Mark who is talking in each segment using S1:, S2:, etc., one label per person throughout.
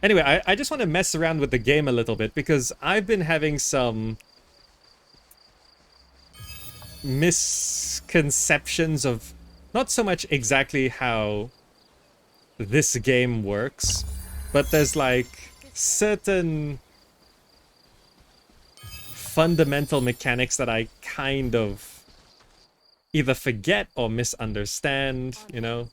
S1: Anyway, I just want to mess around with the game a little bit because I've been having some misconceptions of not so much exactly how this game works, but there's like certain fundamental mechanics that I kind of either forget or misunderstand, you know?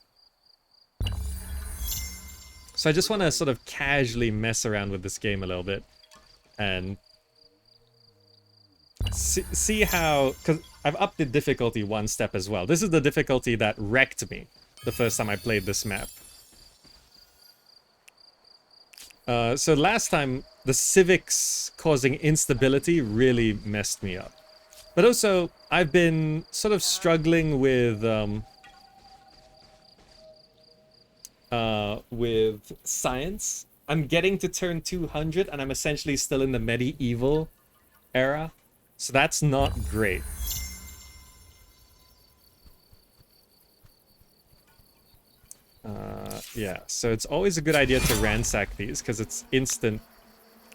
S1: So I just want to sort of casually mess around with this game a little bit and see how, because I've upped the difficulty one step as well. This is the difficulty that wrecked me the first time I played this map. So last time, the civics causing instability really messed me up. But also, I've been sort of struggling with science. I'm getting to turn 200 and I'm essentially still in the medieval era. So that's not great. Yeah, so it's always a good idea to ransack these because it's instant.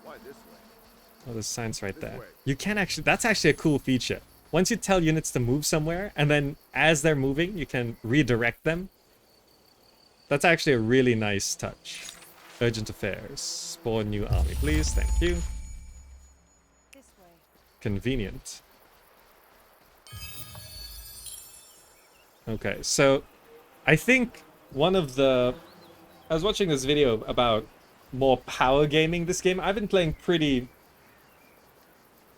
S1: Oh, there's science right there. You can actually, that's actually a cool feature. Once you tell units to move somewhere, and then as they're moving, you can redirect them. That's actually a really nice touch. Urgent affairs. Spawn new army, please. Thank you. Convenient. Okay, so I think one of the... I was watching this video about more power gaming this game. I've been playing pretty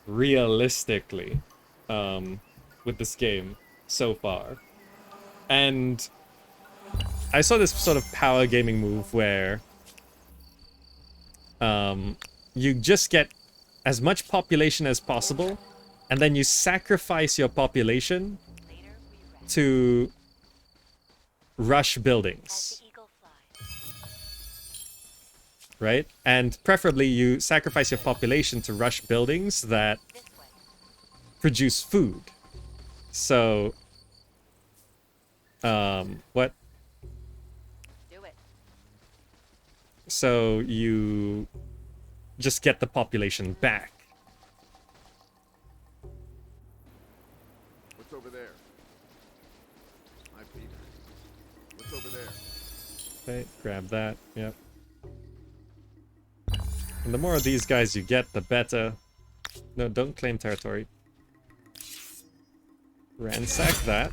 S1: realistically with this game so far. And I saw this sort of power gaming move where you just get as much population as possible, and then you sacrifice your population to rush buildings. Right? And preferably you sacrifice your population to rush buildings that produce food. So, what? So you just get the population back.
S2: What's over there? My feet. What's over there?
S1: Okay, grab that. Yep. And the more of these guys you get, the better. No, don't claim territory. Ransack that.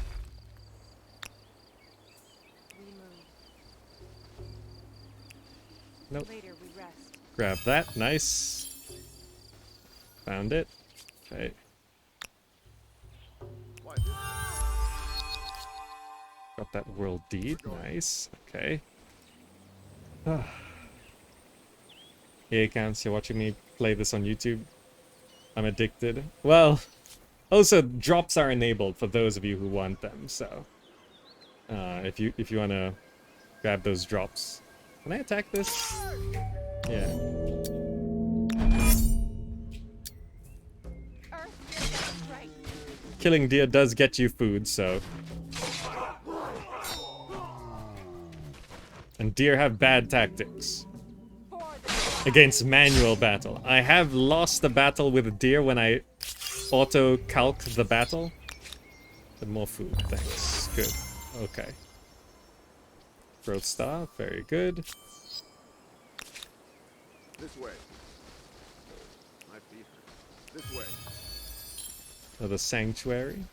S1: Nope. Grab that. Nice. Found it. Okay. Got that world deed. Nice. Okay. EA accounts, you're watching me play this on YouTube. I'm addicted. Well, also drops are enabled for those of you who want them. So, if you want to grab those drops, can I attack this? Yeah. Killing deer does get you food, so. And deer have bad tactics against manual battle. I have lost the battle with deer when I auto-calc the battle. But more food, thanks. Good. Okay. Growth star, very good.
S2: This way. My feet. This way.
S1: Another sanctuary.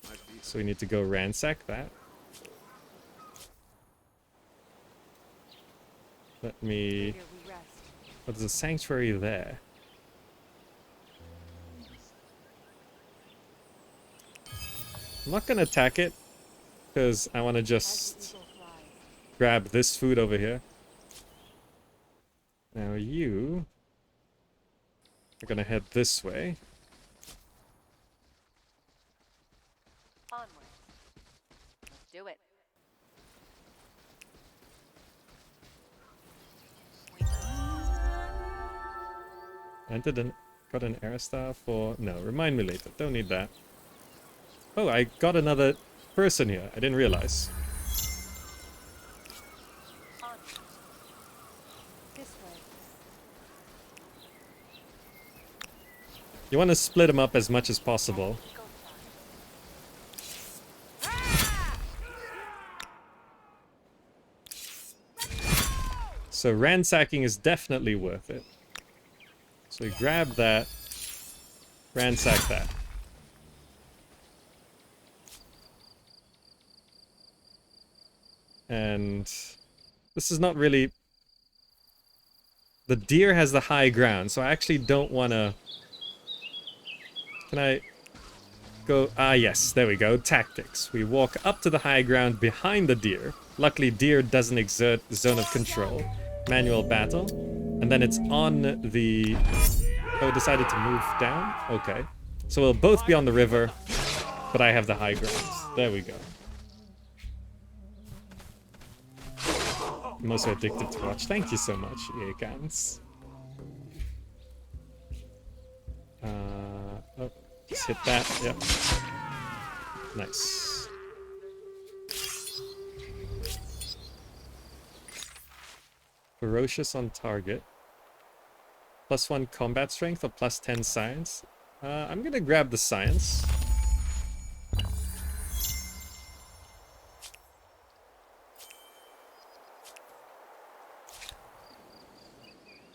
S2: My feet.
S1: So we need to go ransack that. Let me... Oh, there's a sanctuary there. I'm not gonna attack it, because I want to just grab this food over here. Now you are gonna head this way.
S3: Onward. Let's do it.
S1: Got an air star for... No, remind me later. Don't need that. Oh, I got another person here. I didn't realize. You want to split them up as much as possible. So ransacking is definitely worth it. So we grab that, ransack that. And this is not really... The deer has the high ground, so I actually don't want to... Can I go... Ah, yes, there we go. Tactics. We walk up to the high ground behind the deer. Luckily, deer doesn't exert zone of control. Manual battle. And then it's on the... Oh, decided to move down? Okay. So we'll both be on the river, but I have the high ground. There we go. I'm also addicted to watch. Thank you so much, Eakans. Oh, just hit that. Yep. Nice. Ferocious on target. +1 combat strength or +10 science. I'm gonna grab the science.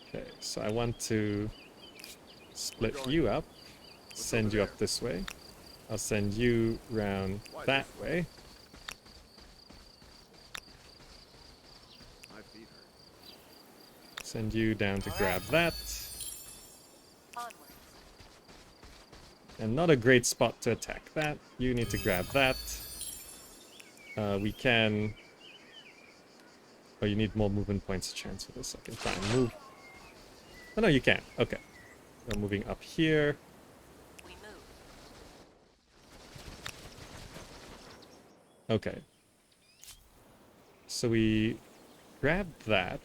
S1: Okay, so I want to split you up, send you up this way. I'll send you round that way.
S2: My feet hurt.
S1: Send you down to grab that.
S3: Onwards.
S1: And not a great spot to attack that. You need to grab that. We can... Oh, you need more movement points to transfer this. I can try and move. Oh, no, you can't. Okay. We're moving up here.
S3: We move.
S1: Okay. So we grab that.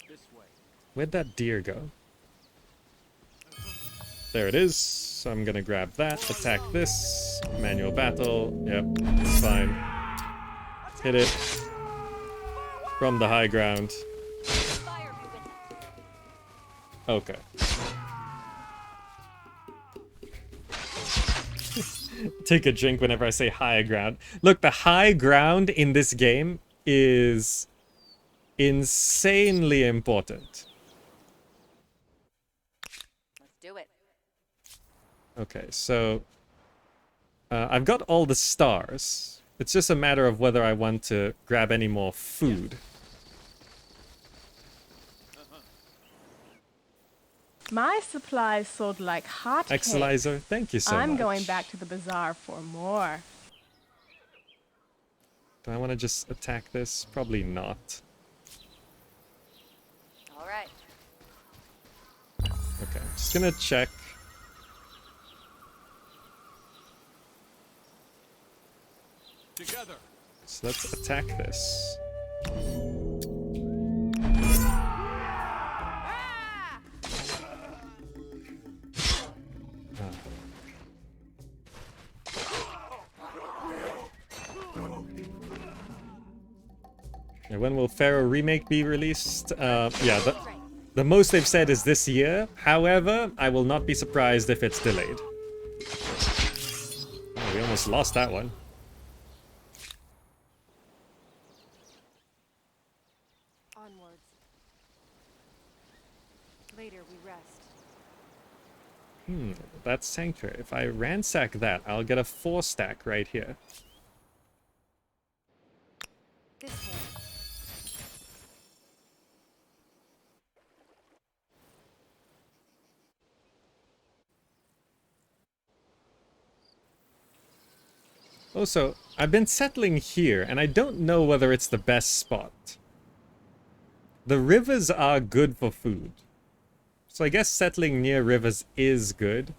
S2: This way.
S1: Where'd that deer go? There it is. So I'm gonna grab that, attack this. Manual battle. Yep, it's fine. Hit it. From the high ground.
S3: Fire movement.
S1: Okay. Take a drink whenever I say high ground. Look, the high ground in this game is insanely important.
S3: Let's do it.
S1: Okay, so I've got all the stars. It's just a matter of whether I want to grab any more food.
S4: My supplies sold like hotcakes.
S1: Exelizer, thank you so much.
S4: I'm going back to the bazaar for more.
S1: Do I want to just attack this? Probably not.
S3: All right.
S1: Okay, I'm just gonna check.
S2: Together.
S1: So let's attack this. Yeah, when will Pharaoh Remake be released? Yeah, the most they've said is this year. However, I will not be surprised if it's delayed. Oh, we almost lost that one.
S3: Onwards. Later we rest.
S1: That's Sanctuary. If I ransack that, I'll get a 4-stack right here.
S3: This way.
S1: Also, I've been settling here, and I don't know whether it's the best spot. The rivers are good for food. So I guess settling near rivers is good.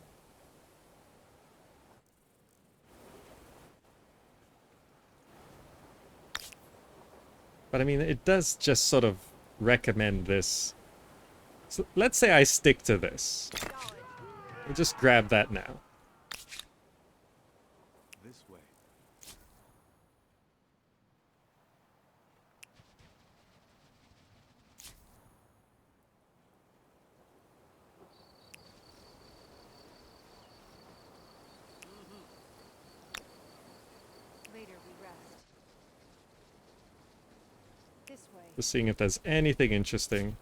S1: But I mean, it does just sort of recommend this. So let's say I stick to this. We'll just grab that now.
S2: This way.
S3: This way.
S1: Just seeing if there's anything interesting.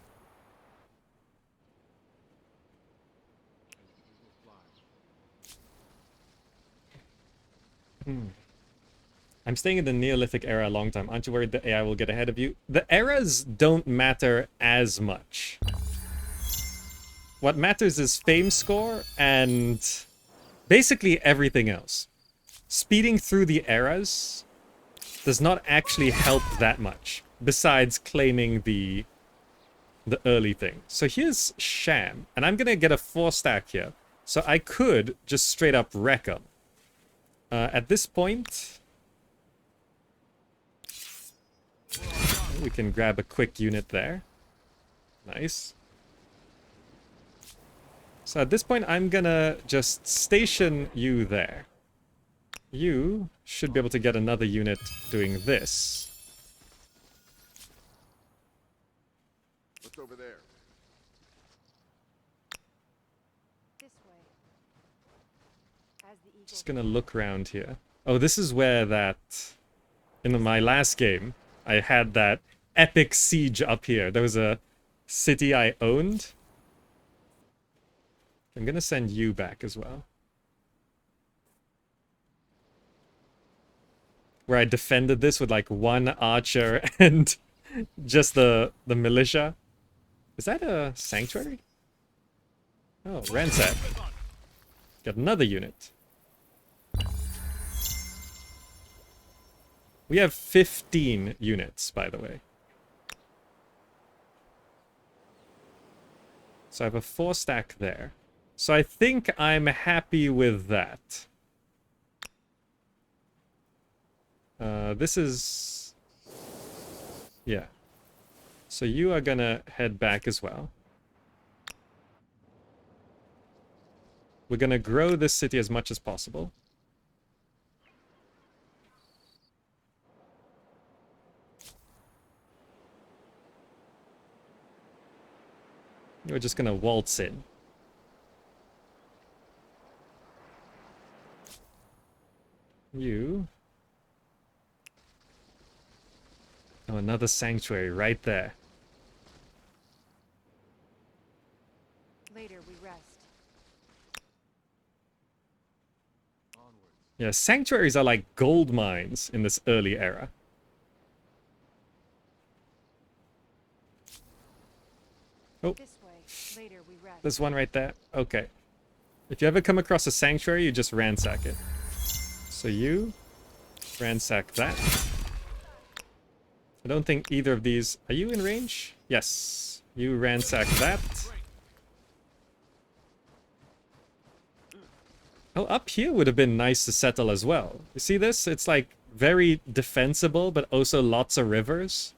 S1: I'm staying in the Neolithic era a long time. Aren't you worried the AI will get ahead of you? The eras don't matter as much. What matters is fame score and basically everything else. Speeding through the eras does not actually help that much, besides claiming the early thing. So here's Sham, and I'm gonna get a 4-stack here. So I could just straight up wreck them. At this point, we can grab a quick unit there. Nice. So at this point, I'm gonna just station you there. You should be able to get another unit doing this.
S2: What's over there?
S3: This way. As the eagle.
S1: Just gonna look around here. Oh, this is where that... In my last game, I had that epic siege up here. There was a city I owned. I'm gonna send you back as well. Where I defended this with like one archer and just the militia. Is that a sanctuary? Oh, ransack. Got another unit. We have 15 units, by the way. So I have a 4-stack there. So I think I'm happy with that. This is... Yeah. So you are gonna head back as well. We're gonna grow this city as much as possible. We're just gonna waltz in. You... Oh, another sanctuary right there.
S3: Later we rest.
S1: Yeah, sanctuaries are like gold mines in this early era. Oh,
S3: This way. Later we rest.
S1: there's one right there. Okay. If you ever come across a sanctuary, you just ransack it. So you ransack that. I don't think either of these... Are you in range? Yes. You ransack that. Oh, up here would have been nice to settle as well. You see this? It's like very defensible, but also lots of rivers.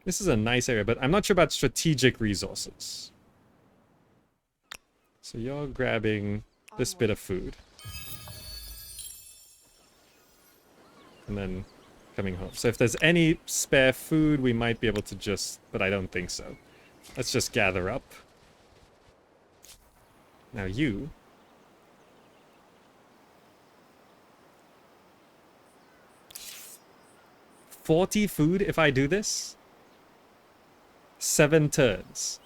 S1: This is a nice area, but I'm not sure about strategic resources. So you're grabbing this bit of food. And then coming home. So if there's any spare food, we might be able to just... But I don't think so. Let's just gather up. Now you... 40 food if I do this? 7 turns.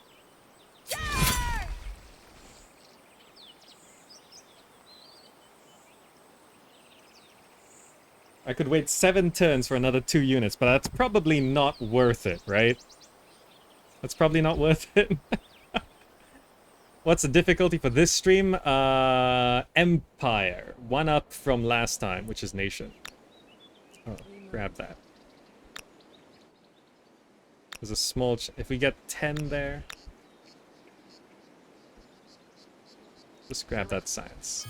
S1: I could wait 7 turns for another 2 units, but that's probably not worth it, right? That's probably not worth it. What's the difficulty for this stream? Empire. 1 up from last time, which is Nation. Oh, grab that. There's a small... if we get 10 there... Just grab that science.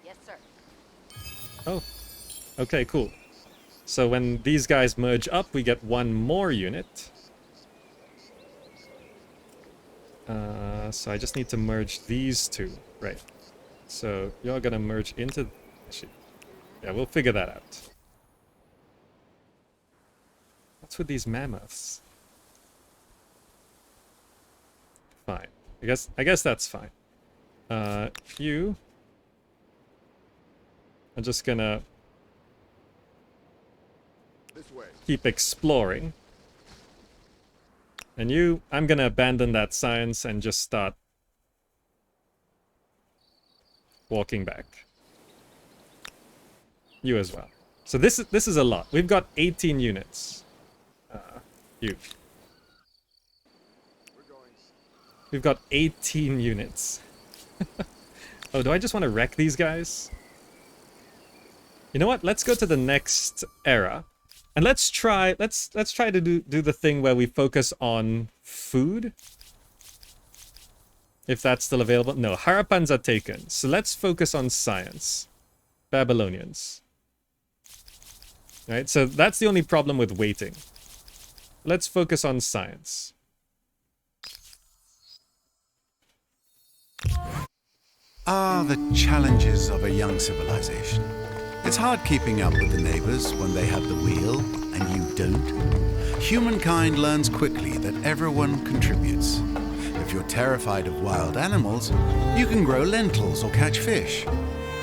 S3: Yes, sir.
S1: Oh, okay, cool. So when these guys merge up, we get 1 more unit. So I just need to merge these 2. Right. So you're gonna merge into... Actually, yeah, we'll figure that out. What's with these mammoths? Fine. I guess that's fine. You are just gonna
S2: This way.
S1: keep exploring. And you, I'm gonna abandon that science and just start walking back. You as well. So this is a lot. We've got 18 units. You.
S2: We're going.
S1: We've got 18 units. Oh, do I just want to wreck these guys? You know what? Let's go to the next era. And let's try to do the thing where we focus on food. If that's still available. No, Harappans are taken. So let's focus on science. Babylonians. Right? So that's the only problem with waiting. Let's focus on science.
S5: The challenges of a young civilization. It's hard keeping up with the neighbors when they have the wheel and you don't. Humankind learns quickly that everyone contributes. If you're terrified of wild animals, you can grow lentils or catch fish.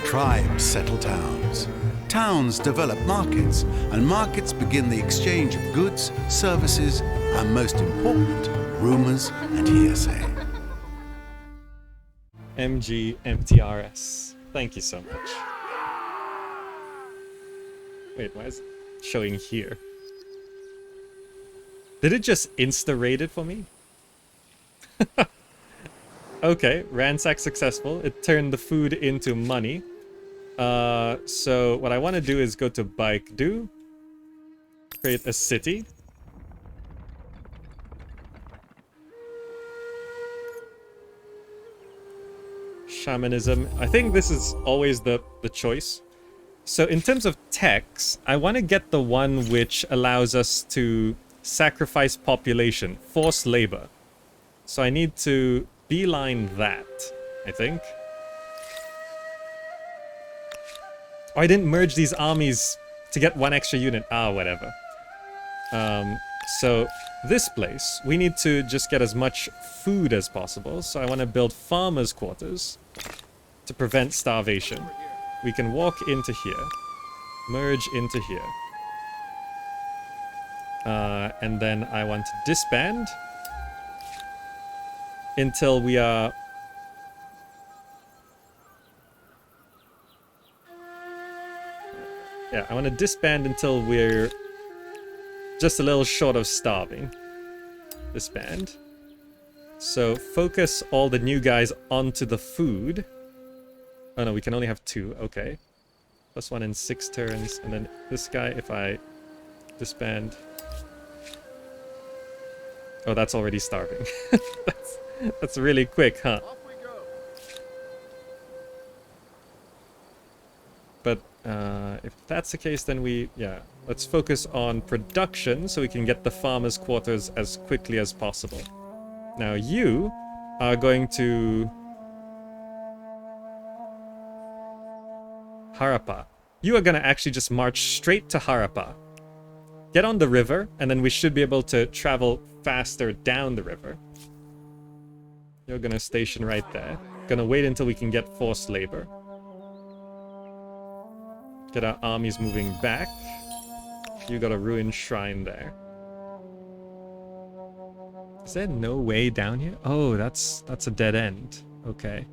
S5: Tribes settle towns. Towns develop markets, and markets begin the exchange of goods, services, and most important, rumors and hearsay.
S1: MTRS. Thank you so much. Wait, why is it showing here? Did it just insta-raid it for me? Okay, ransack successful. It turned the food into money. So what I want to do is go to bike do, create a city. Shamanism. I think this is always the choice. So in terms of techs, I want to get the one which allows us to sacrifice population, forced labor. So I need to beeline that, I think. Oh, I didn't merge these armies to get one extra unit. Ah, whatever. So this place, we need to just get as much food as possible. So I want to build farmers' quarters to prevent starvation. We can walk into here, merge into here. And then I want to disband until we are... Yeah, I want to disband until we're just a little short of starving. Disband. So focus all the new guys onto the food. Oh no, we can only have 2. Okay. +1 in 6 turns. And then this guy, if I disband... Oh, that's already starving. that's really quick, huh?
S2: Off we go.
S1: But if that's the case, then yeah, let's focus on production so we can get the farmers' quarters as quickly as possible. Now you are going to... Harappa. You are going to actually just march straight to Harappa. Get on the river, and then we should be able to travel faster down the river. You're going to station right there. Gonna wait until we can get forced labor. Get our armies moving back. You got a ruined shrine there. Is there no way down here? Oh, that's a dead end. Okay.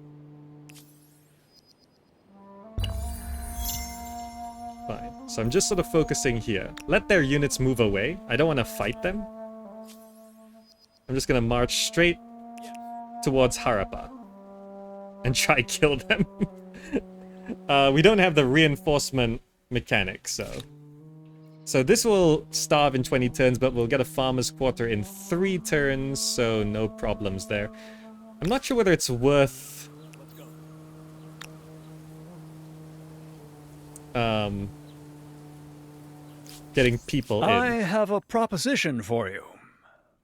S1: Fine. So I'm just sort of focusing here. Let their units move away. I don't want to fight them. I'm just gonna march straight towards Harappa and try kill them. We don't have the reinforcement mechanic, so this will starve in 20 turns, but we'll get a farmer's quarter in 3 turns, so no problems there. I'm not sure whether it's worth getting people in.
S6: I have a proposition for you.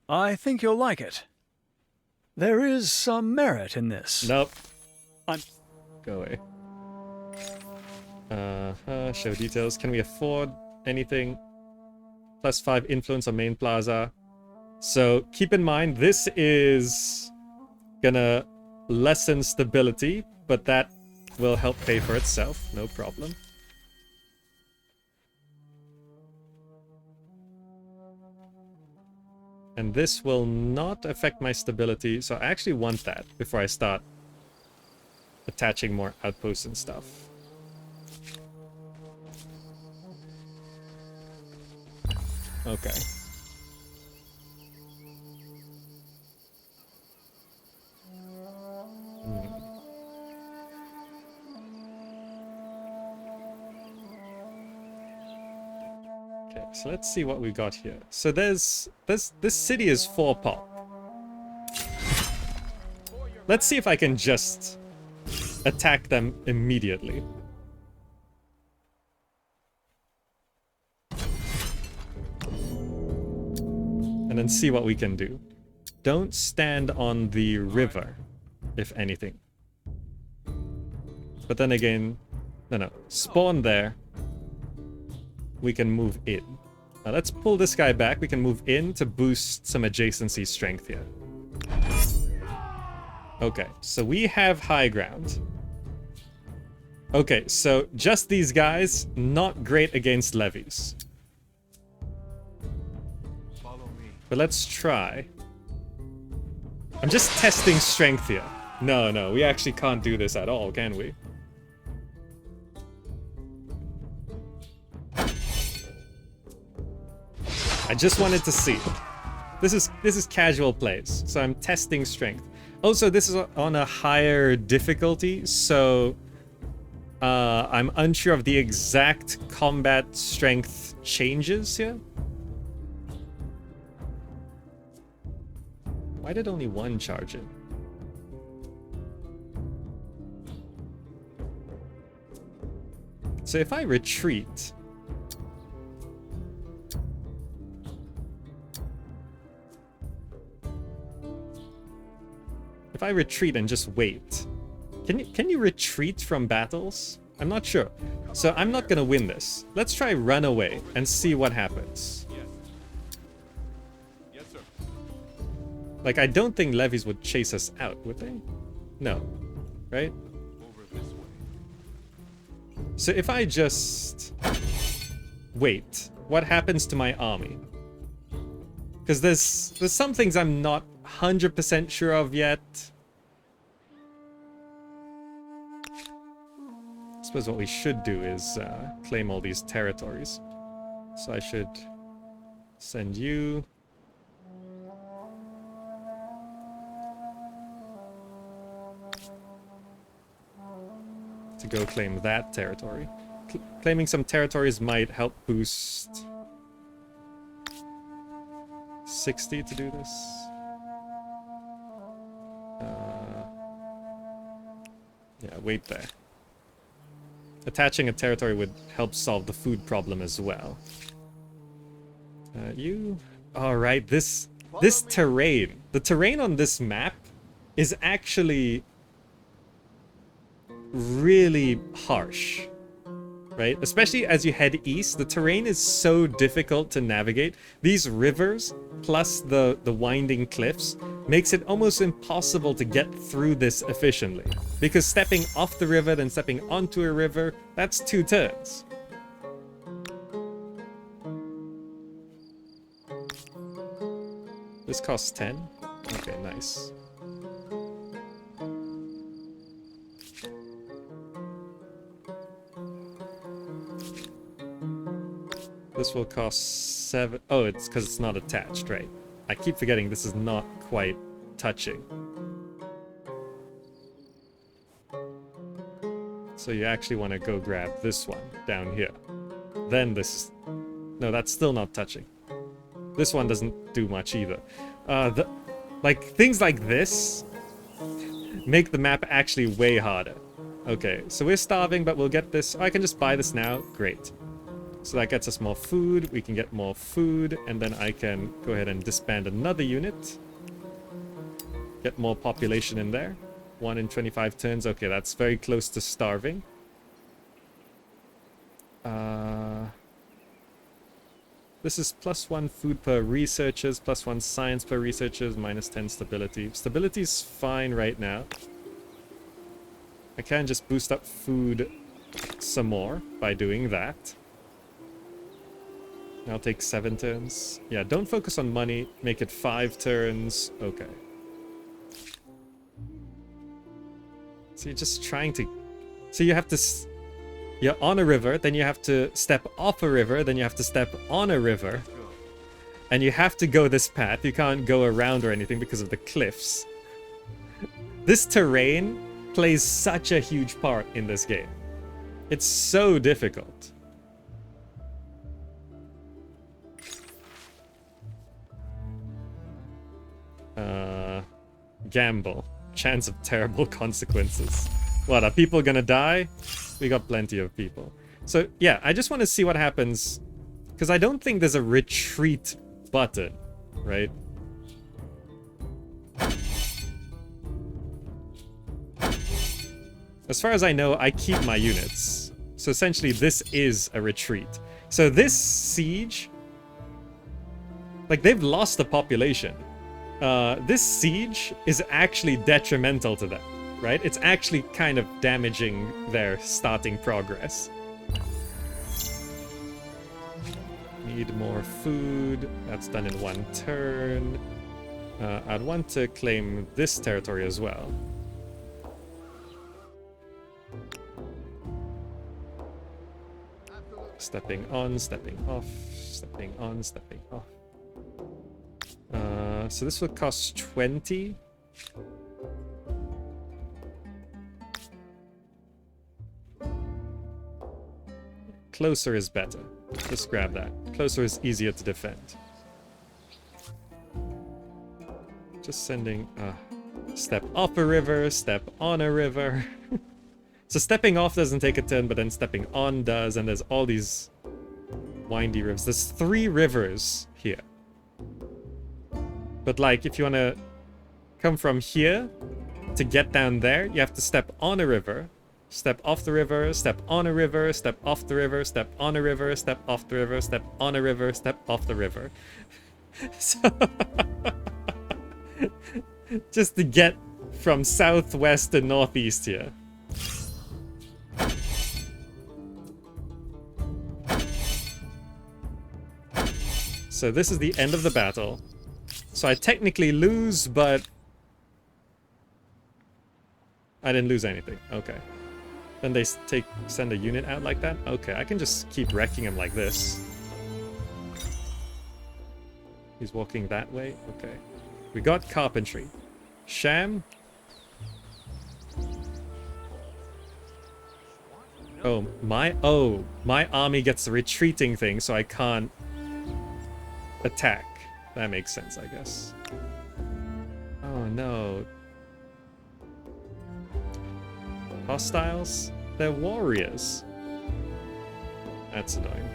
S6: I think you'll like it. There is some merit in this.
S1: Nope. Go away. Show details. Can we afford anything? +5 influence on main plaza. So keep in mind, this is gonna lessen stability, but that will help pay for itself, no problem. And this will not affect my stability, so I actually want that before I start attaching more outposts and stuff. Okay. Okay, so let's see what we got here. So this city is 4 pop. Let's see if I can just attack them immediately. And then see what we can do. Don't stand on the river, if anything. But then again, no, spawn there. We can move in. Now let's pull this guy back. We can move in to boost some adjacency strength here. Okay, so we have high ground. Okay, so just these guys, not great against levies. But let's try. I'm just testing strength here. No, we actually can't do this at all, can we? I just wanted to see. This is casual plays, so I'm testing strength. Also, this is on a higher difficulty, so I'm unsure of the exact combat strength changes here. Why did only one charge it? So if I retreat... If I retreat and just wait... Can you retreat from battles? I'm not sure. So I'm not gonna win this. Let's try run away and see what happens.
S2: Yes, sir.
S1: Like, I don't think levies would chase us out, would they? No. Right?
S2: Over this way.
S1: So if I just... wait, what happens to my army? Because there's some things I'm not 100% sure of yet. I suppose what we should do is claim all these territories. So I should send you... to go claim that territory. Claiming some territories might help boost 60 to do this. Yeah, wait there. Attaching a territory would help solve the food problem as well. You... Alright, this terrain. The terrain on this map is actually really harsh, right? Especially as you head east, the terrain is so difficult to navigate. These rivers, plus the winding cliffs, makes it almost impossible to get through this efficiently. Because stepping off the river, then stepping onto a river, that's 2 turns. This costs 10. Okay, nice. This will cost 7. Oh, it's because it's not attached, right? I keep forgetting this is not quite touching. So you actually want to go grab this one down here. Then this... No, that's still not touching. This one doesn't do much either. Like, things like this make the map actually way harder. Okay, so we're starving, but we'll get this. Oh, I can just buy this now. Great. So that gets us more food. We can get more food, and then I can go ahead and disband another unit. Get more population in there. 1 in 25 turns. Okay, that's very close to starving. This is +1 food per researchers, +1 science per researchers, -10 stability. Stability's fine right now. I can just boost up food some more by doing that. I'll take 7 turns. Yeah, don't focus on money. Make it 5 turns. Okay. So you're just trying to... So you have to... You're on a river, then you have to step off a river, then you have to step on a river. And you have to go this path. You can't go around or anything because of the cliffs. This terrain plays such a huge part in this game. It's so difficult. Gamble. Chance of terrible consequences. What, are people gonna die? We got plenty of people. So, yeah, I just want to see what happens. Because I don't think there's a retreat button, right? As far as I know, I keep my units. So essentially, this is a retreat. So this siege... Like, they've lost the population. This siege is actually detrimental to them, right? It's actually kind of damaging their starting progress. Need more food. That's done in 1 turn. I'd want to claim this territory as well. Stepping on, stepping off, stepping on, stepping off. So this will cost 20. Closer is better. Just grab that. Closer is easier to defend. Just sending step off a river, step on a river. So stepping off doesn't take a turn, but then stepping on does, and there's all these windy rivers. There's 3 rivers here. But like, if you want to come from here to get down there, you have to step on a river, step off the river, step on a river, step off the river, step on a river, step off the river, step on a river, step off the river. So just to get from southwest to northeast here. So this is the end of the battle. So I technically lose, but I didn't lose anything. Okay. Then they send a unit out like that? Okay, I can just keep wrecking him like this. He's walking that way? Okay. We got carpentry. Sham? Oh, my army gets the retreating thing, so I can't attack. That makes sense, I guess. Oh no. Hostiles? They're warriors. That's annoying.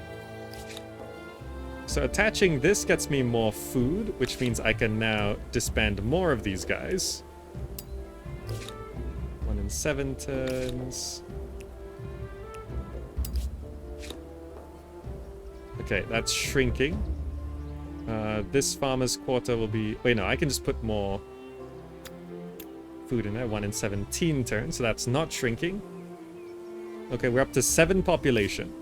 S1: So attaching this gets me more food, which means I can now disband more of these guys. 1 in 7 turns. Okay, that's shrinking. This farmer's quarter will be... Wait, no, I can just put more food in there. 1 in 17 turns, so that's not shrinking. Okay, we're up to 7 population.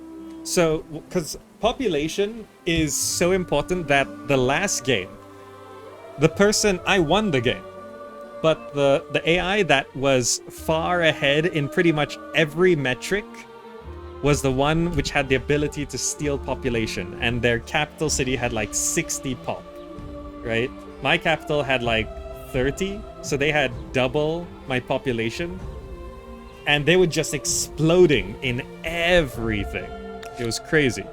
S1: So, because population is so important that the last game, I won the game. But the AI that was far ahead in pretty much every metric was the one which had the ability to steal population, and their capital city had like 60 pop, right? My capital had like 30, so they had double my population, and they were just exploding in everything. It was crazy.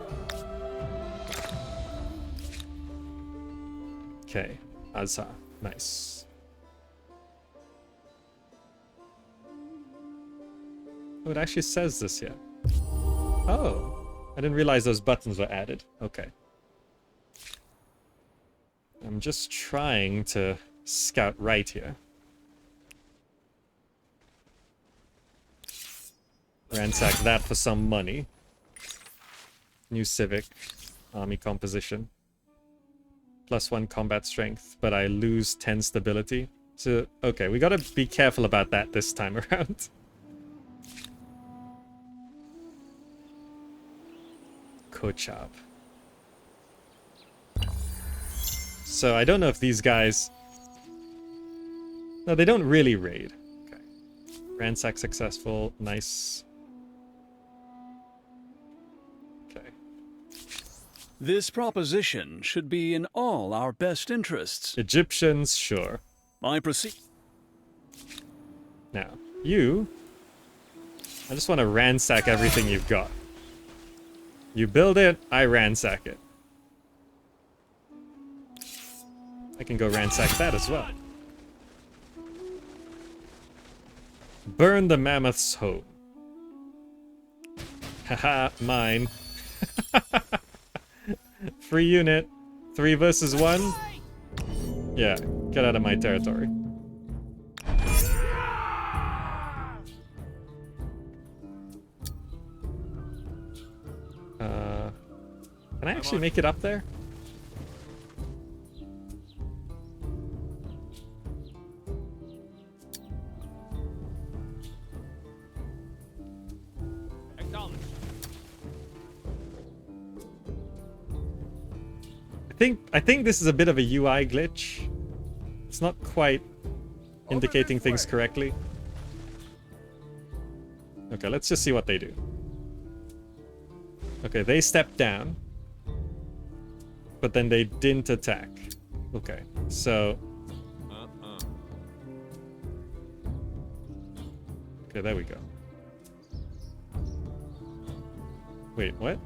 S1: Okay, Azza, nice. Oh, it actually says this here. Oh, I didn't realize those buttons were added. Okay. I'm just trying to scout right here. Ransack that for some money. New Civic. army composition. +1 combat strength, but I lose 10 stability. So, okay, we gotta be careful about that this time around. Kochab. So I don't know if these guys... No, they don't really raid. Okay. Ransack successful. Nice. Okay.
S6: This proposition should be in all our best interests.
S1: Egyptians, sure.
S6: I proceed.
S1: Now, you... I just want to ransack everything you've got. You build it, I ransack it. I can go ransack that as well. Burn the mammoth's home. Haha, mine. Free unit. 3 versus 1. Yeah, get out of my territory. Can I actually make it up there? I think this is a bit of a UI glitch. It's not quite indicating things correctly. Okay, let's just see what they do. Okay, they stepped down. But then they didn't attack. Okay, so... Okay, there we go. Wait, what?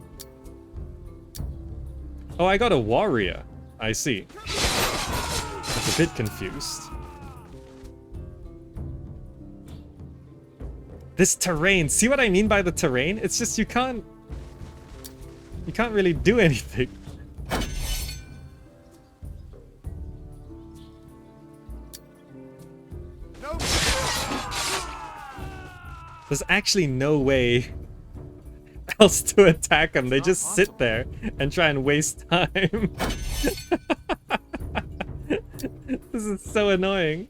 S1: Oh, I got a warrior. I see. I was a bit confused. This terrain. See what I mean by the terrain? It's just you can't really do anything. There's actually no way else to attack them. They just sit there and try and waste time. This is so annoying.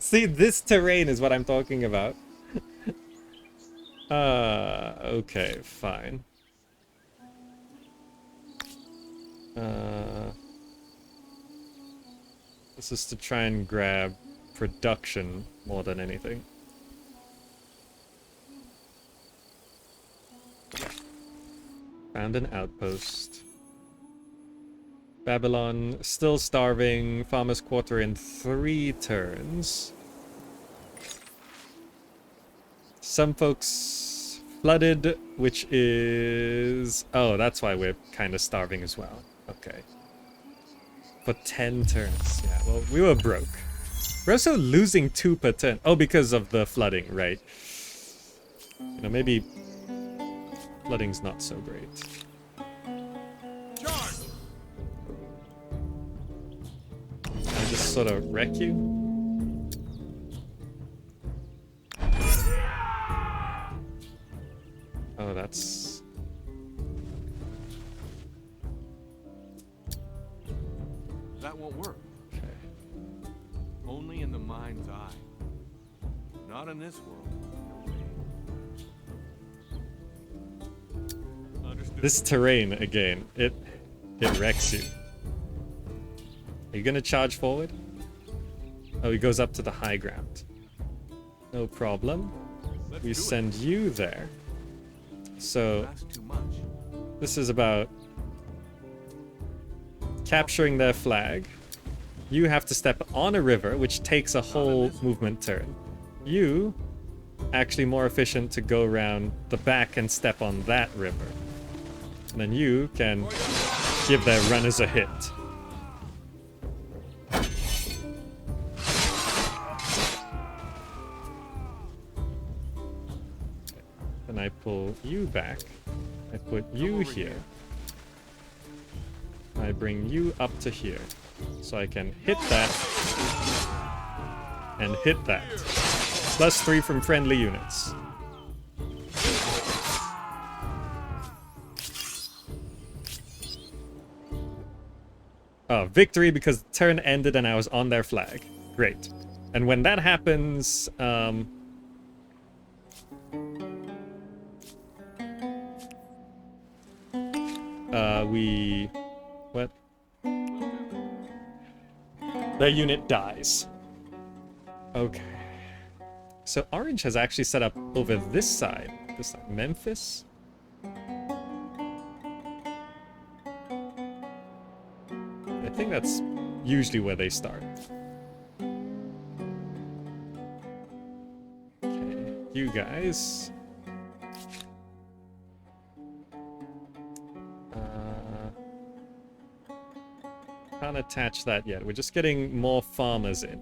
S1: See, this terrain is what I'm talking about. Okay, fine. This is to try and grab production more than anything. Found an outpost. Babylon, still starving. Farmer's Quarter in 3 turns. Some folks flooded, which is... Oh, that's why we're kind of starving as well. Okay. For 10 turns. Yeah, well, we were broke. We're also losing 2 per turn. Oh, because of the flooding, right. You know, maybe flooding's not so great. Can I just sort of wreck you? Oh, that's...
S2: That won't work.
S1: Okay.
S2: Only in the mind's eye. Not in this world. Understood.
S1: This terrain, again, it wrecks you. Are you gonna charge forward? Oh, he goes up to the high ground. No problem.
S2: Let's
S1: We
S2: do it.
S1: send you there. So,
S2: That's too much.
S1: this is about capturing their flag. You have to step on a river, which takes a whole movement turn. You, actually more efficient to go around the back and step on that river. And then you can give their runners a hit. Then I pull you back. I put you here. I bring you up to here. So I can hit that. And hit that. +3 from friendly units. Oh, victory because the turn ended and I was on their flag. Great. And when that happens, what? Their unit dies. Okay. So Orange has actually set up over this side. This side. Memphis? I think that's usually where they start. Okay, you guys. Can't attach that yet. We're just getting more farmers in.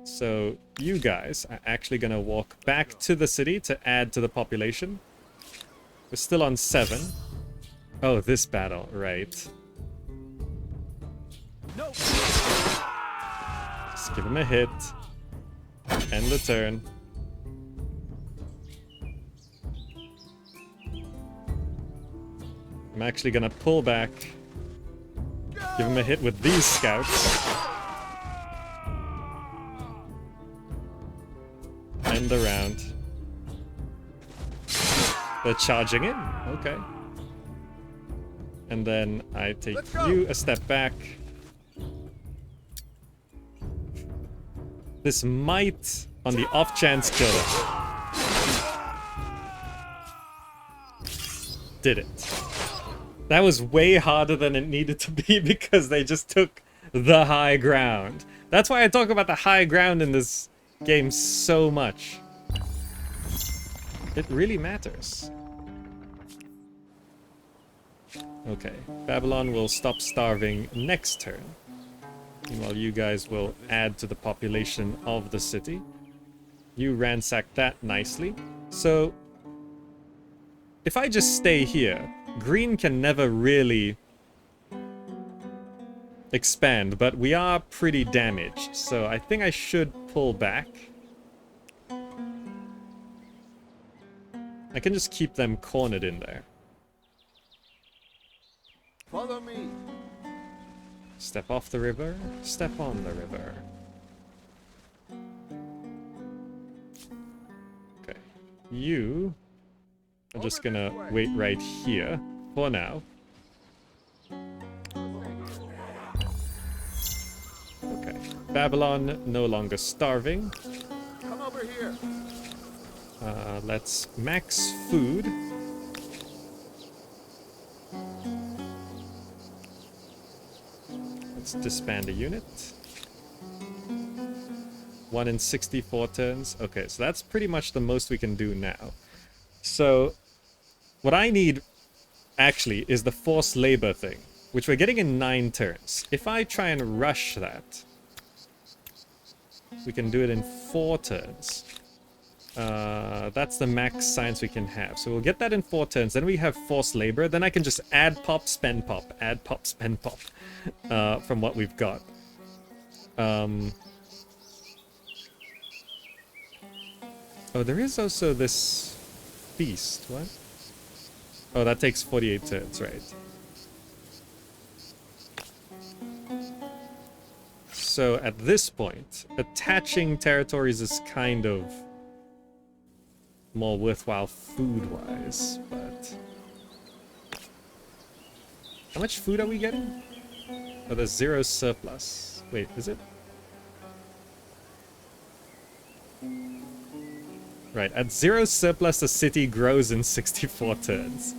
S1: So you guys are actually going to walk back to the city to add to the population. We're still on 7. Oh, this battle, right.
S2: No.
S1: Just give him a hit. End the turn. I'm actually going to pull back. Give him a hit with these scouts. End the round. They're charging in. Okay. And then I take you a step back. This might, on the off chance, kill them. Did it. That was way harder than it needed to be because they just took the high ground. That's why I talk about the high ground in this game so much. It really matters. Okay, Babylon will stop starving next turn. Meanwhile, you guys will add to the population of the city. You ransack that nicely. So, if I just stay here, green can never really expand, but we are pretty damaged, so I think I should pull back. I can just keep them cornered in there.
S2: Follow me.
S1: Step off the river, step on the river. Okay. You are just gonna wait right here for now. Okay. Babylon no longer starving.
S2: Come over here.
S1: Let's max food. Let's disband a unit. 1 in 64 turns. Okay, so that's pretty much the most we can do now. So, what I need, actually, is the forced labor thing, which we're getting in 9 turns. If I try and rush that, we can do it in 4 turns. That's the max science we can have. So we'll get that in 4 turns. Then we have forced labor. Then I can just add pop, spend pop, add pop, spend pop from what we've got. Oh, there is also this feast. What? Oh, that takes 48 turns, right? So at this point, attaching territories is kind of more worthwhile food-wise, but... How much food are we getting? Oh, there's 0 surplus. Wait, is it? Right, at 0 surplus, the city grows in 64 turns.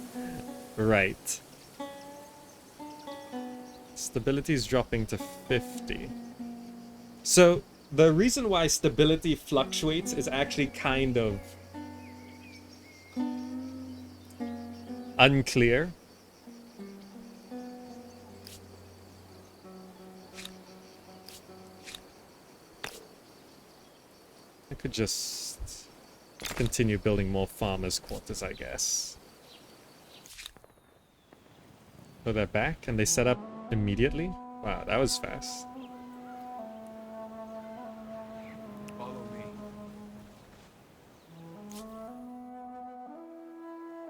S1: Right. Stability is dropping to 50. So, the reason why stability fluctuates is actually kind of unclear. I could just continue building more farmers' quarters, I guess. Oh, they're back and they set up immediately? Wow, that was fast.
S2: Follow me.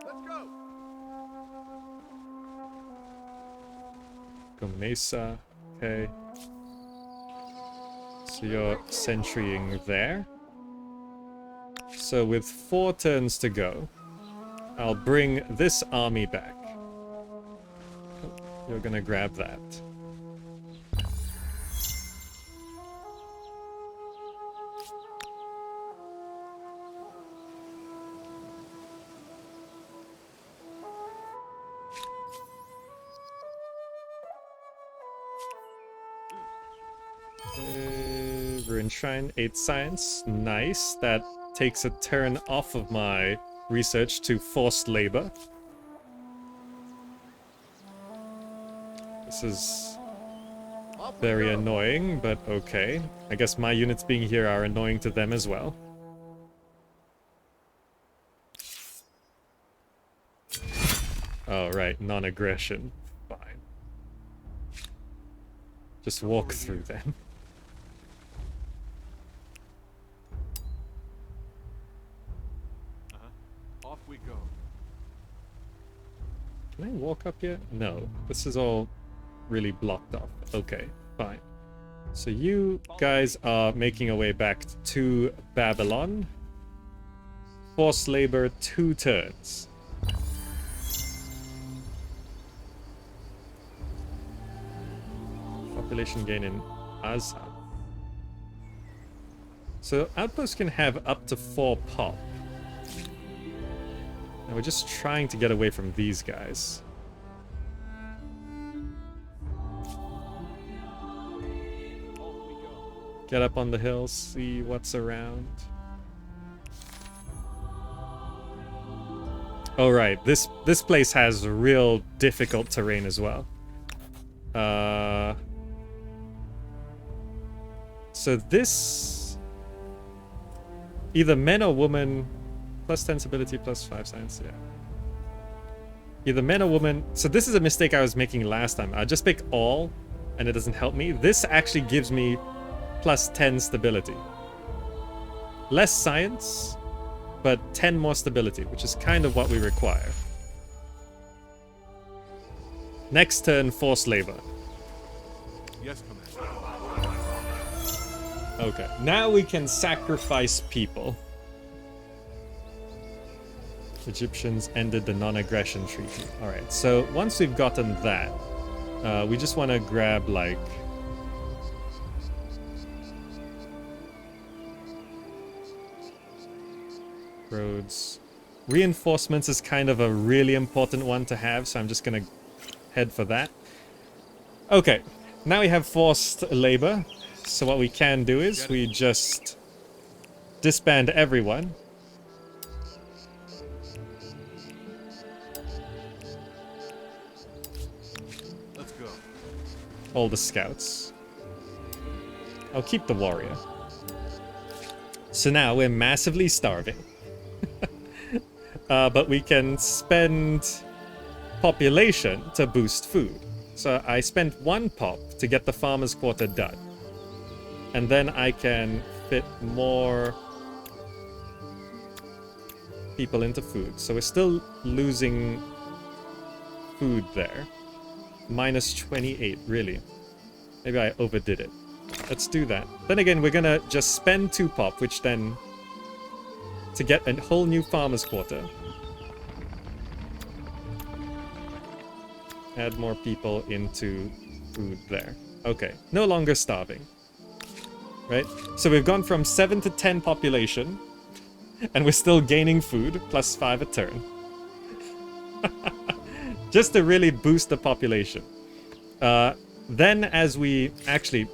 S2: Let's go.
S1: Go Mesa. Okay. So you're sentrying there. So with 4 turns to go, I'll bring this army back. You're gonna grab that. We're in Shrine 8 Science. Nice. That takes a turn off of my research to forced labor. This is very annoying, but okay. I guess my units being here are annoying to them as well. Oh, right. Non-aggression. Fine. Just walk through them.
S2: Off we go.
S1: Can I walk up here? No. This is all really blocked off. Okay, fine. So you guys are making your way back to Babylon. Forced labor 2 turns. Population gain in Azhar. So outposts can have up to 4 pop. And we're just trying to get away from these guys. Get up on the hill, see what's around. Oh right, this place has real difficult terrain as well. So this... Either men or women... Plus 10 stability, plus 5 science, yeah. Either men or women... So this is a mistake I was making last time. I just pick all, and it doesn't help me. This actually gives me plus 10 stability. Less science, but 10 more stability, which is kind of what we require. Next turn, forced labor.
S2: Yes, Commander.
S1: Okay, now we can sacrifice people. Egyptians ended the non-aggression treaty. Alright, so once we've gotten that, we just want to grab, like... roads. Reinforcements is kind of a really important one to have, so I'm just gonna head for that. Okay, now we have forced labor, so what we can do is we just disband everyone.
S2: Let's go.
S1: All the scouts. I'll keep the warrior. So now we're massively starving. But we can spend population to boost food. So I spent 1 pop to get the farmer's quarter done. And then I can fit more people into food. So we're still losing food there. Minus 28, really. Maybe I overdid it. Let's do that. Then again, we're gonna just spend 2 pop, which then... to get a whole new farmer's quarter. Add more people into food there. Okay, no longer starving. Right? So we've gone from 7 to 10 population, and we're still gaining food, plus 5 a turn. Just to really boost the population. Then as we... Actually,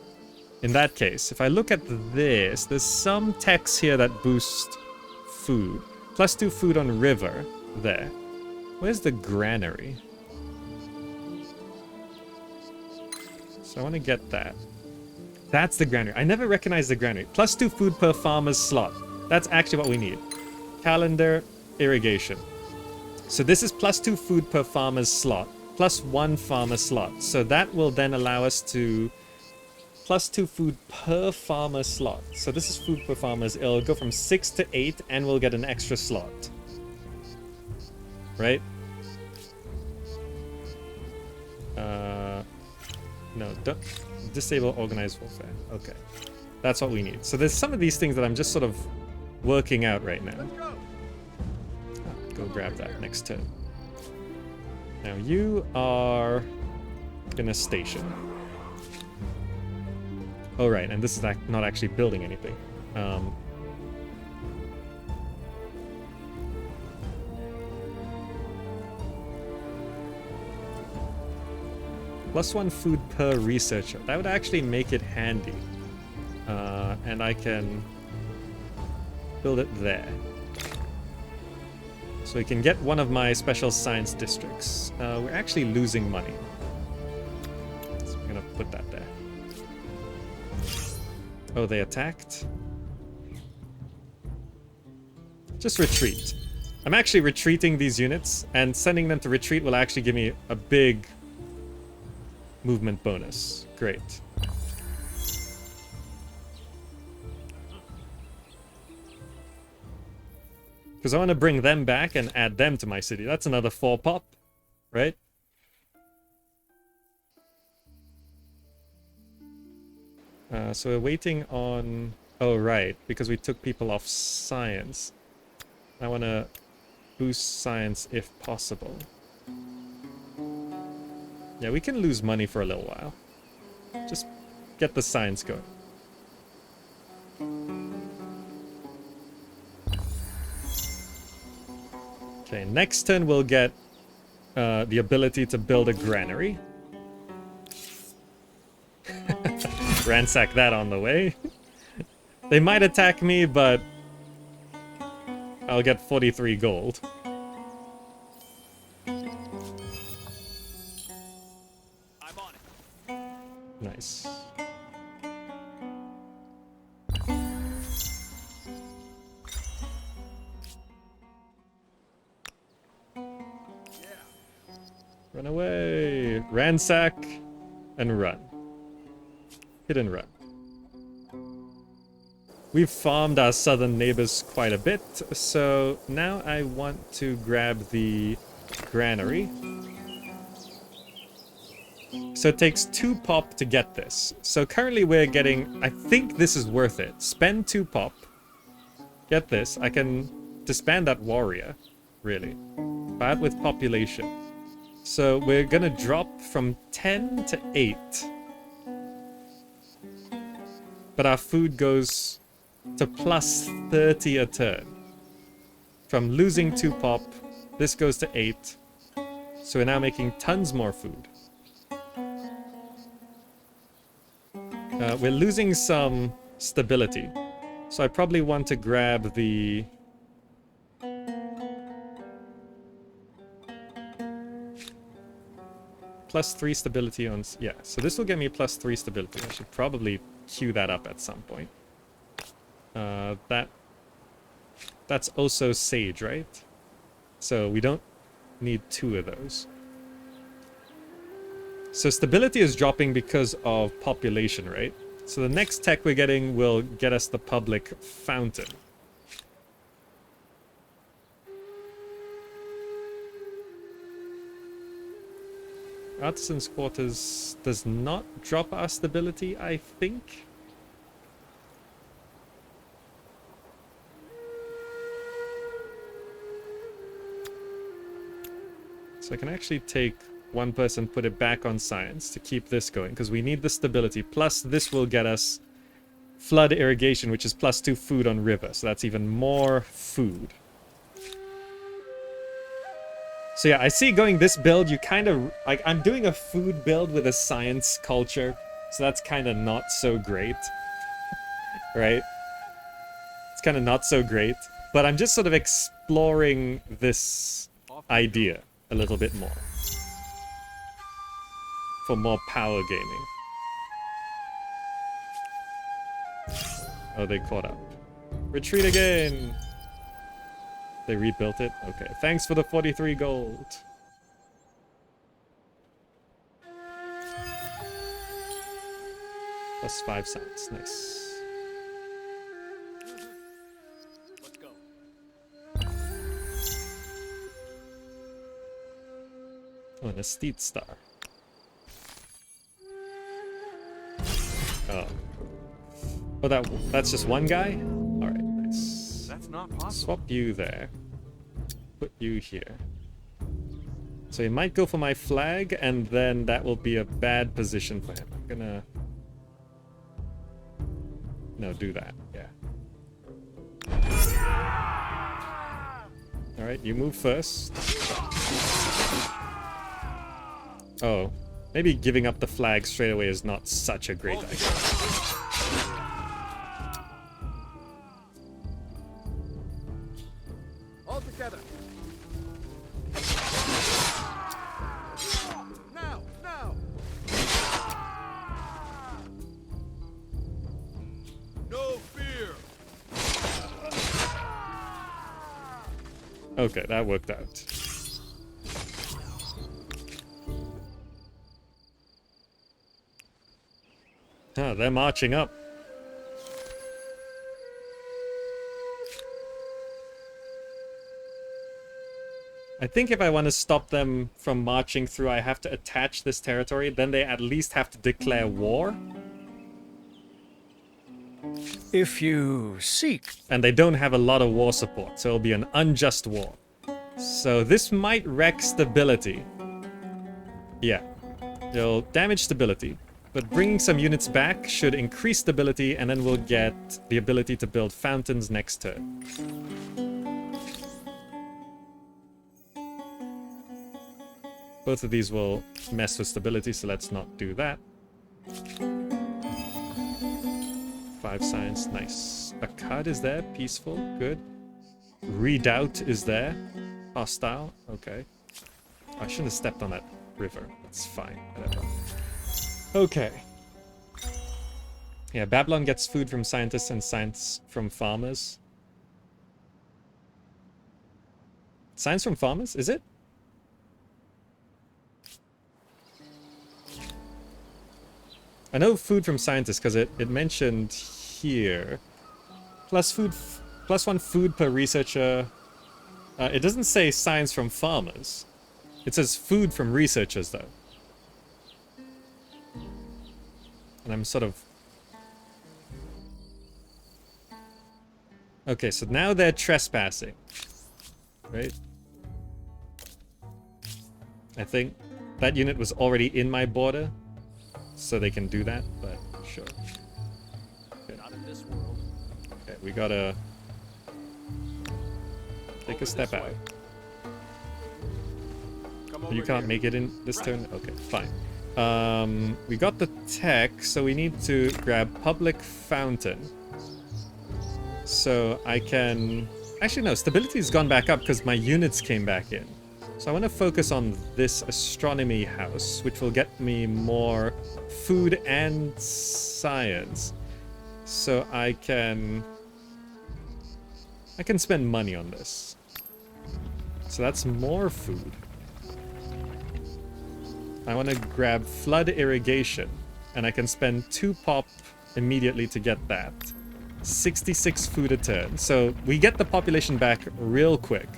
S1: in that case, if I look at this, there's some techs here that boost food. Plus 2 food on river. There. Where's the granary? So I want to get that. That's the granary. I never recognized the granary. Plus 2 food per farmer's slot. That's actually what we need. Calendar, irrigation. So this is plus 2 food per farmer's slot. Plus 1 farmer slot. So that will then allow us to... Plus 2 food per farmer slot. So this is food per farmers. It'll go from 6 to 8 and we'll get an extra slot. Right? No, don't disable organized warfare. Okay. That's what we need. So there's some of these things that I'm just sort of working out right now. Go grab that next turn. Now you are in a station. Oh right, and this is not actually building anything. +1 food per researcher. That would actually make it handy. And I can build it there. So we can get one of my special science districts. We're actually losing money. So I'm gonna put that there. Oh, they attacked? Just retreat. I'm actually retreating these units, and sending them to retreat will actually give me a big movement bonus. Great. Because I want to bring them back and add them to my city. That's another 4 pop, right? So we're waiting on... Oh, right. Because we took people off science. I want to boost science if possible. Yeah, we can lose money for a little while. Just get the science going. Okay, next turn we'll get the ability to build a granary. Ransack that on the way. They might attack me, but I'll get 43 gold.
S2: I'm on it.
S1: Nice. Run away! Ransack and run. Hit and run. We've farmed our southern neighbors quite a bit, so now I want to grab the granary. So it takes 2 pop to get this. So currently we're getting... I think this is worth it. Spend 2 pop. Get this. I can disband that warrior, really. Bad with population. So we're gonna drop from 10 to 8. But our food goes to plus 30 a turn. From losing 2 pop, this goes to 8. So we're now making tons more food. We're losing some stability. So I probably want to grab the... +3 stability on... Yeah, so this will get me +3 stability. I should probably queue that up at some point. That's also Sage, right? So we don't need 2 of those. So stability is dropping because of population, right? So the next tech we're getting will get us the public fountain. Artisan's quarters does not drop our stability, I think. So I can actually take 1 person, put it back on science to keep this going, because we need the stability. Plus, this will get us flood irrigation, which is +2 food on river. So that's even more food. So yeah, I see going this build, you kind of... Like, I'm doing a food build with a science culture, so that's kind of not so great. Right? It's kind of not so great. But I'm just sort of exploring this idea a little bit more. For more power gaming. Oh, they caught up. Retreat again! They rebuilt it? Okay. Thanks for the 43 gold. +5 cents. Nice.
S2: Let's go.
S1: Oh, and a Steed Star. Oh. Oh, that's just one guy? Alright, nice.
S2: That's not possible.
S1: Swap you there. Put you here. So he might go for my flag, and then that will be a bad position for him. I'm gonna... No, do that. Yeah. Alright, you move first. Oh. Maybe giving up the flag straight away is not such a great idea.
S2: All together. Now, now. No fear.
S1: Okay, that worked out. Oh, they're marching up. I think if I want to stop them from marching through, I have to attach this territory. Then they at least have to declare war.
S6: If you seek.
S1: And they don't have a lot of war support, so it'll be an unjust war. So this might wreck stability. Yeah. It'll damage stability. But bringing some units back should increase stability, and then we'll get the ability to build fountains next turn. Both of these will mess with stability, so let's not do that. 5 science, nice. Akkad is there, peaceful, good. Redoubt is there, hostile, okay. I shouldn't have stepped on that river, it's fine, whatever. Okay. Yeah, Babylon gets food from scientists and science from farmers. Science from farmers, is it? I know food from scientists because it mentioned here. Plus 1 food per researcher. It doesn't say science from farmers. It says food from researchers though. And I'm sort of... Okay, so now they're trespassing. Right? I think that unit was already in my border. So they can do that, but sure. Okay.
S2: Not in this world.
S1: Okay, we gotta... Take a step out. You can't make it in this turn? Okay, fine. We got the tech, so we need to grab public fountain. So I can... Actually, no, stability's gone back up because my units came back in. So I want to focus on this astronomy house, which will get me more food and science. So I can spend money on this. So that's more food. I want to grab flood irrigation, and I can spend 2 pop immediately to get that. 66 food a turn. So we get the population back real quick.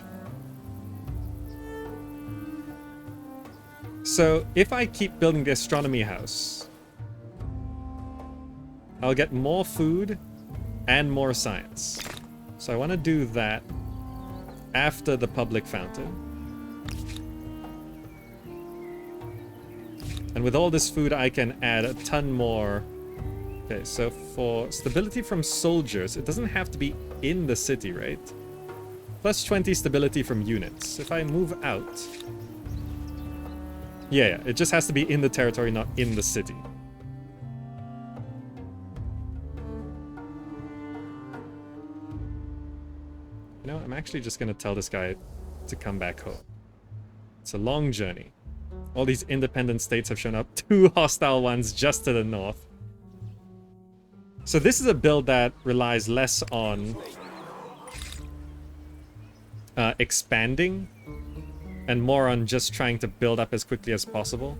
S1: So if I keep building the astronomy house, I'll get more food and more science. So I want to do that after the public fountain. And with all this food, I can add a ton more. Okay, so for stability from soldiers, it doesn't have to be in the city, right? Plus 20 stability from units. If I move out... Yeah, it just has to be in the territory, not in the city. You know, I'm actually just gonna tell this guy to come back home. It's a long journey. All these independent states have shown up. 2 hostile ones just to the north. So this is a build that relies less on expanding and more on just trying to build up as quickly as possible.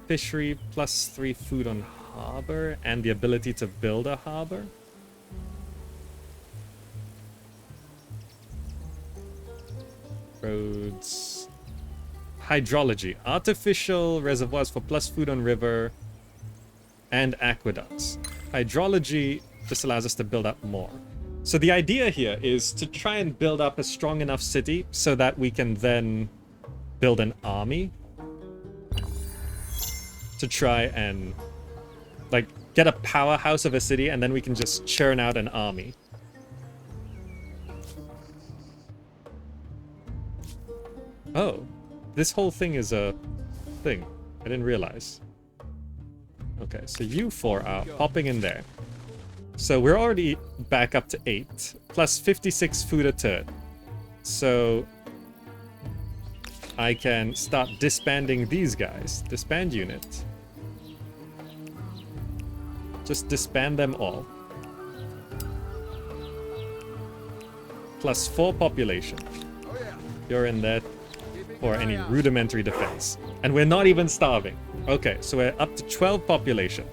S1: Fishery, plus 3 food on harbor, and the ability to build a harbor. Roads. Hydrology. Artificial reservoirs for plus food on river and aqueducts. hydrology just allows us to build up more. So the idea here is to try and build up a strong enough city so that we can then build an army to try and like get a powerhouse of a city, and then we can just churn out an army. Oh, this whole thing is a thing. I didn't realize. Okay, so you four are popping in there. So we're already back up to 8, plus 56 food a turn. So I can start disbanding these guys. Disband unit. Just disband them all. Plus 4 population. You're in there for any rudimentary defense. And we're not even starving. Okay, so we're up to 12 population.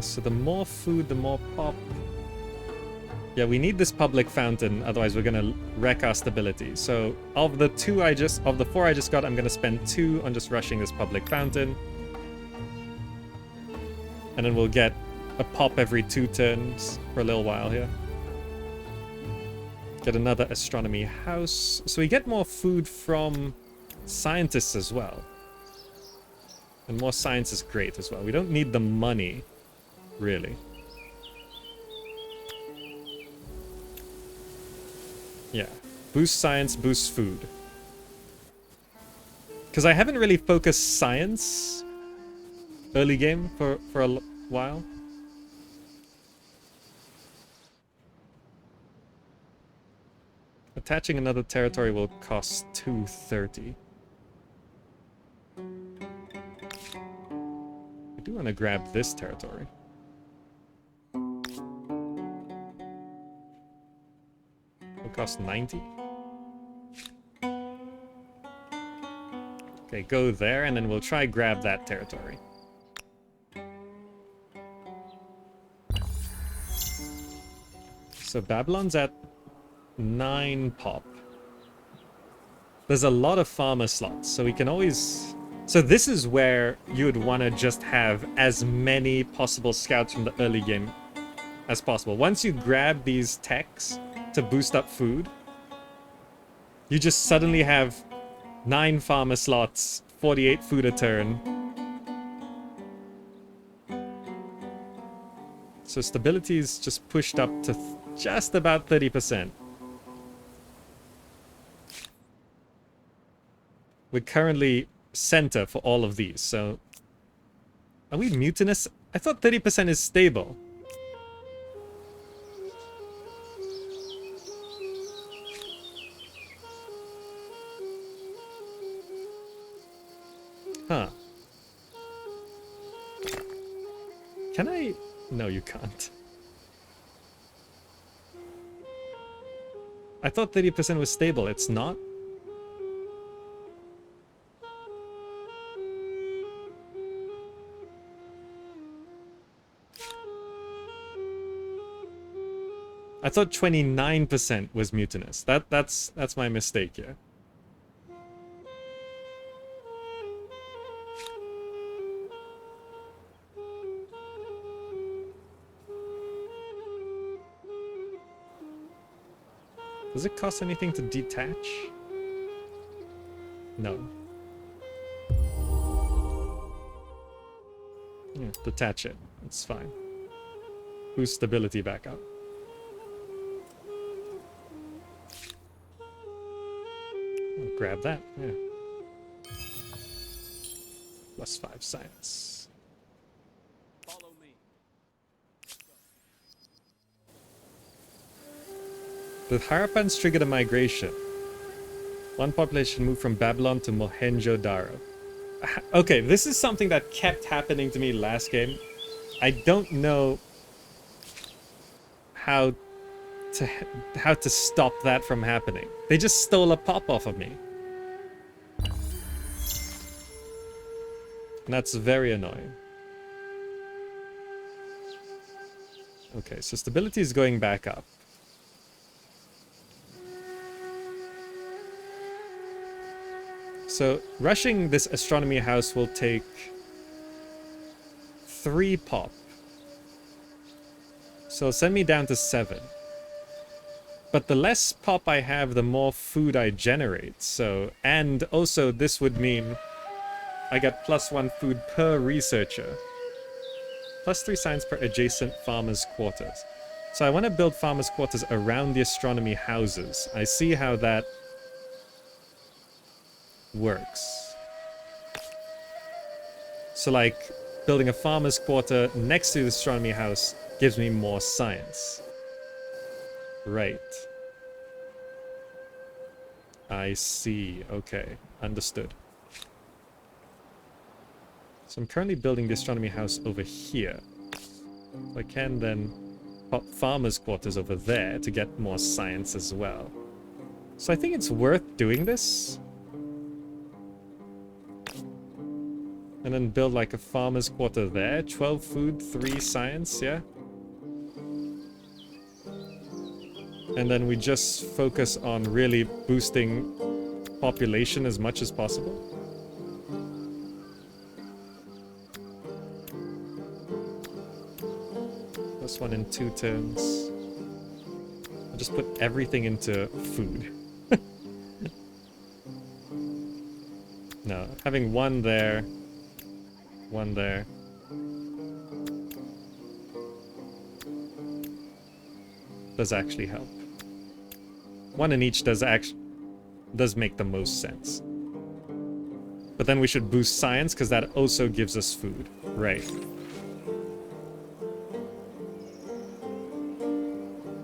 S1: So the more food, the more pop. Yeah, we need this public fountain, otherwise we're gonna wreck our stability. So of the 4 I just got, I'm gonna spend 2 on just rushing this public fountain. And then we'll get a pop every 2 turns for a little while here. Get another astronomy house. So we get more food from scientists as well. And more science is great as well. We don't need the money, really. Yeah. Boost science, boost food. Because I haven't really focused science early game for a while. Attaching another territory will cost 230. I do want to grab this territory. It'll cost 90. Okay, go there, and then we'll try grab that territory. So Babylon's at 9 pop. There's a lot of farmer slots, so we can always... So this is where you would want to just have as many possible scouts from the early game as possible. Once you grab these techs to boost up food, you just suddenly have 9 farmer slots, 48 food a turn. So stability is just pushed up to just about 30%. We're currently center for all of these, so... Are we mutinous? I thought 30% is stable. Huh. Can I... No, you can't. I thought 30% was stable. It's not? I thought 29% was mutinous. That's my mistake here. Does it cost anything to detach? No. Yeah, detach it. It's fine. Boost stability back up. I'll grab that, yeah. Plus 5 science.
S2: Follow me.
S1: The Harappans triggered a migration. One population moved from Babylon to Mohenjo-Daro. Okay, this is something that kept happening to me last game. I don't know how to stop that from happening. They just stole a pop off of me. And that's very annoying. Okay, so stability is going back up. So rushing this astronomy house will take 3 pop. So send me down to 7. But the less pop I have, the more food I generate. So, and also this would mean I get +1 food per researcher. +3 science per adjacent farmers' quarters. So I want to build farmers' quarters around the astronomy houses. I see how that works. So like building a farmer's quarter next to the astronomy house gives me more science. Right. I see. Okay. Understood. So I'm currently building the astronomy house over here. I can then pop farmer's quarters over there to get more science as well. So I think it's worth doing this. And then build like a farmer's quarter there. 12 food, 3 science, yeah? And then we just focus on really boosting population as much as possible. +1 in 2 turns. I'll just put everything into food. No, having 1 there, 1 there. Does actually help. 1 in each does make the most sense. But then we should boost science because that also gives us food. Right.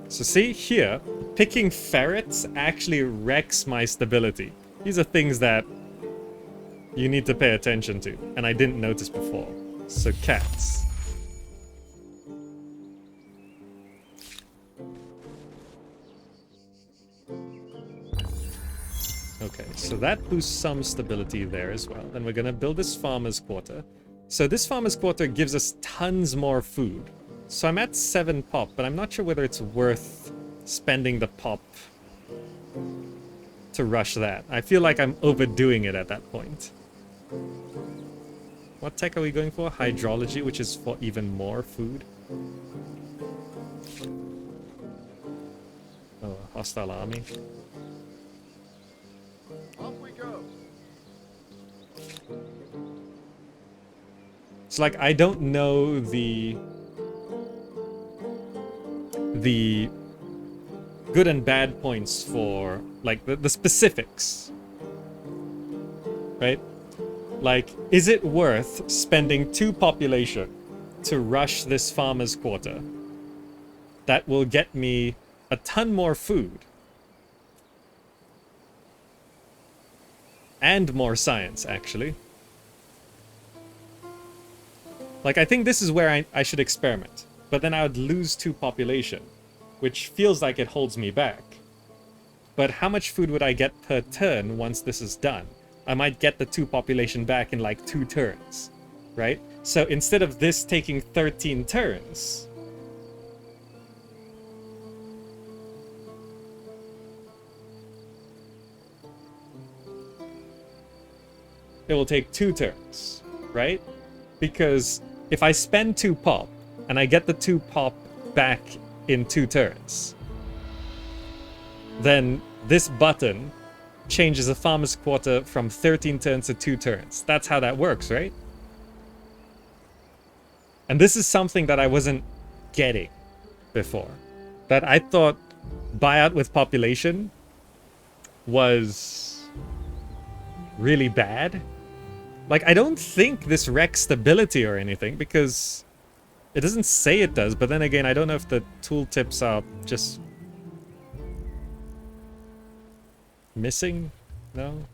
S1: So see here, picking ferrets actually wrecks my stability. These are things that you need to pay attention to, and I didn't notice before. So cats. Okay, so that boosts some stability there as well. Then we're gonna build this farmer's quarter. So this farmer's quarter gives us tons more food. So I'm at 7 pop, but I'm not sure whether it's worth spending the pop to rush that. I feel like I'm overdoing it at that point. What tech are we going for? Hydrology, which is for even more food. Oh, hostile army.
S2: Off we go.
S1: So like I don't know the good and bad points for like the specifics. Right? Like, is it worth spending 2 population to rush this farmer's quarter? That will get me a ton more food. And more science, actually. Like, I think this is where I should experiment. But then I would lose 2 population, which feels like it holds me back. But how much food would I get per turn once this is done? I might get the 2 population back in like 2 turns, right? So instead of this taking 13 turns, it will take 2 turns, right? Because if I spend 2 pop and I get the 2 pop back in 2 turns, then this button changes a farmer's quarter from 13 turns to 2 turns. That's how that works, right? And this is something that I wasn't getting before. That I thought buyout with population was really bad. Like, I don't think this wrecks stability or anything because it doesn't say it does, but then again, I don't know if the tooltips are just missing? No?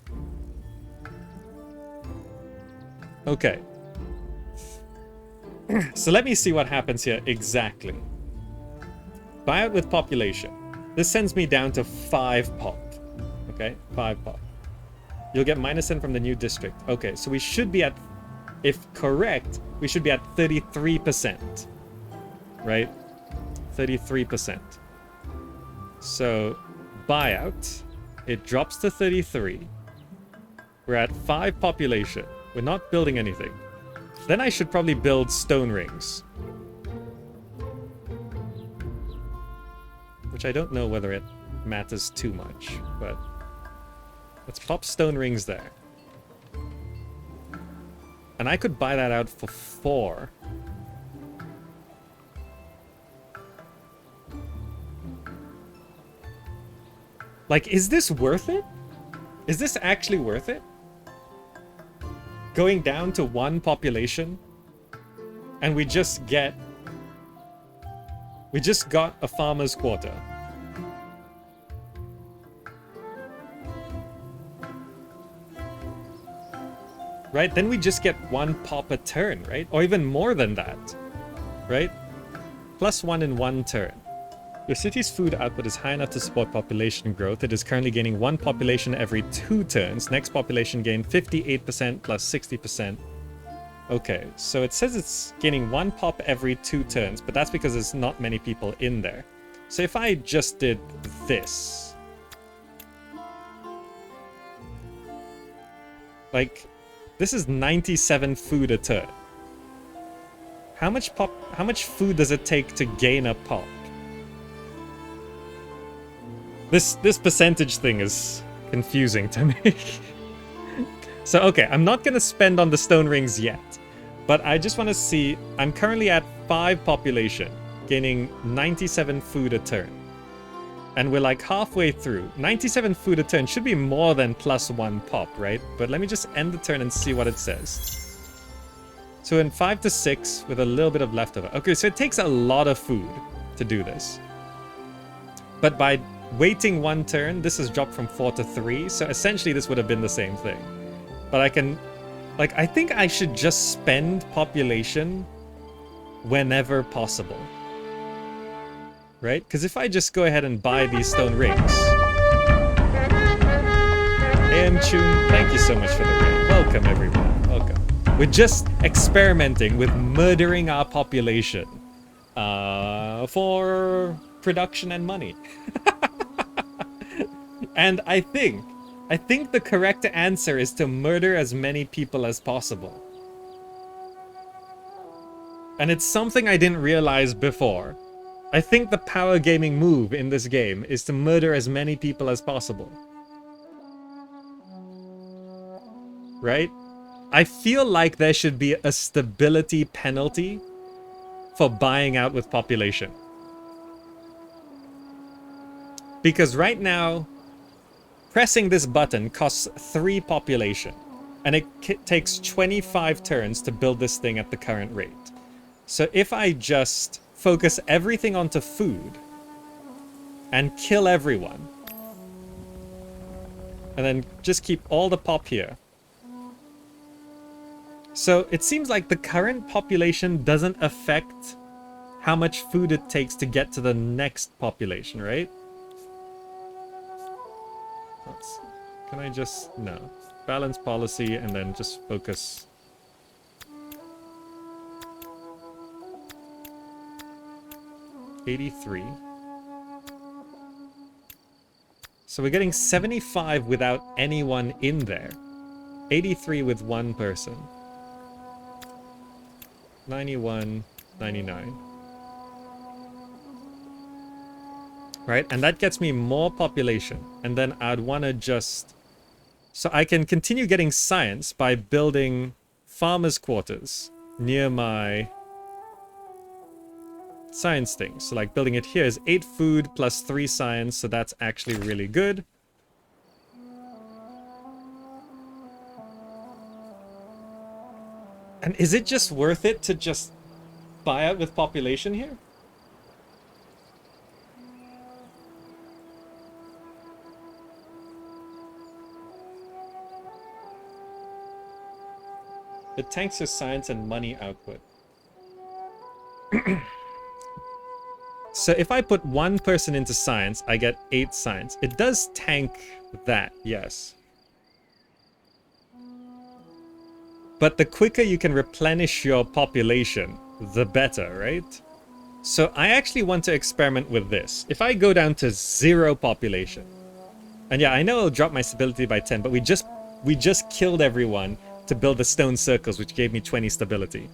S1: Okay. So let me see what happens here exactly. Buyout with population. This sends me down to 5 pop. Okay, 5 pop. You'll get -10 from the new district. Okay, so we should be at, if correct, we should be at 33%. Right? 33%. So, buyout. It drops to 33. We're at 5 population. We're not building anything. Then I should probably build stone rings. Which I don't know whether it matters too much, but let's pop stone rings there. And I could buy that out for 4. Like, is this worth it? Is this actually worth it? Going down to 1 population and we just got a farmer's quarter. Right? Then we just get 1 pop a turn, right? Or even more than that, right? +1 in 1 turn. Your city's food output is high enough to support population growth. It is currently gaining 1 population every 2 turns. Next population gain 58% plus 60%. Okay, so it says it's gaining 1 pop every 2 turns, but that's because there's not many people in there. So if I just did this, like, this is 97 food a turn. How much food does it take to gain a pop? This percentage thing is confusing to me. So, okay, I'm not going to spend on the stone rings yet. But I just want to see... I'm currently at 5 population, gaining 97 food a turn. And we're like halfway through. 97 food a turn should be more than +1 pop, right? But let me just end the turn and see what it says. So in 5 to 6 with a little bit of leftover. Okay, so it takes a lot of food to do this. But by waiting 1 turn, this has dropped from 4 to 3. So essentially this would have been the same thing. But I can... Like, I think I should just spend population whenever possible. Right? Because if I just go ahead and buy these stone rings... AM Tune, thank you so much for the raid. Welcome, everyone. Welcome. We're just experimenting with murdering our population. For production and money. And I think the correct answer is to murder as many people as possible. And it's something I didn't realize before. I think the power gaming move in this game is to murder as many people as possible. Right? I feel like there should be a stability penalty for buying out with population. Because right now, pressing this button costs 3 population, and it takes 25 turns to build this thing at the current rate. So if I just focus everything onto food and kill everyone, and then just keep all the pop here. So it seems like the current population doesn't affect how much food it takes to get to the next population, right? Can I just... No. Balance policy and then just focus. $83. So we're getting 75 without anyone in there. 83 with 1 person. 91, 99. Right? And that gets me more population. And then I'd want to just... So I can continue getting science by building farmers' quarters near my science thing. So like building it here is 8 food plus 3 science. So that's actually really good. And is it just worth it to just buy out with population here? It tanks your science and money output. So if I put 1 person into science, I get 8 science. It does tank that, yes. But the quicker you can replenish your population, the better, right? So I actually want to experiment with this. If I go down to 0 population, and yeah, I know it'll drop my stability by 10, but we just we just killed everyone to build the stone circles, which gave me 20 stability.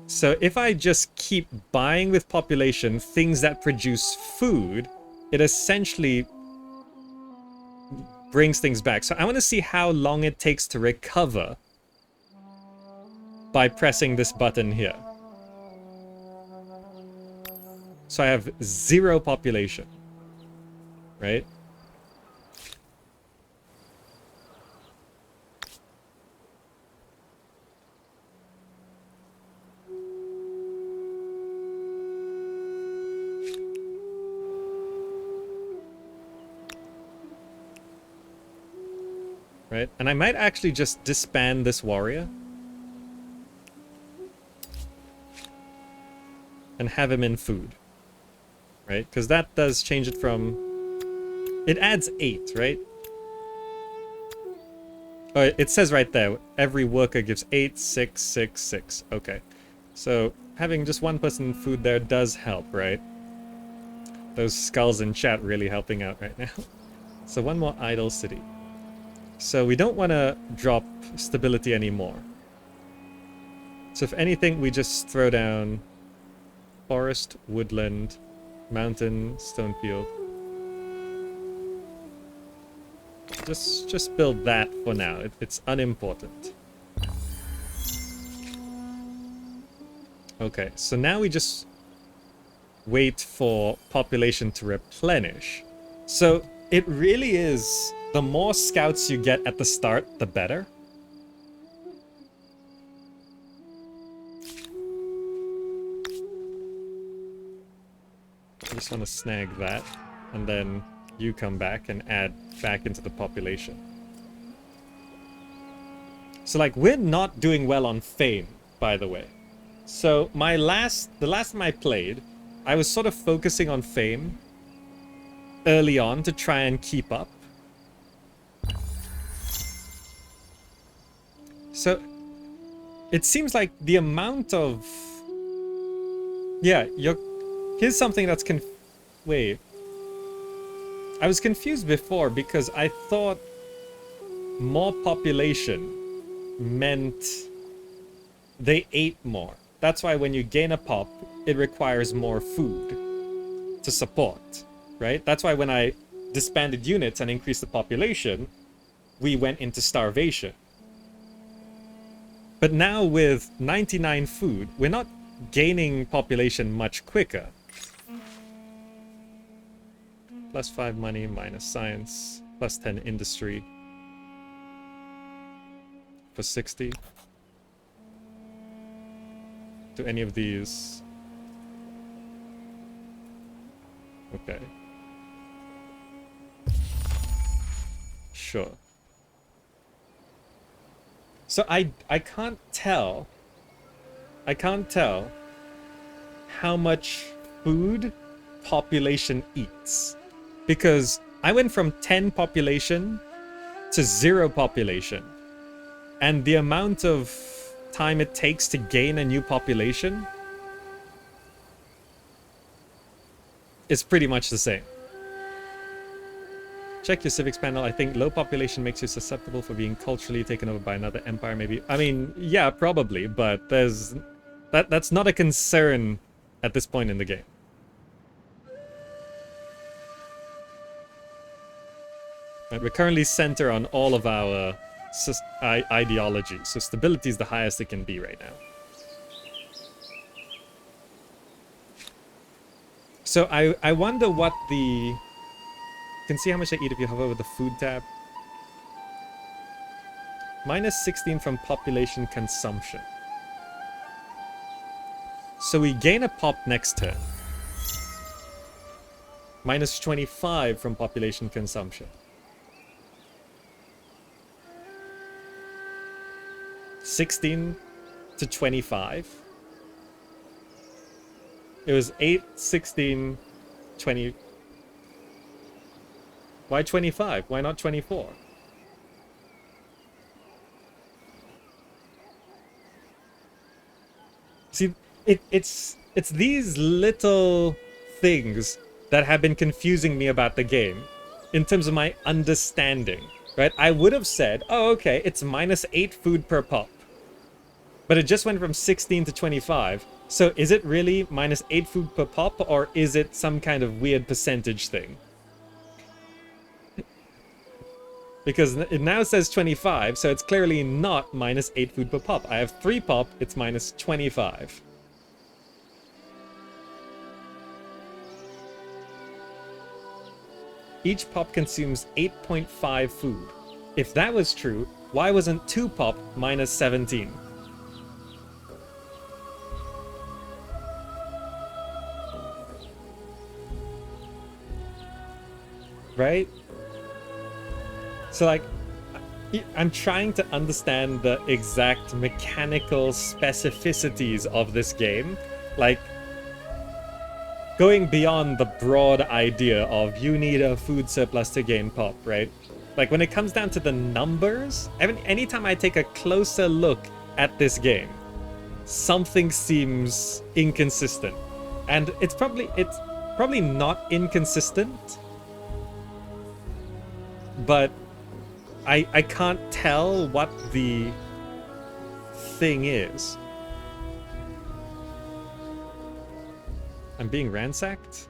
S1: So if I just keep buying with population things that produce food, it essentially brings things back. So I want to see how long it takes to recover by pressing this button here. So I have 0 population, right? Right, and I might actually just disband this warrior and have him in food, right? Because that does change it from... It adds 8, right? Oh, it says right there, every worker gives 8, 6, 6, 6. Okay, so having just one person in food there does help, right? Those skulls in chat really helping out right now. So one more idle city. So we don't want to drop stability anymore. So if anything, we just throw down forest, woodland, mountain, stone field. Just build that for now. It's unimportant. Okay, so now we just wait for population to replenish. So it really is... The more scouts you get at the start, the better. I just want to snag that, and then you come back and add back into the population. So, like, we're not doing well on fame, by the way. So, the last time I played, I was sort of focusing on fame early on to try and keep up. So, it seems like the amount of... Yeah, here's something that's wait. I was confused before because I thought more population meant they ate more. That's why when you gain a pop, it requires more food to support, right? That's why when I disbanded units and increased the population, we went into starvation. But now with 99 food, we're not gaining population much quicker. +5 money, minus science, +10 industry. For 60. Do any of these... Okay. Sure. So I can't tell how much food population eats. Because I went from 10 population to 0 population. And the amount of time it takes to gain a new population is pretty much the same. Check your civics panel. I think low population makes you susceptible for being culturally taken over by another empire, maybe. I mean, yeah, probably, but that's not a concern at this point in the game. Right, we're currently centered on all of our ideologies, so stability is the highest it can be right now. So I wonder what the... You can see how much I eat if you hover over the food tab. -16 from population consumption. So we gain a pop next turn. -25 from population consumption. 16 to 25. It was 8, 16, 20... Why 25? Why not 24? See, it's these little things that have been confusing me about the game in terms of my understanding. right? I would have said, oh, okay, it's -8 food per pop. But it just went from 16 to 25. So is it really -8 food per pop, or is it some kind of weird percentage thing? Because it now says 25, so it's clearly not -8 food per pop. I have 3 pop, it's -25. Each pop consumes 8.5 food. If that was true, why wasn't 2 pop -17? Right? So like, I'm trying to understand the exact mechanical specificities of this game. Like, going beyond the broad idea of you need a food surplus to gain pop, right? Like, when it comes down to the numbers, anytime I take a closer look at this game, something seems inconsistent. And it's probably not inconsistent, but I can't tell what the thing is. I'm being ransacked?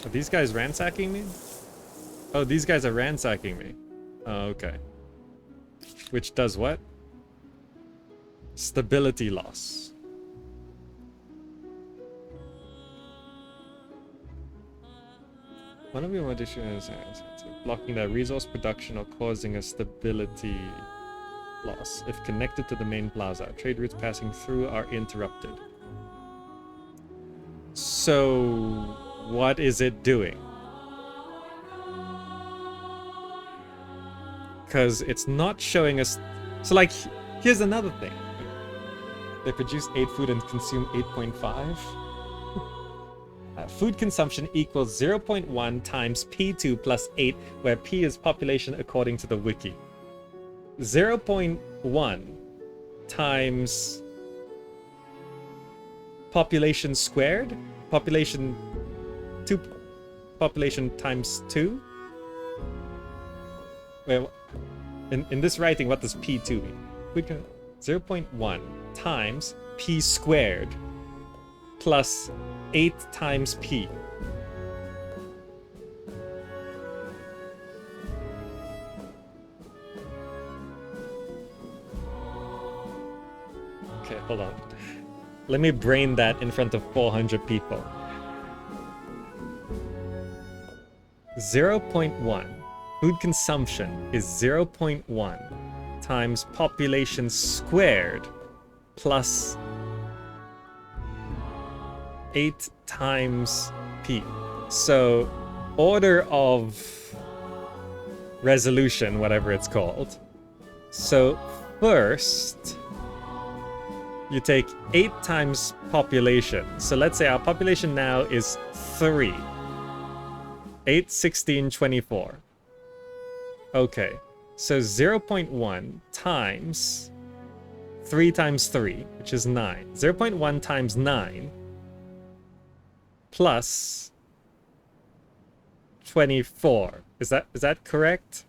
S1: Are these guys ransacking me? Oh, these guys are ransacking me. Oh, okay. Which does what? Stability loss. One of your modifications is blocking the resource production or causing a stability loss. If connected to the main plaza, trade routes passing through are interrupted. So, what is it doing? Because it's not showing us... So, like, here's another thing. They produce 8 food and consume 8.5. Food consumption equals 0.1 times P2 plus 8, where P is population according to the wiki. 0.1 times population squared, population times 2. Well, in this writing, what does P2 mean? 0.1 times P squared plus 8 times P. Okay, hold on. Let me brain that in front of 400 people. 0.1. Food consumption is 0.1 times population squared plus 8 times P. So, order of resolution, whatever it's called. So, first, you take 8 times population. So let's say our population now is 3. 8, 16, 24. Okay, so 0.1 times 3 times 3, which is 9. 0.1 times 9 plus 24. Is that correct?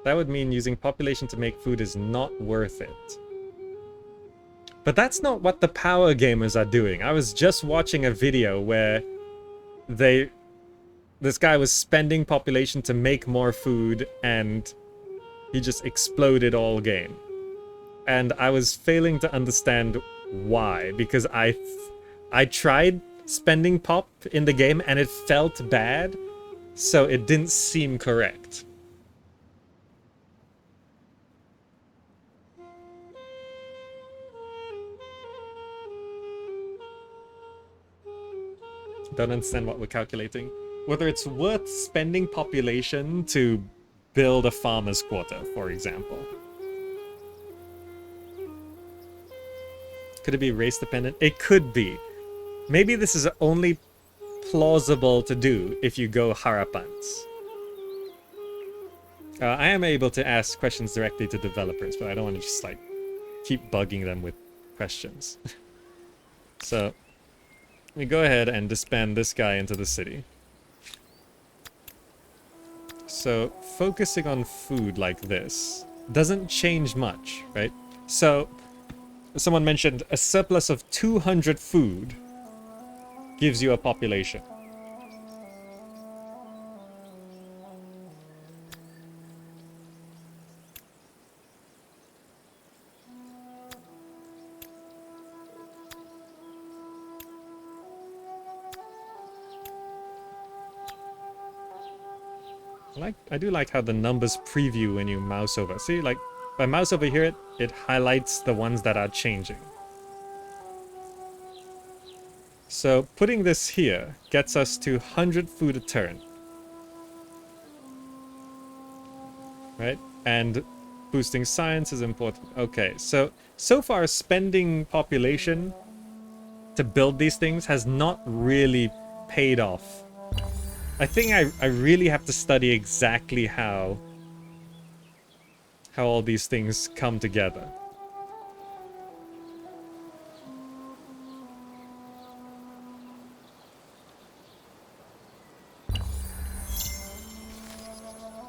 S1: That would mean using population to make food is not worth it. But that's not what the power gamers are doing. I was just watching a video where this guy was spending population to make more food, and he just exploded all game. And I was failing to understand why, because I tried spending pop in the game and it felt bad, so it didn't seem correct. Don't understand what we're calculating. Whether it's worth spending population to build a farmer's quarter, for example. Could it be race dependent? It could be. Maybe this is only plausible to do if you go Harappans. I am able to ask questions directly to developers, but I don't want to just like keep bugging them with questions. So let me go ahead and disband this guy into the city. So focusing on food like this doesn't change much, right? So someone mentioned a surplus of 200 food gives you a population. I do like how the numbers preview when you mouse over. See, like, if I mouse over here, it highlights the ones that are changing. So putting this here gets us to 100 food a turn. Right? And boosting science is important. Okay, so far spending population to build these things has not really paid off. I think I really have to study exactly how all these things come together.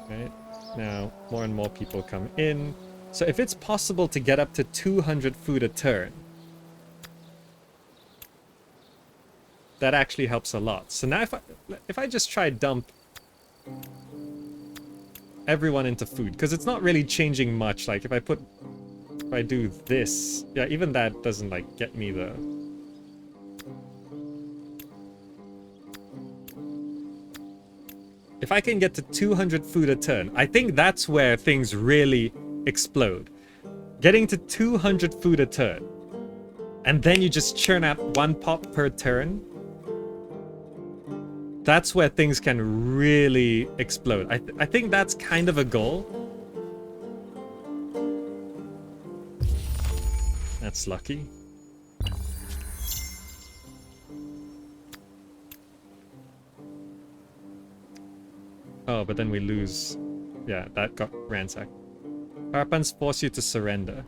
S1: Right, now more and more people come in. So if it's possible to get up to 200 food a turn, that actually helps a lot. So now if I just try dump everyone into food, because it's not really changing much. Like if I do this, yeah, even that doesn't like get me the... If I can get to 200 food a turn, I think that's where things really explode. Getting to 200 food a turn, and then you just churn out 1 pop per turn. That's where things can really explode. I think that's kind of a goal. That's lucky. Oh, but then we lose... Yeah, that got ransacked. Harpans force you to surrender.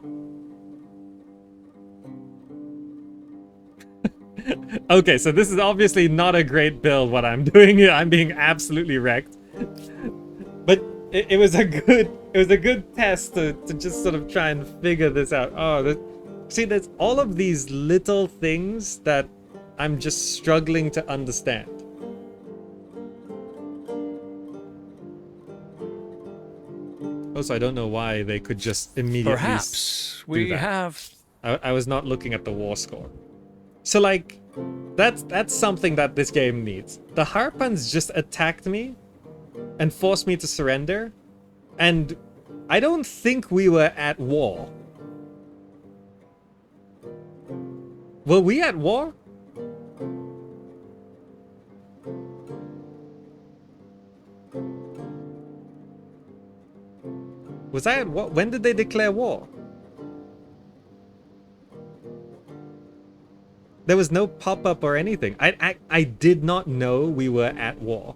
S1: Okay, so this is obviously not a great build, what I'm doing here. I'm being absolutely wrecked. But it was a good test to just sort of try and figure this out. Oh, see, there's all of these little things that I'm just struggling to understand. Also, I don't know why they could just immediately...
S6: Perhaps we have...
S1: I was not looking at the war score. So, like, that's something that this game needs. The Harpans just attacked me and forced me to surrender, and I don't think we were at war. Were we at war? Was I at war? When did they declare war? There was no pop-up or anything. I did not know we were at war.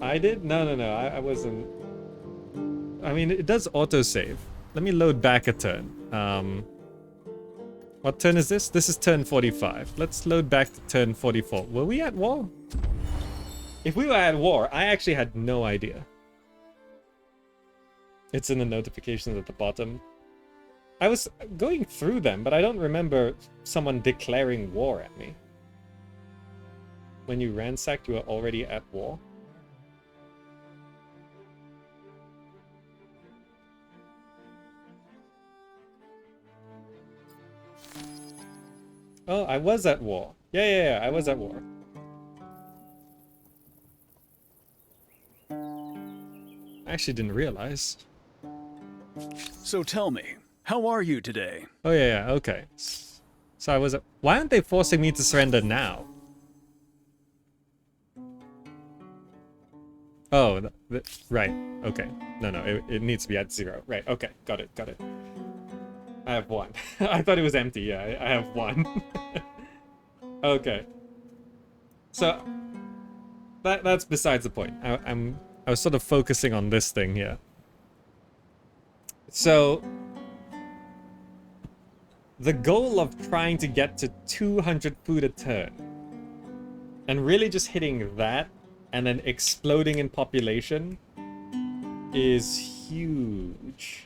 S1: I did? No, I wasn't. I mean, it does autosave. Let me load back a turn. What turn is this? This is turn 45. Let's load back to turn 44. Were we at war? If we were at war, I actually had no idea. It's in the notifications at the bottom. I was going through them, but I don't remember someone declaring war at me. When you ransacked, you were already at war. Oh, I was at war. Yeah, I was at war. I actually didn't realize.
S6: So tell me, how are you today?
S1: Oh, yeah, okay. So I was... Why aren't they forcing me to surrender now? Oh, right. Okay. No, it needs to be at 0. Right, okay. Got it. I have 1. I thought it was empty. Yeah, I have 1. Okay. So that's besides the point. I was sort of focusing on this thing here. So the goal of trying to get to 200 food a turn and really just hitting that and then exploding in population is huge.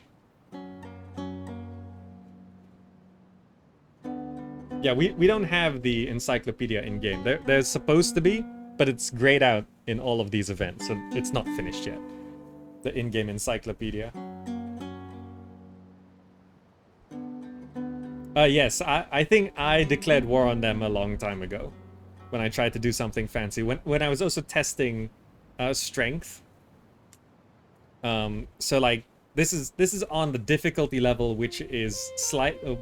S1: Yeah, we don't have the encyclopedia in game. There's supposed to be, but it's grayed out in all of these events, so it's not finished yet. The in-game encyclopedia. Yes, I think I declared war on them a long time ago when I tried to do something fancy. When I was also testing strength. So like this is on the difficulty level, which is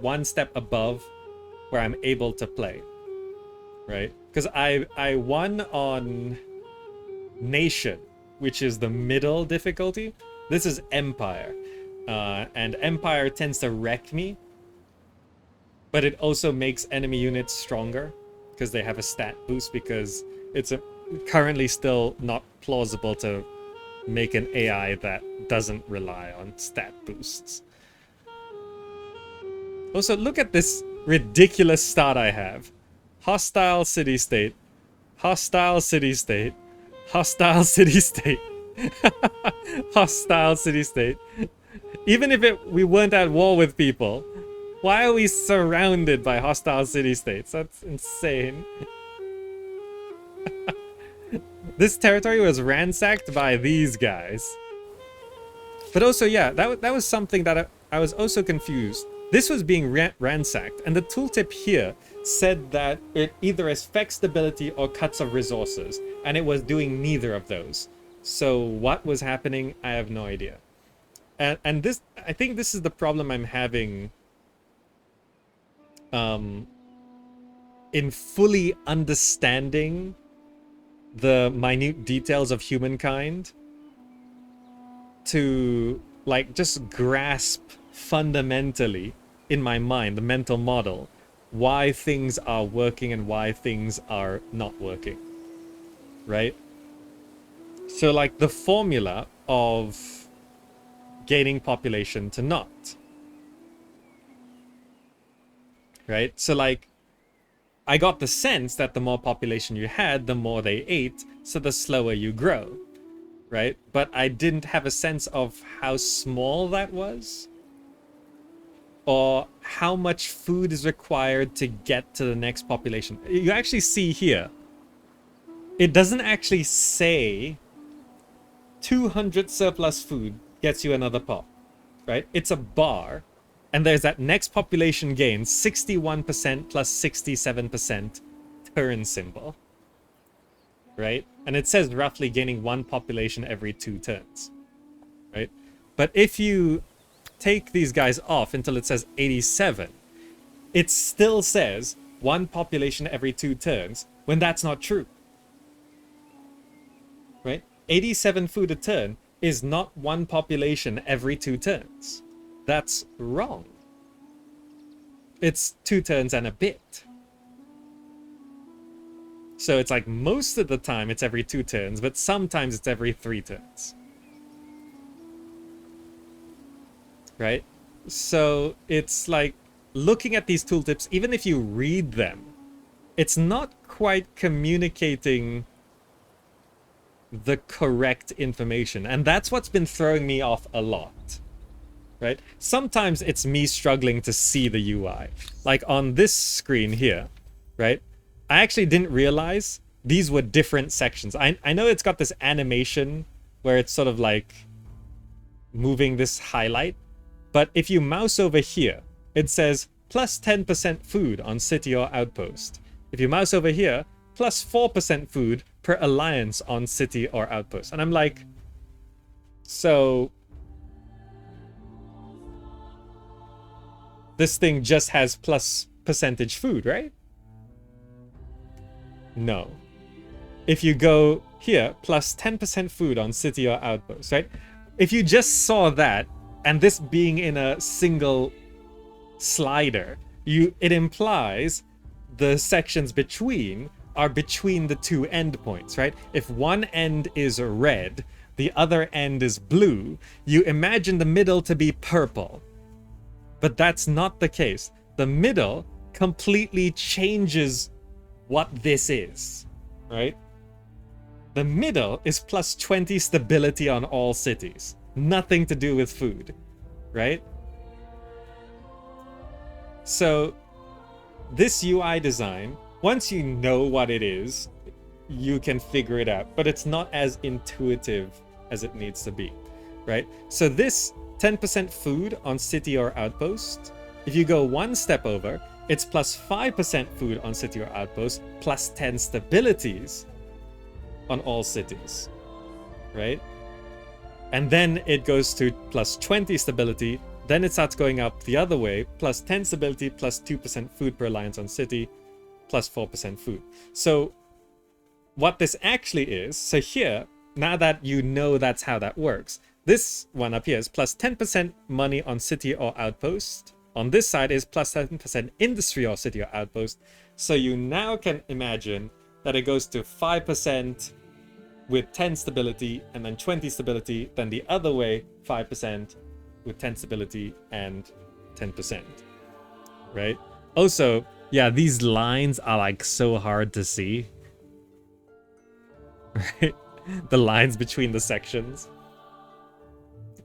S1: one step above where I'm able to play, right? Because I won on Nation, which is the middle difficulty. This is Empire, and Empire tends to wreck me, but it also makes enemy units stronger because they have a stat boost, because it's currently still not plausible to make an AI that doesn't rely on stat boosts. Also, look at this ridiculous start I have. Hostile city-state. Hostile city-state. Hostile city-state. Hostile city-state. Even if we weren't at war with people, why are we surrounded by hostile city-states? That's insane. This territory was ransacked by these guys. But also, yeah, that was something that I was also confused. This was being ransacked, and the tooltip here said that it either affects stability or cuts off resources, and it was doing neither of those. So what was happening, I have no idea. And this, I think this is the problem I'm having in fully understanding the minute details of Humankind, to like just grasp fundamentally in my mind, the mental model, why things are working and why things are not working, right? So like the formula of gaining population to not, right? So like I got the sense that the more population you had, the more they ate, so the slower you grow, right? But I didn't have a sense of how small that was, or how much food is required to get to the next population. You actually see here, it doesn't actually say 200 surplus food gets you another pop, right? It's a bar, and there's that next population gain, 61% plus 67% turn symbol, right? And it says roughly gaining one population every 2 turns, right? But if you take these guys off until it says 87, it still says one population every 2 turns, when that's not true, right? 87 food a turn is not one population every 2 turns. That's wrong. It's 2 turns and a bit. So it's like most of the time it's every 2 turns, but sometimes it's every 3 turns. Right? So it's like looking at these tooltips, even if you read them, it's not quite communicating the correct information. And that's what's been throwing me off a lot. Right? Sometimes it's me struggling to see the UI. Like on this screen here, right? I actually didn't realize these were different sections. I know it's got this animation where it's sort of like moving this highlight. But if you mouse over here, it says plus 10% food on city or outpost. If you mouse over here, plus 4% food per alliance on city or outpost. And I'm like, so this thing just has plus percentage food, right? No. If you go here, plus 10% food on city or outpost, right? If you just saw that, and this being in a single slider, it implies the sections between are between the two endpoints, right? If one end is red, the other end is blue, you imagine the middle to be purple. But that's not the case. The middle completely changes what this is, right? The middle is plus 20 stability on all cities. Nothing to do with food, right? So this UI design, once you know what it is, you can figure it out, but it's not as intuitive as it needs to be, right? So this 10% food on city or outpost, if you go one step over, it's plus 5% food on city or outpost, plus 10 stabilities on all cities, right? And then it goes to plus 20 stability, then it starts going up the other way, plus 10 stability, plus 2% food per alliance on city, plus 4% food. So what this actually is, so here, now that you know that's how that works, this one up here is plus 10% money on city or outpost. On this side is plus 10% industry or city or outpost. So you now can imagine that it goes to 5% with 10 stability and then 20 stability, then the other way 5% with 10 stability and 10%, right? Also, yeah, these lines are like so hard to see, right? The lines between the sections.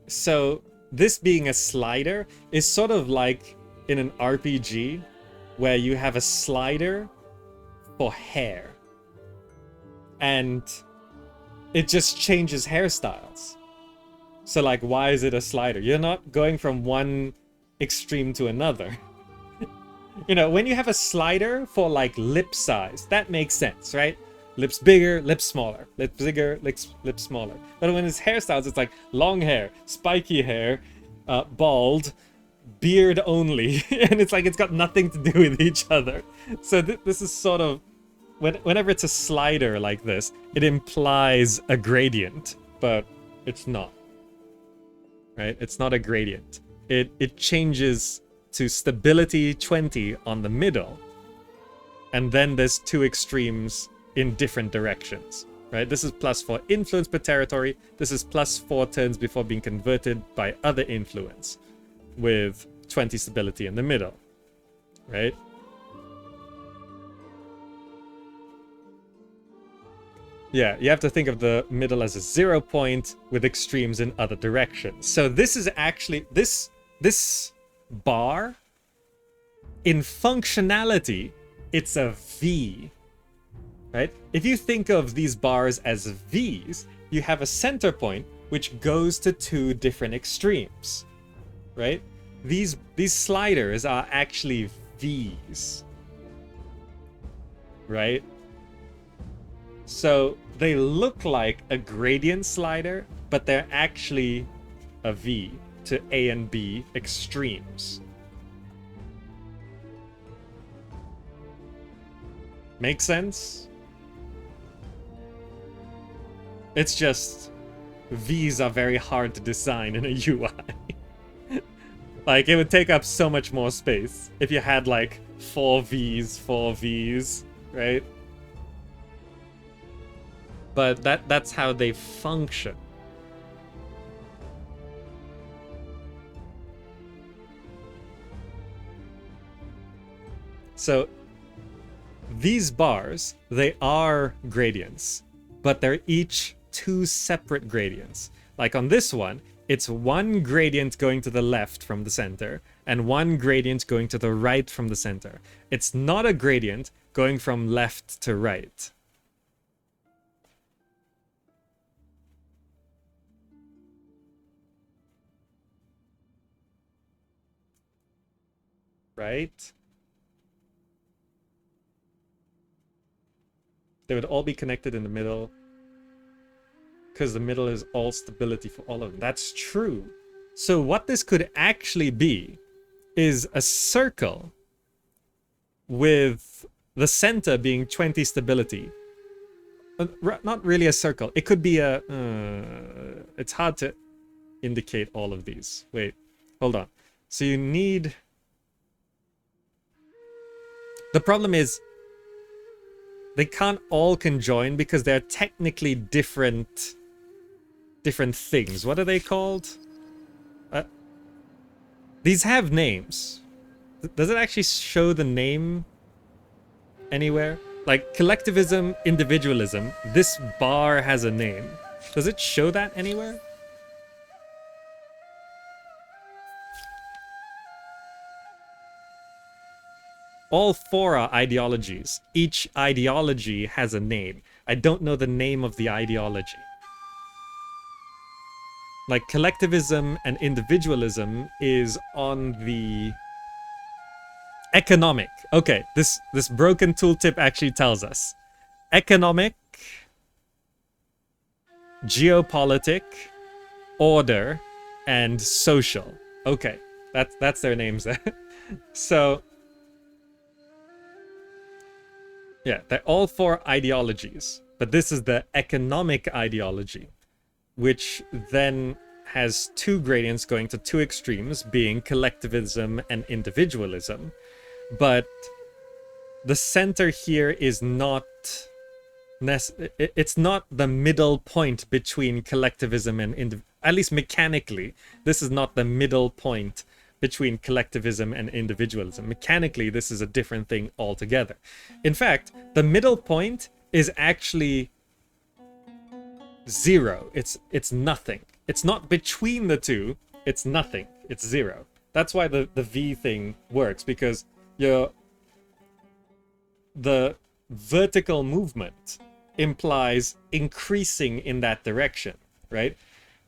S1: So this being a slider is sort of like in an RPG where you have a slider for hair and it just changes hairstyles. So like, why is it a slider? You're not going from one extreme to another. You know, when you have a slider for like lip size, that makes sense, right? Lips bigger, lips smaller. Lips bigger, lips smaller. But when it's hairstyles, it's like long hair, spiky hair, bald, beard only. And it's like, it's got nothing to do with each other. So this is sort of, whenever it's a slider like this, it implies a gradient, but it's not. Right? It's not a gradient. It changes to stability 20 on the middle. And then there's two extremes in different directions. Right? This is plus 4 influence per territory. This is plus 4 turns before being converted by other influence, with 20 stability in the middle. Right? Yeah, you have to think of the middle as a 0 point with extremes in other directions. So this is actually, this bar, in functionality, it's a V, right? If you think of these bars as Vs, you have a center point which goes to two different extremes, right? These sliders are actually Vs, right? So they look like a gradient slider, but they're actually a V to A and B extremes. Make sense? It's just V's are very hard to design in a UI. Like, it would take up so much more space if you had like 4 V's, right? But that's how they function. So these bars, they are gradients, but they're each two separate gradients. Like on this one, it's one gradient going to the left from the center and one gradient going to the right from the center. It's not a gradient going from left to right. Right? They would all be connected in the middle because the middle is all stability for all of them. That's true. So what this could actually be is a circle with the center being 20 stability. Not really a circle. It could be a... it's hard to indicate all of these. Wait, hold on. So you need... The problem is they can't all conjoin because they're technically different things. What are they called? These have names. Does it actually show the name anywhere? Like collectivism, individualism, this bar has a name. Does it show that anywhere? All four are ideologies. Each ideology has a name. I don't know the name of the ideology. Like collectivism and individualism is on the economic. Okay, this broken tooltip actually tells us. Economic, geopolitic, order, and social. Okay, that's their names there. So yeah, they're all four ideologies, but this is the economic ideology, which then has two gradients going to two extremes, being collectivism and individualism. But the center here is not it's not the middle point between collectivism and at least mechanically, this is not the middle point between collectivism and individualism. Mechanically, this is a different thing altogether. In fact, the middle point is actually zero. It's nothing. It's not between the two. It's nothing. It's zero. That's why the V thing works, because the vertical movement implies increasing in that direction, right?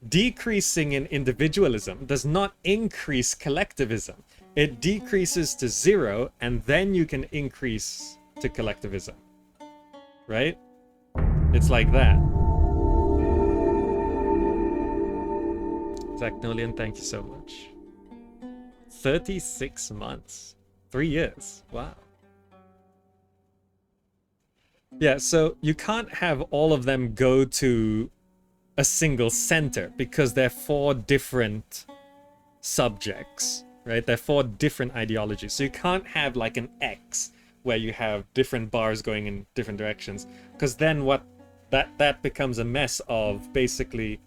S1: Decreasing in individualism does not increase collectivism. It decreases to zero, and then you can increase to collectivism, right? It's like that. Zach Nolian, thank you so much. 36 months. 3 years. Wow. Yeah, so you can't have all of them go to a single center because they're four different subjects, right? They're four different ideologies. So you can't have like an X where you have different bars going in different directions, because then what that becomes a mess of basically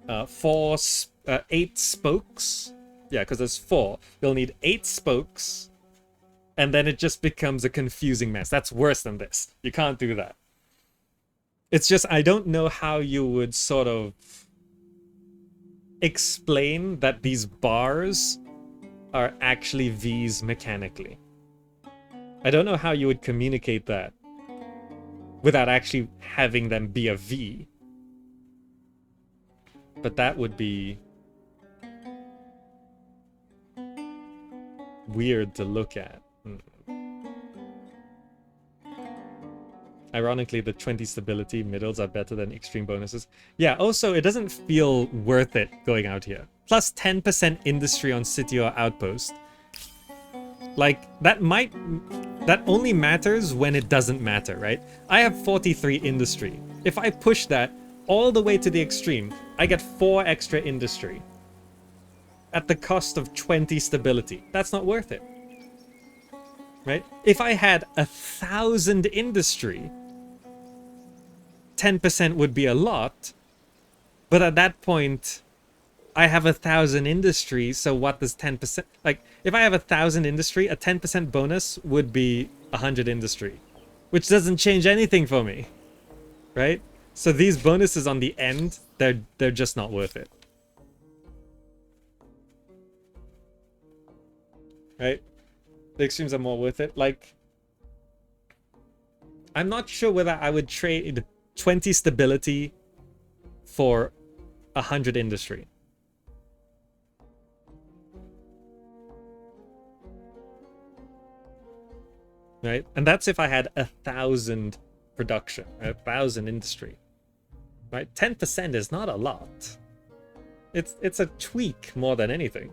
S1: 8 spokes. Yeah, because there's 4. You'll need 8 spokes, and then it just becomes a confusing mess. That's worse than this. You can't do that. It's just, I don't know how you would sort of explain that these bars are actually V's mechanically. I don't know how you would communicate that without actually having them be a V. But that would be weird to look at. Ironically, the 20 stability middles are better than extreme bonuses. Yeah, also, it doesn't feel worth it going out here. Plus 10% industry on city or outpost. Like, that only matters when it doesn't matter, right? I have 43 industry. If I push that all the way to the extreme, I get 4 extra industry at the cost of 20 stability. That's not worth it, right? If I had 1,000 industry, 10% would be a lot, but at that point, I have 1,000 industry, so what does 10%... Like, if I have 1,000 industry, a 10% bonus would be 100 industry, which doesn't change anything for me, right? So these bonuses on the end, they're just not worth it. Right? The extremes are more worth it. Like, I'm not sure whether I would trade 20 stability for 100 industry. Right? And that's if I had 1,000 production, 1,000 industry. Right? 10% is not a lot. It's a tweak more than anything.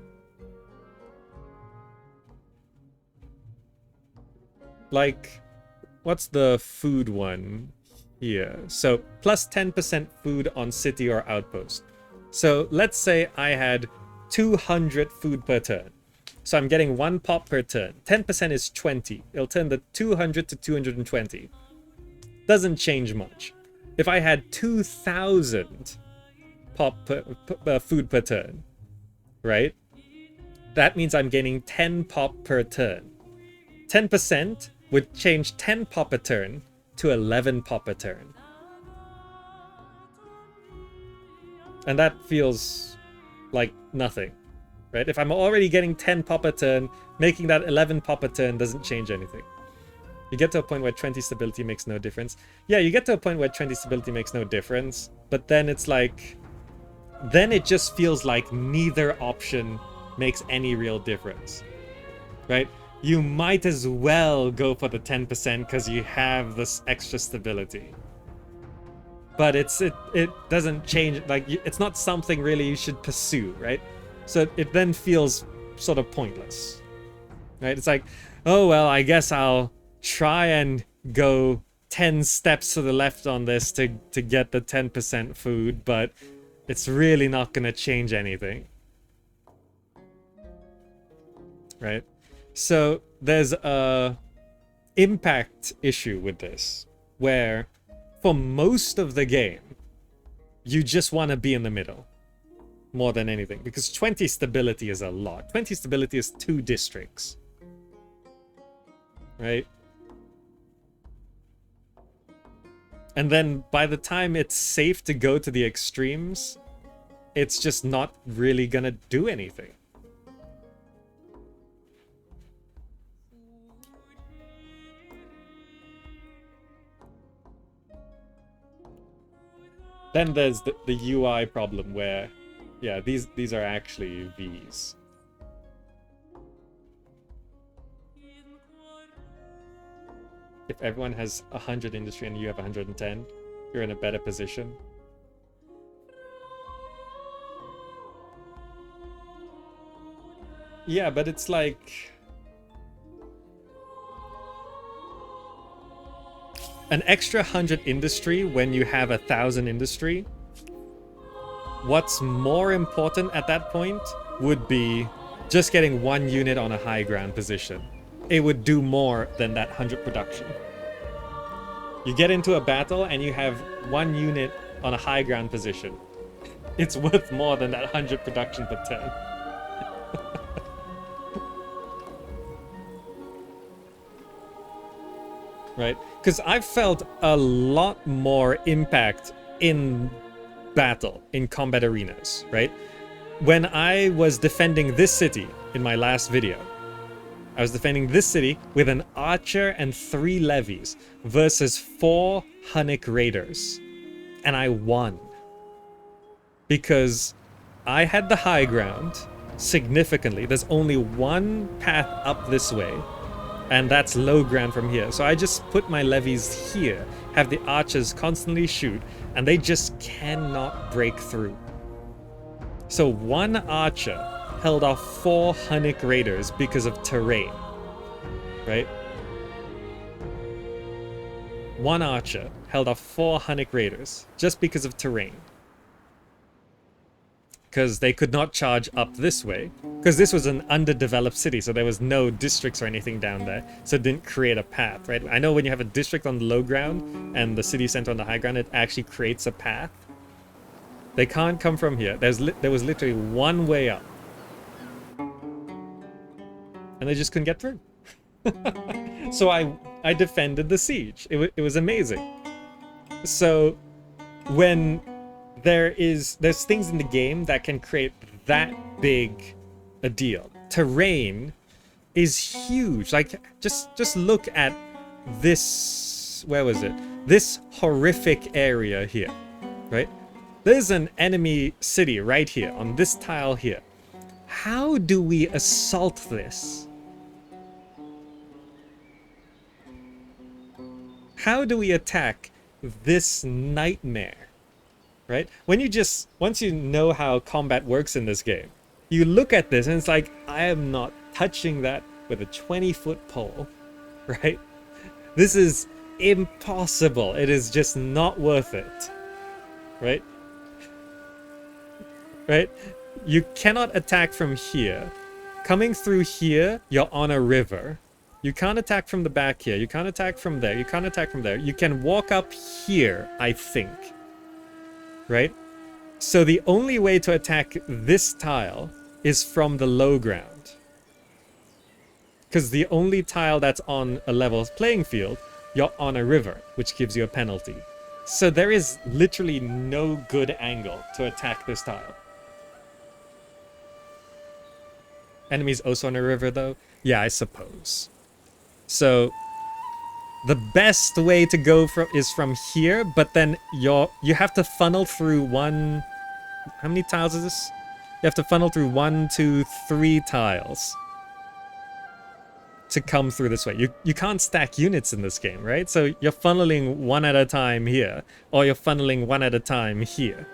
S1: Like, what's the food one here? So, plus 10% food on city or outpost. So, let's say I had 200 food per turn. So, I'm getting 1 pop per turn. 10% is 20. It'll turn the 200 to 220. doesn't change much. If I had 2,000 food per turn, right? That means I'm gaining 10 pop per turn. 10% would change 10 pop a turn to 11 pop a turn. And that feels like nothing, right? If I'm already getting 10 pop a turn, making that 11 pop a turn doesn't change anything. You get to a point where 20 stability makes no difference. Yeah, you get to a point where 20 stability makes no difference, but then it's like... then it just feels like neither option makes any real difference, right? You might as well go for the 10% because you have this extra stability. But it doesn't change, like, it's not something really you should pursue, right? So it then feels sort of pointless, right? It's like, oh, well, I guess I'll try and go 10 steps to the left on this to get the 10% food, but it's really not going to change anything, right? So there's a impact issue with this, where for most of the game, you just want to be in the middle more than anything, because 20 stability is a lot. 20 stability is 2 districts, right? And then by the time it's safe to go to the extremes, it's just not really gonna do anything. Then there's the UI problem where, yeah, these are actually Vs. If everyone has 100 industry and you have 110, you're in a better position. Yeah, but it's like... an extra 100 industry when you have 1,000 industry. What's more important at that point would be just getting 1 unit on a high ground position. It would do more than that 100 production. You get into a battle and you have 1 unit on a high ground position. It's worth more than that 100 production per turn. Right? Because I've felt a lot more impact in battle, in combat arenas, right? When I was defending this city in my last video, I was defending this city with an archer and 3 levies versus 4 Hunnic raiders. And I won. Because I had the high ground significantly. There's only 1 path up this way. And that's low ground from here. So I just put my levies here, have the archers constantly shoot, and they just cannot break through. So 1 archer held off 4 Hunnic raiders because of terrain, right? 1 archer held off 4 Hunnic raiders just because of terrain. Because they could not charge up this way. Because this was an underdeveloped city, so there was no districts or anything down there. So it didn't create a path, right? I know when you have a district on the low ground and the city center on the high ground, it actually creates a path. They can't come from here. There was literally 1 way up. And they just couldn't get through. So I defended the siege. It was amazing. So when... there's things in the game that can create that big a deal. Terrain is huge. Like, just look at this, where was it? This horrific area here, right? There's an enemy city right here on this tile here. How do we assault this? How do we attack this nightmare? Right? Once you know how combat works in this game, you look at this and it's like, I am not touching that with a 20-foot pole, right? This is impossible. It is just not worth it, right? Right? You cannot attack from here. Coming through here, you're on a river. You can't attack from the back here. You can't attack from there. You can't attack from there. You can walk up here, I think. Right? So the only way to attack this tile is from the low ground. Because the only tile that's on a level playing field, you're on a river, which gives you a penalty. So there is literally no good angle to attack this tile. Enemies also on a river, though? Yeah, I suppose. So the best way to go is from here, but then you have to funnel through one... How many tiles is this? You have to funnel through 1, 2, 3 tiles to come through this way. You can't stack units in this game, right? So you're funneling one at a time here, or you're funneling one at a time here.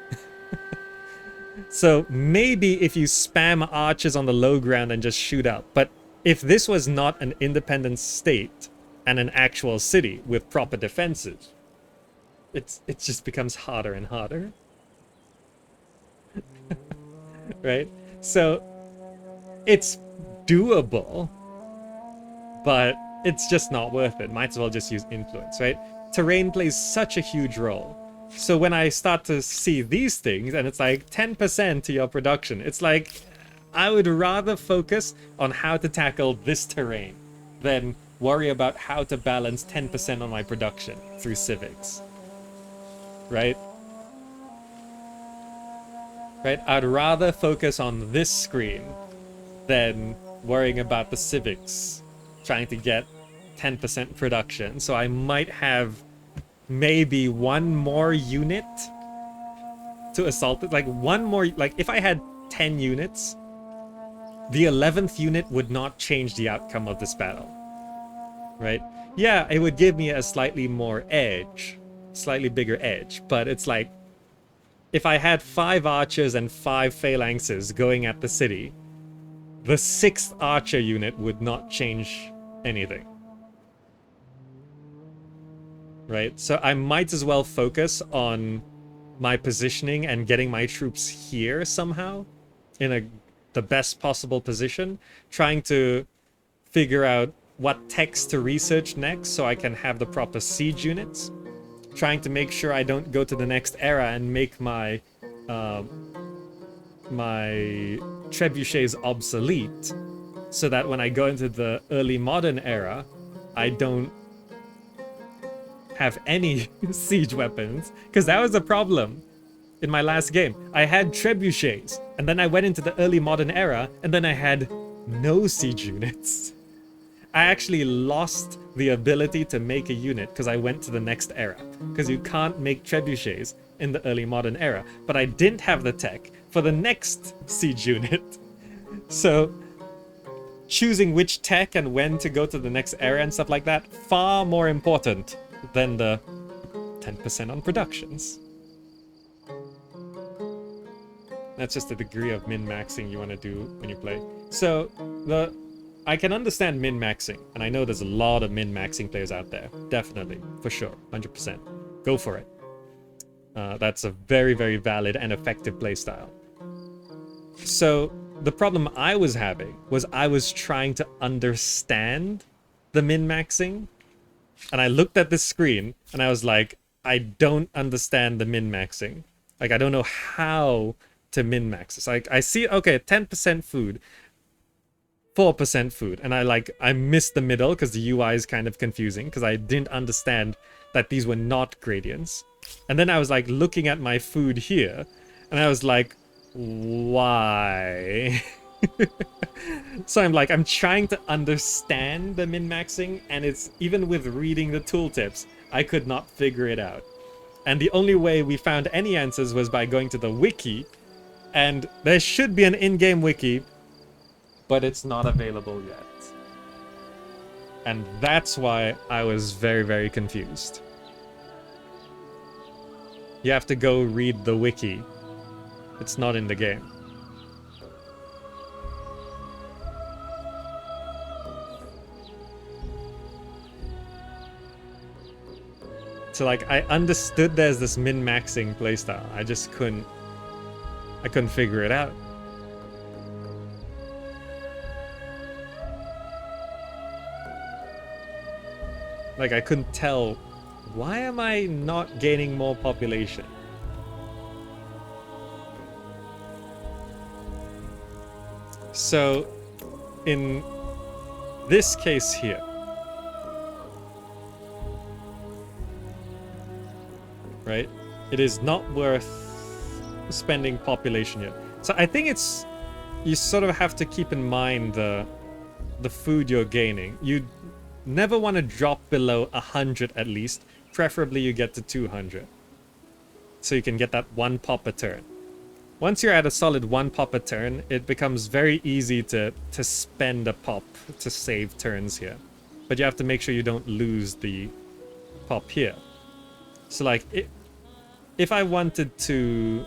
S1: So maybe if you spam archers on the low ground and just shoot out. But if this was not an independent state and an actual city with proper defenses, it just becomes harder and harder. Right? So it's doable, but it's just not worth it. Might as well just use influence, right? Terrain plays such a huge role. So when I start to see these things and it's like 10% to your production, it's like I would rather focus on how to tackle this terrain than worry about how to balance 10% on my production through civics. Right? Right? I'd rather focus on this screen than worrying about the civics, trying to get 10% production. So I might have maybe one more unit to assault it. Like one more, like if I had 10 units, the 11th unit would not change the outcome of this battle. Right? Yeah, it would give me a slightly more edge, slightly bigger edge, but it's like if I had 5 archers and 5 phalanxes going at the city, the 6th archer unit would not change anything. Right? So I might as well focus on my positioning and getting my troops here somehow in the best possible position, trying to figure out what text to research next so I can have the proper siege units, trying to make sure I don't go to the next era and make my my trebuchets obsolete, so that when I go into the early modern era, I don't have any siege weapons, because that was a problem in my last game. I had trebuchets, and then I went into the early modern era, and then I had no siege units. I actually lost the ability to make a unit because I went to the next era, because you can't make trebuchets in the early modern era, but I didn't have the tech for the next siege unit. So choosing which tech and when to go to the next era and stuff like that, far more important than the 10% on productions. That's just the degree of min-maxing you want to do when you play. So I can understand min-maxing, and I know there's a lot of min-maxing players out there. Definitely, for sure, 100%. Go for it. That's a very, very valid and effective playstyle. So the problem I was having was I was trying to understand the min-maxing, and I looked at the screen and I was like, I don't understand the min-maxing. Like, I don't know how to min-max. It's like, I see, okay, 10% food, 4% food, and I missed the middle because the UI is kind of confusing because I didn't understand that these were not gradients. And then I was like looking at my food here and I was like, why? So I'm trying to understand the min-maxing, and it's even with reading the tooltips, I could not figure it out. And the only way we found any answers was by going to the wiki, and there should be an in-game wiki, but it's not available yet. And that's why I was very, very confused. You have to go read the wiki. It's not in the game. So like, I understood there's this min-maxing playstyle. I just couldn't figure it out. Like, I couldn't tell, why am I not gaining more population? So, in this case here, right, it is not worth spending population yet. So I think it's, you sort of have to keep in mind the food you're gaining. You never want to drop below 100 at least. Preferably you get to 200. So you can get that 1 pop a turn. Once you're at a solid 1 pop a turn, it becomes very easy to spend a pop to save turns here. But you have to make sure you don't lose the pop here. So like, if I wanted to...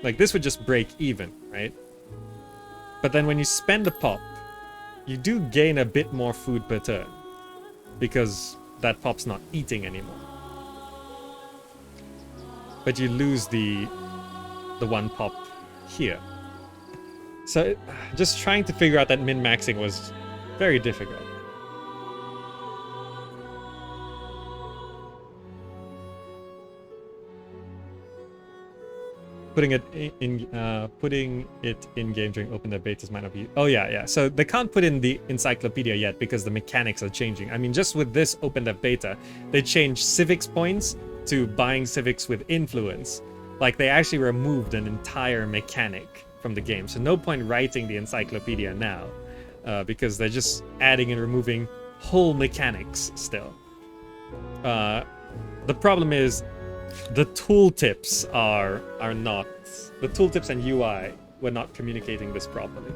S1: Like, this would just break even, right? But then when you spend a pop, you do gain a bit more food per turn. Because that pop's not eating anymore. But you lose the 1 pop here. So just trying to figure out that min-maxing was very difficult. Putting it in game during open betas might not be... Oh yeah. So they can't put in the encyclopedia yet because the mechanics are changing. I mean, just with this open dev beta, they changed civics points to buying civics with influence. Like, they actually removed an entire mechanic from the game. So no point writing the encyclopedia now, because they're just adding and removing whole mechanics still. The problem is the tooltips are not... The tooltips and UI were not communicating this properly.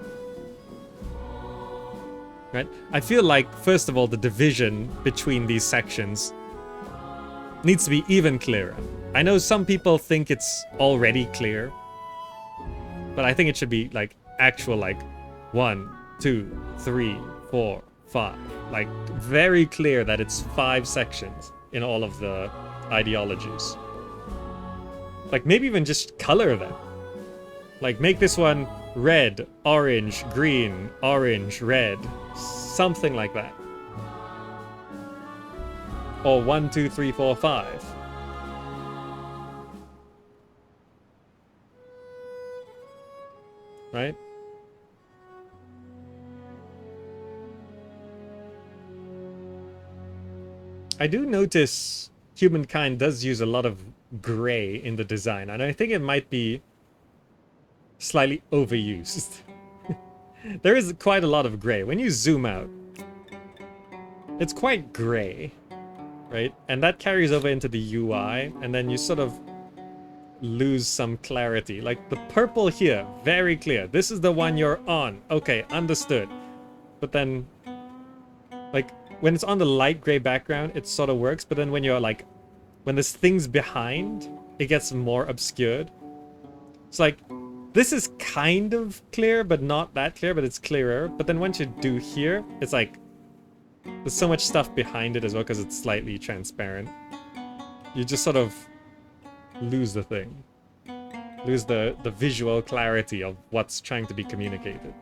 S1: Right? I feel like, first of all, the division between these sections needs to be even clearer. I know some people think it's already clear, but I think it should be like actual, like 1, 2, 3, 4, 5. Like, very clear that it's 5 sections in all of the ideologies. Like, maybe even just color them. Like, make this one red, orange, green, orange, red. Something like that. Or 1, 2, 3, 4, 5. Right? I do notice Humankind does use a lot of gray in the design, and I think it might be slightly overused. There is quite a lot of gray. When you zoom out, it's quite gray, right? And that carries over into the UI, and then you sort of lose some clarity. Like, the purple here, very clear. This is the one you're on. Okay, understood. But then, like, when it's on the light gray background, it sort of works. But then when you're like, when there's things behind, it gets more obscured. It's like, this is kind of clear, but not that clear, but it's clearer. But then once you do here, it's like, there's so much stuff behind it as well because it's slightly transparent. You just sort of lose the thing. Lose the visual clarity of what's trying to be communicated.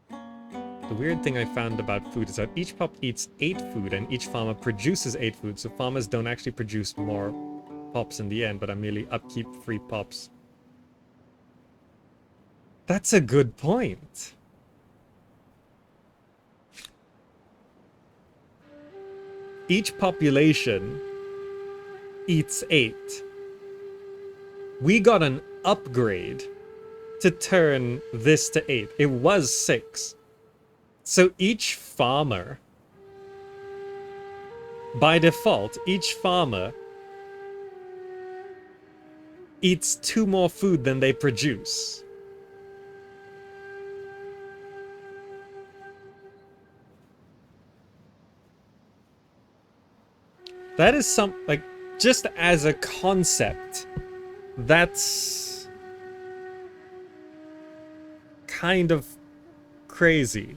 S1: The weird thing I found about food is that each pop eats 8 food and each farmer produces 8 food, so farmers don't actually produce more pops in the end, but are merely upkeep free pops. That's a good point. Each population eats 8. We got an upgrade to turn this to 8. It was 6. So each farmer, by default, each farmer eats 2 more food than they produce. That is like, just as a concept, that's kind of crazy.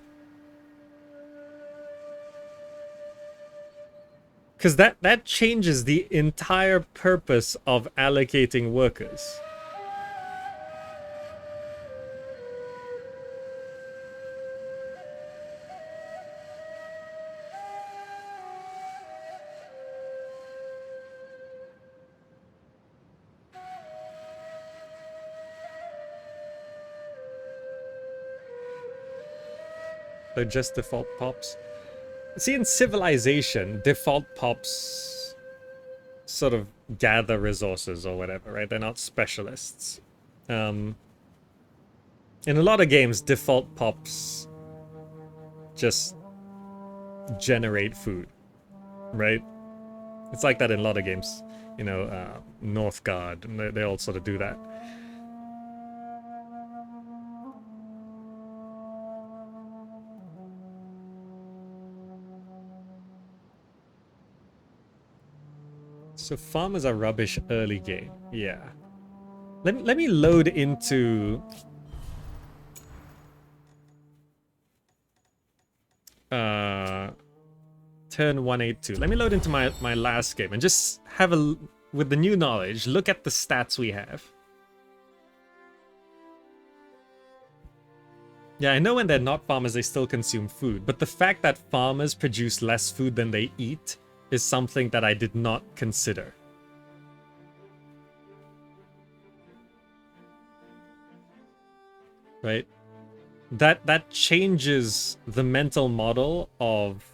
S1: Because that changes the entire purpose of allocating workers. They're just default pops. See, in Civilization, default pops sort of gather resources or whatever, right? They're not specialists. In a lot of games, default pops just generate food, right? It's like that in a lot of games. You know, Northgard, and they all sort of do that. So farmers are rubbish early game. Yeah. Let me load into turn 182. Let me load into my last game and just have a, with the new knowledge, look at the stats we have. Yeah, I know when they're not farmers, they still consume food, but the fact that farmers produce less food than they eat is something that I did not consider. Right? That changes the mental model of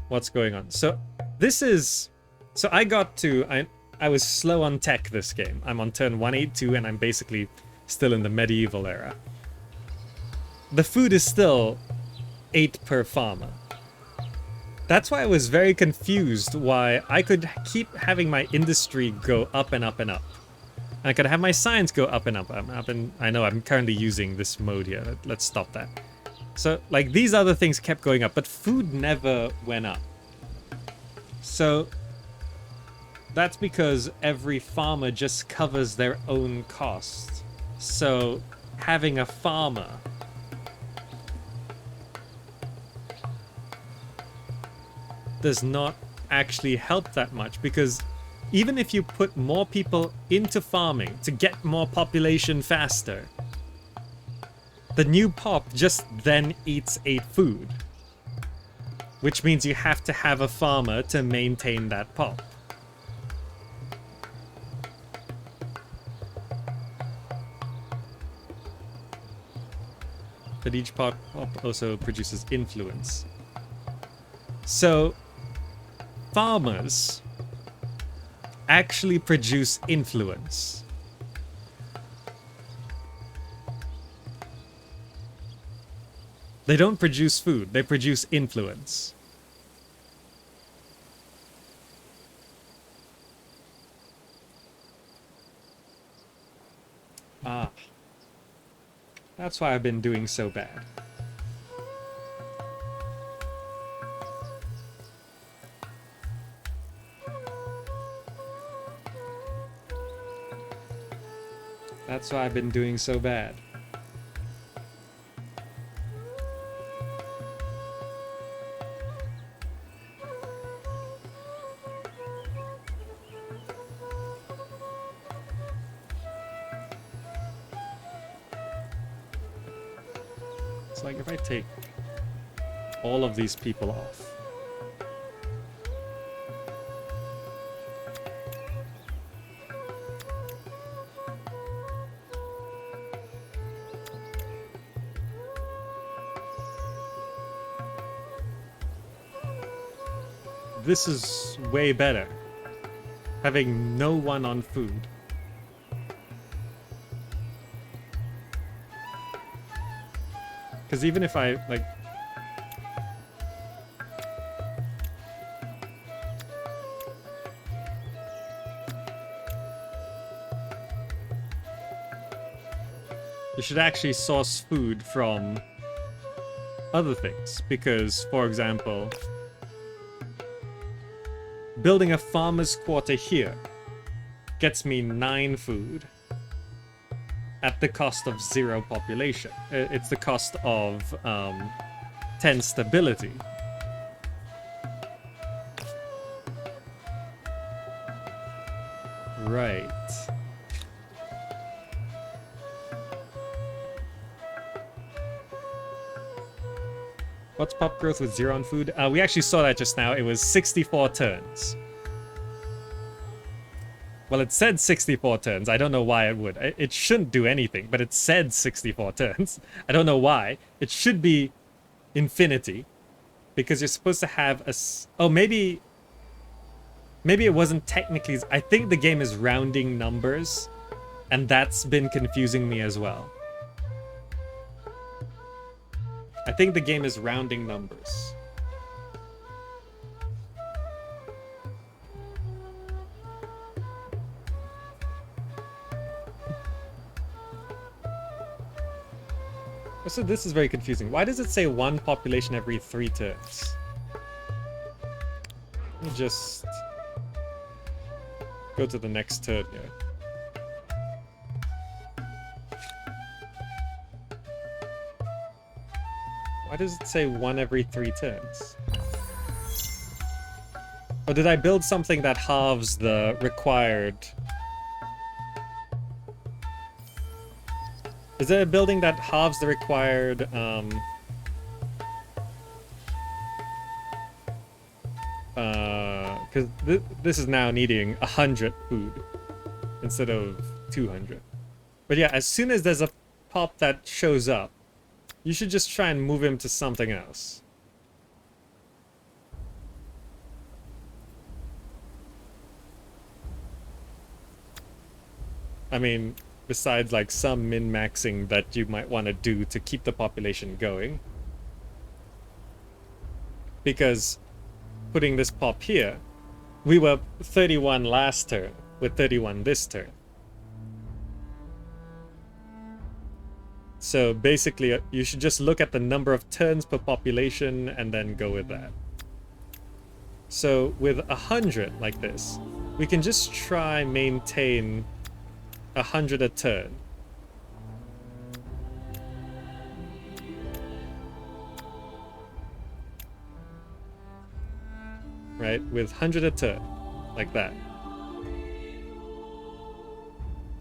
S1: what's going on. So this is, so I got to, I was slow on tech this game. I'm on turn 182 and I'm basically still in the medieval era. The food is still 8 per farmer. That's why I was very confused why I could keep having my industry go up and up and up. And I could have my science go up and up and up, and I know I'm currently using this mode here. Let's stop that. So, like, these other things kept going up, but food never went up. So, that's because every farmer just covers their own costs. So, having a farmer does not actually help that much, because even if you put more people into farming to get more population faster, the new pop just then eats 8 food, which means you have to have a farmer to maintain that pop. But each pop also produces influence. So farmers actually produce influence. They don't produce food, they produce influence. Ah. That's why I've been doing so bad. That's why I've been doing so bad. It's like if I take all of these people off. This is way better. Having no one on food. Because even if I, like... You should actually source food from other things. Because, for example, building a farmer's quarter here gets me 9 food at the cost of 0 population. It's the cost of 10 stability. Right. What's pop growth with 0 on food? We actually saw that just now. It was 64 turns. Well, it said 64 turns. I don't know why it would. It shouldn't do anything, but it said 64 turns. I don't know why. It should be infinity, because you're supposed to have a oh, maybe it wasn't technically. I think the game is rounding numbers, and that's been confusing me as well. I think the game is rounding numbers. So this is very confusing. Why does it say one population every 3 turns? Let me just go to the next turn here. Why does it say one every 3 turns? Or did I build something that halves the required? Is there a building that halves the required, because this is now needing 100 food instead of 200. But yeah, as soon as there's a pop that shows up, you should just try and move him to something else. I mean, besides like some min-maxing that you might want to do to keep the population going. Because putting this pop here, we were 31 last turn, we're 31 this turn. So basically, you should just look at the number of turns per population and then go with that. So with 100 like this, we can just try maintain 100 a turn. Right, with 100 a turn, like that.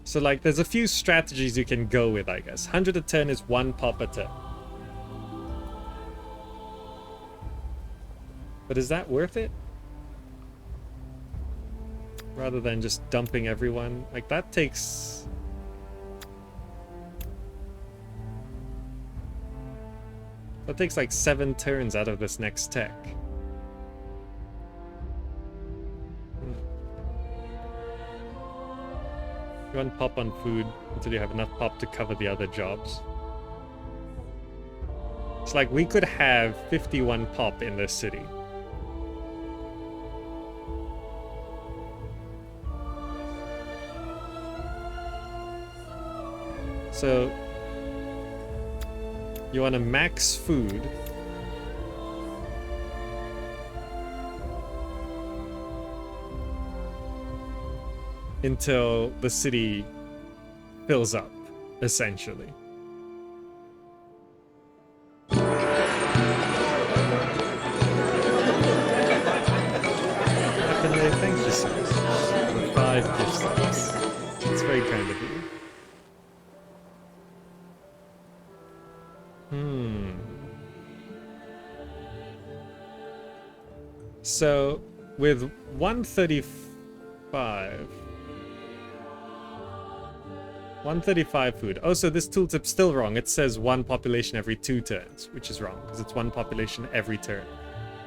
S1: So like there's a few strategies you can go with, I guess. 100 a turn is 1 pop a turn. But is that worth it? Rather than just dumping everyone. Like that takes... That takes like 7 turns out of this next tech. You want pop on food until you have enough pop to cover the other jobs. It's like we could have 51 pop in this city. So you want to max food. Until the city fills up, essentially. Happily, thank you so much. 5 gift subs. It's very kind of you. So, with 135 food. Oh, so this tooltip's still wrong. It says 1 population every 2 turns, which is wrong, because it's 1 population every turn.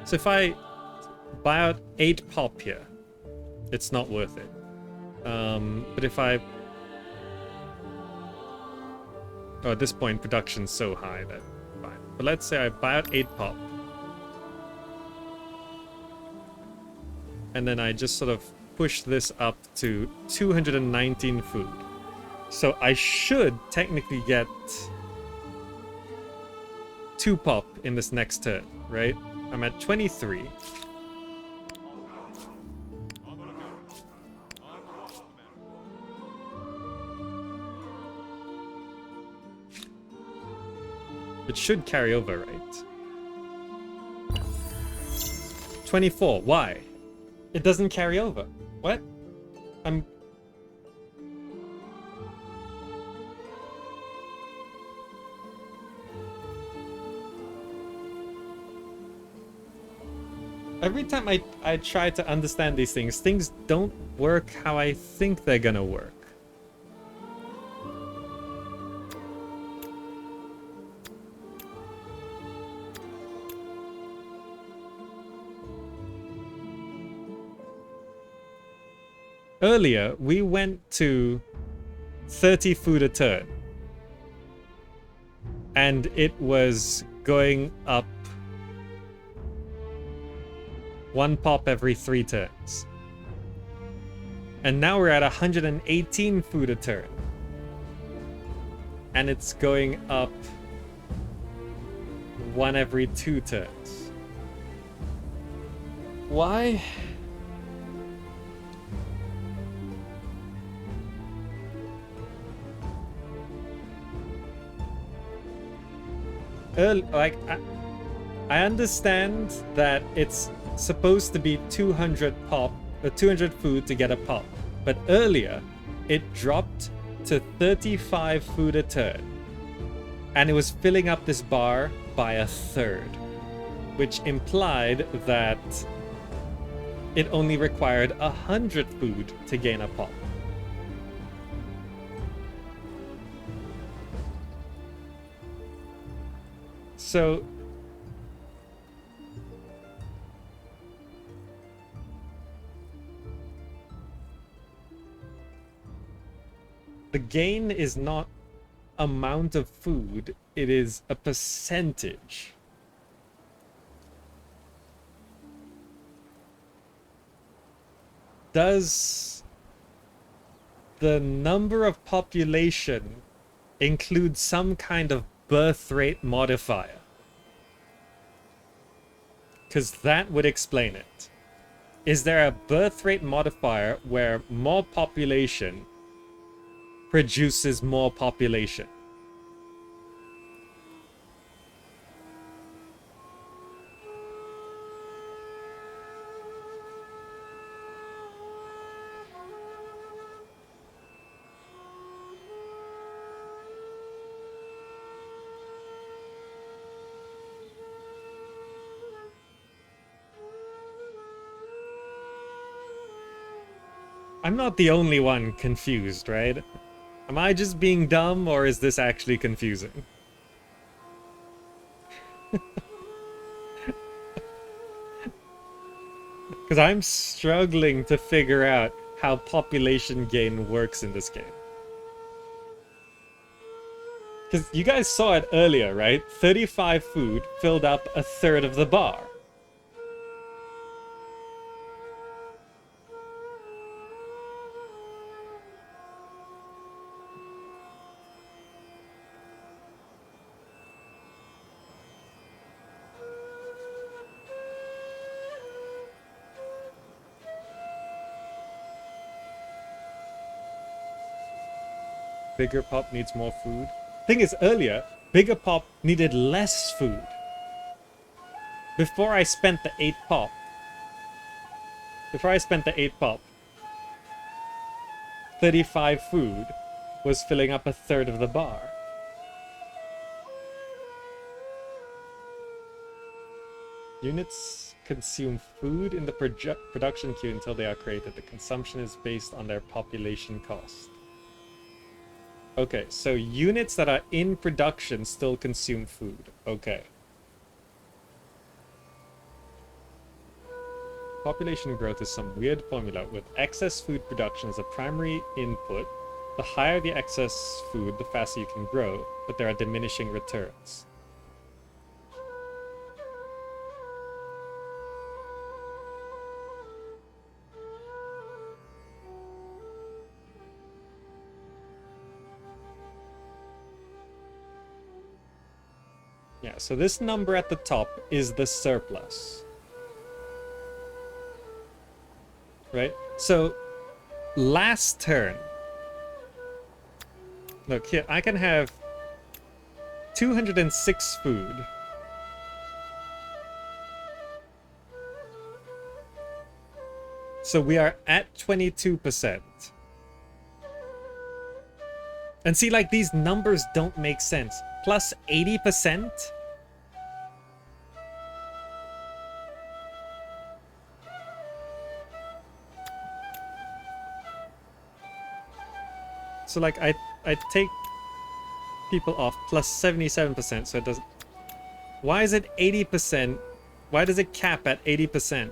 S1: So if I buy out 8 pop here, it's not worth it. But if I... Oh, at this point, production's so high that... Fine. But let's say I buy out 8 pop. And then I just sort of push this up to 219 food. So I should technically get 2 pop in this next turn, right? I'm at 23. It should carry over, right? 24. Why? It doesn't carry over. What? Every time I try to understand these things don't work how I think they're gonna work. earlier we went to 30 food a turn. And it was going up 1 pop every 3 turns. And now we're at 118 food a turn. And it's going up 1 every 2 turns. Why? Like, I understand that it's supposed to be 200 pop, 200 food to get a pop, but earlier it dropped to 35 food a turn, and it was filling up this bar by 1/3, which implied that it only required 100 food to gain a pop. So the gain is not amount of food, it is a percentage. Does the number of population include some kind of birth rate modifier? Because that would explain it. Is there a birth rate modifier where more population produces more population? I'm not the only one confused, right? Am I just being dumb, or is this actually confusing? Because I'm struggling to figure out how population gain works in this game. Because you guys saw it earlier, right? 35 food filled up 1/3 of the bar. Bigger pop needs more food. Thing is, earlier, bigger pop needed less food. Before I spent the 8 pop. 35 food was filling up 1/3 of the bar. Units consume food in the production queue until they are created. The consumption is based on their population cost. Okay, so units that are in production still consume food. Okay. Population growth is some weird formula with excess food production as a primary input. The higher the excess food, the faster you can grow, but there are diminishing returns. Yeah, so this number at the top is the surplus. Right? So, last turn. Look, here, I can have 206 food. So we are at 22%. And see, like, these numbers don't make sense. Plus 80%? So, like, I take people off plus 77%, so it doesn't... Why is it 80%? Why does it cap at 80%?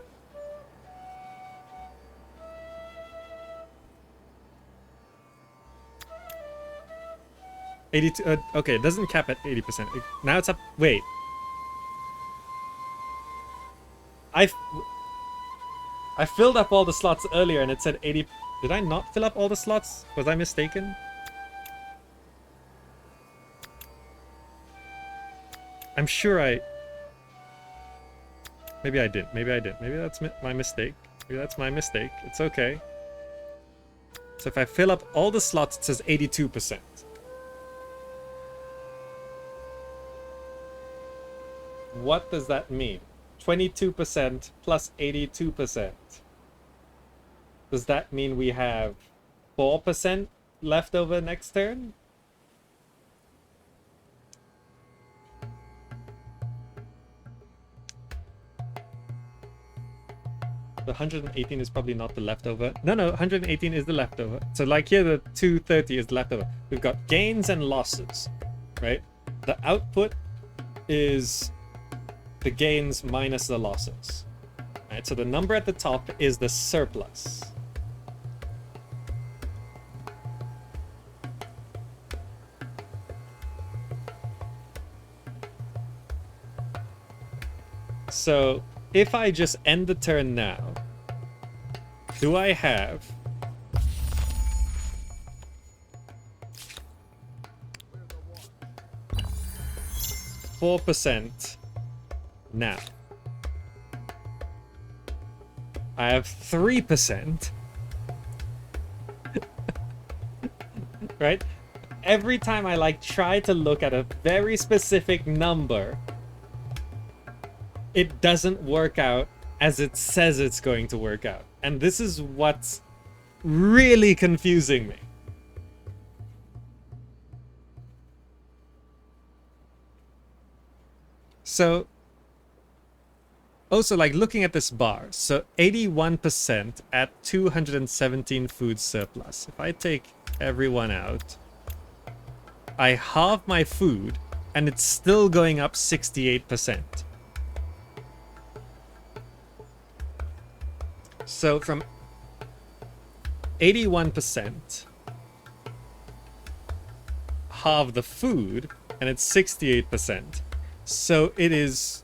S1: 82. Okay, it doesn't cap at 80%. Now it's up. Wait. I filled up all the slots earlier and it said 80. Did I not fill up all the slots? Was I mistaken? I'm sure I... Maybe I didn't. Maybe I didn't. Maybe that's my mistake. Maybe that's my mistake. It's okay. So if I fill up all the slots, it says 82%. What does that mean? 22% plus 82%. Does that mean we have 4% left over next turn? The 118 is probably not the leftover. No, 118 is the leftover. So like here, the 230 is the leftover. We've got gains and losses, right? The output is the gains minus the losses. Right? So the number at the top is the surplus. So if I just end the turn now, do I have %4 now? I have 3%. Right? Every time I like try to look at a very specific number, it doesn't work out as it says it's going to work out. And this is what's really confusing me. So, also like looking at this bar, so 81% at 217 food surplus. If I take everyone out, I halve my food and it's still going up 68%. So from 81%, halve the food, and it's 68%. So it is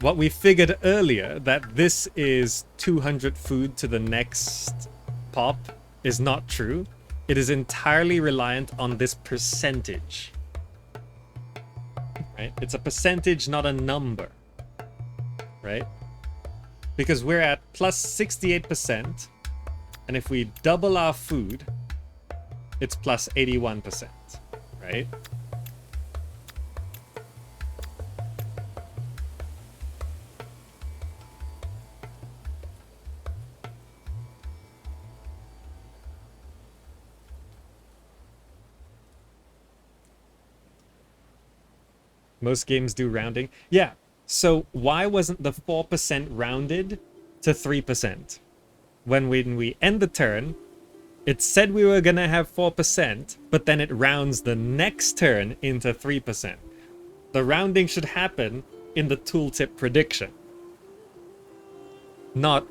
S1: what we figured earlier, that this is 200 food to the next pop, is not true. It is entirely reliant on this percentage. Right? It's a percentage, not a number. Right? Because we're at plus 68%, and if we double our food, it's plus 81%, right? Most games do rounding. Yeah. So why wasn't the 4% rounded to 3%? When we end the turn, it said we were going to have 4%, but then it rounds the next turn into 3%. The rounding should happen in the tooltip prediction. Not,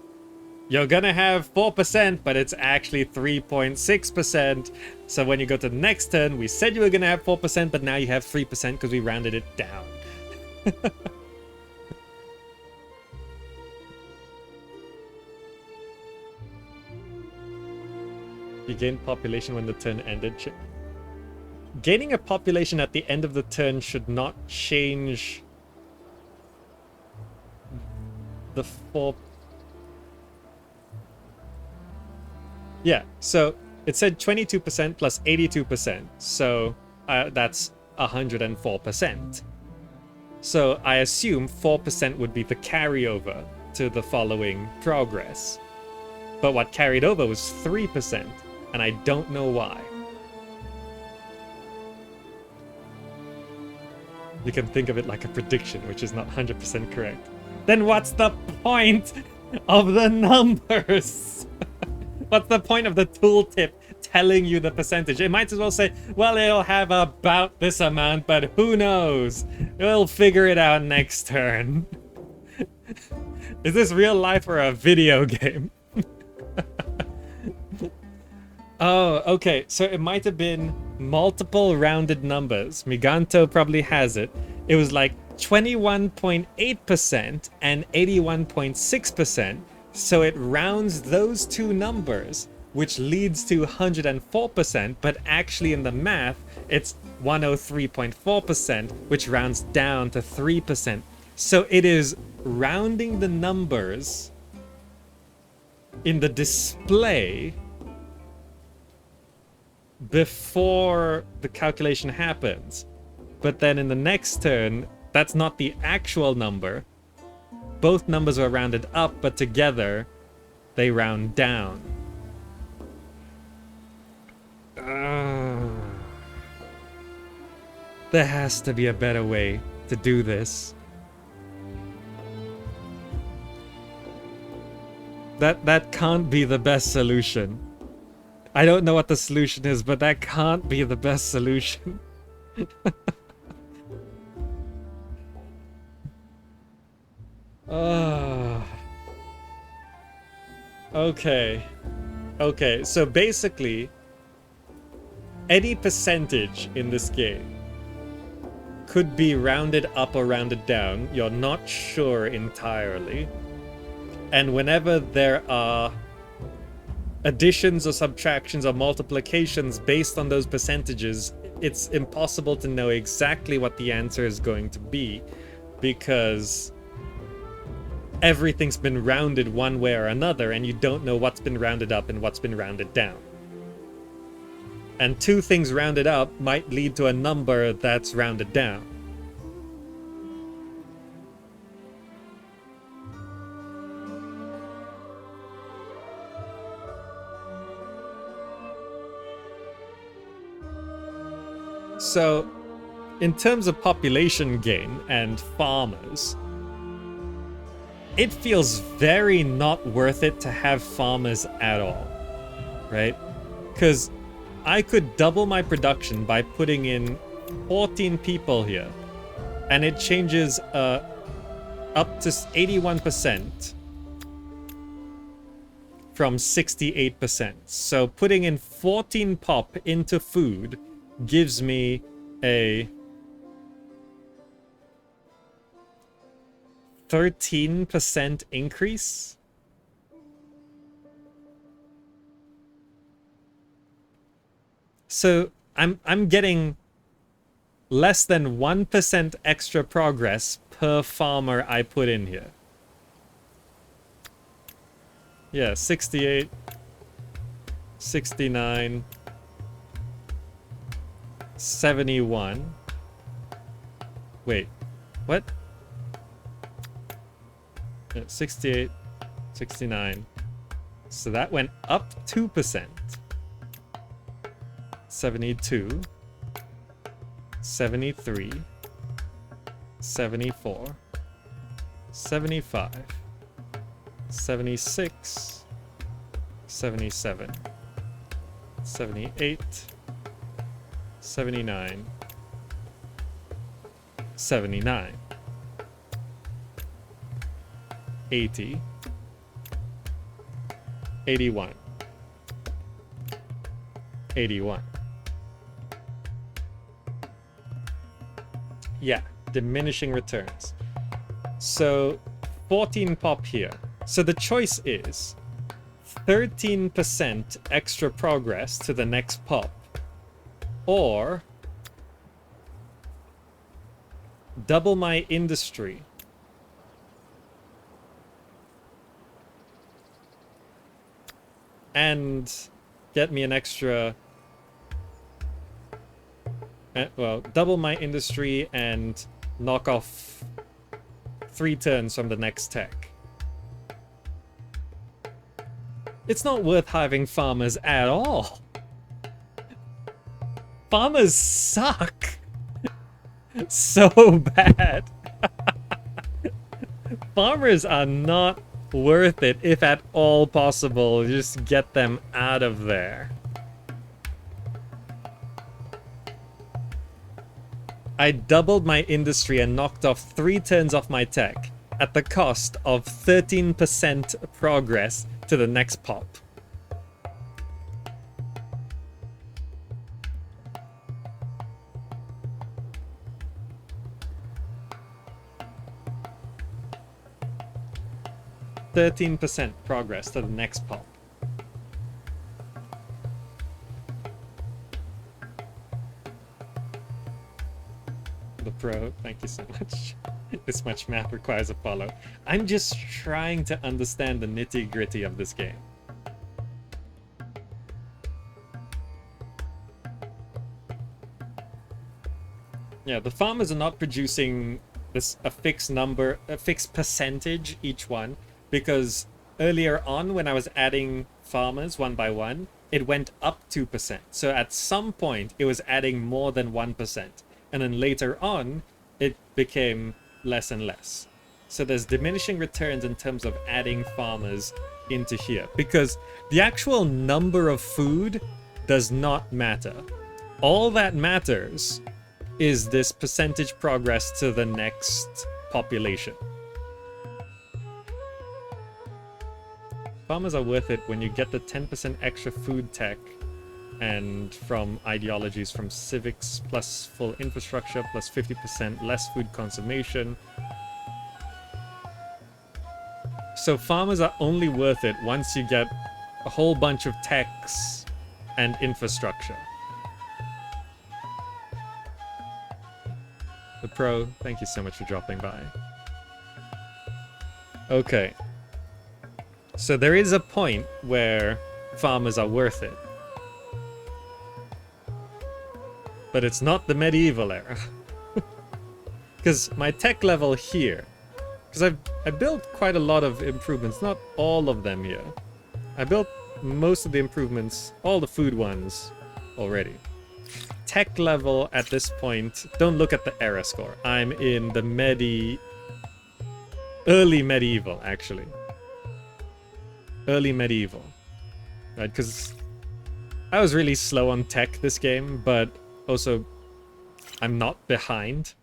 S1: you're going to have 4%, but it's actually 3.6%. So when you go to the next turn, we said you were going to have 4%, but now you have 3% because we rounded it down. You gained population when the turn ended. Gaining a population at the end of the turn should not change the 4. Yeah, so it said 22% plus 82%. So that's 104%. So I assume 4% would be the carryover to the following progress. But what carried over was 3%. And I don't know why. You can think of it like a prediction, which is not 100% correct. Then what's the point of the numbers? What's the point of the tooltip telling you the percentage? It might as well say, well, it'll have about this amount, but who knows? We'll figure it out next turn. Is this real life or a video game? Oh, okay. So it might have been multiple rounded numbers. Miganto probably has it. It was like 21.8% and 81.6%. So it rounds those two numbers, which leads to 104%, but actually in the math, it's 103.4%, which rounds down to 3%. So it is rounding the numbers in the display before the calculation happens. But then in the next turn, that's not the actual number. Both numbers are rounded up, but together they round down. There has to be a better way to do this. That can't be the best solution. I don't know what the solution is, but that can't be the best solution. Okay, so basically, any percentage in this game could be rounded up or rounded down. You're not sure entirely. And whenever there are additions or subtractions or multiplications based on those percentages, it's impossible to know exactly what the answer is going to be, because everything's been rounded one way or another, and you don't know what's been rounded up and what's been rounded down. And two things rounded up might lead to a number that's rounded down. So, in terms of population gain and farmers, it feels very not worth it to have farmers at all, right? Because I could double my production by putting in 14 people here, and it changes up to 81% from 68%. So putting in 14 pop into food gives me a 13% increase. So I'm getting less than 1% extra progress per farmer I put in here. Yeah, 68, 69, 71. Wait, what? 68, 69. So that went up 2%. 72, 73, 74, 75, 76, 77, 78, 79, 79, 80, 81, 81. Yeah, diminishing returns. So 14 pop here. So the choice is 13% extra progress to the next pop, or double my industry and get me an extra, well, double my industry and knock off 3 turns from the next tech. It's not worth having farmers at all. Farmers suck so bad. Farmers are not worth it, if at all possible. Just get them out of there. I doubled my industry and knocked off 3 turns off my tech at the cost of 13% progress to the next pop. 13% progress to the next pop. The pro, thank you so much. This much map requires a follow. I'm just trying to understand the nitty-gritty of this game. Yeah, the farmers are not producing a fixed number, a fixed percentage each one, because earlier on when I was adding farmers one by one, it went up 2%. So at some point it was adding more than 1%. And then later on, it became less and less. So there's diminishing returns in terms of adding farmers into here, because the actual number of food does not matter. All that matters is this percentage progress to the next population. Farmers are worth it when you get the 10% extra food tech and from ideologies from civics plus full infrastructure plus 50% less food consummation. So farmers are only worth it once you get a whole bunch of techs and infrastructure. The pro, thank you so much for dropping by. Okay. So there is a point where farmers are worth it. But it's not the medieval era. Because my tech level here, because I built quite a lot of improvements, not all of them here. I built most of the improvements, all the food ones already. Tech level at this point, don't look at the era score. I'm in the early medieval, actually. Early medieval. Right, because I was really slow on tech this game, but also I'm not behind.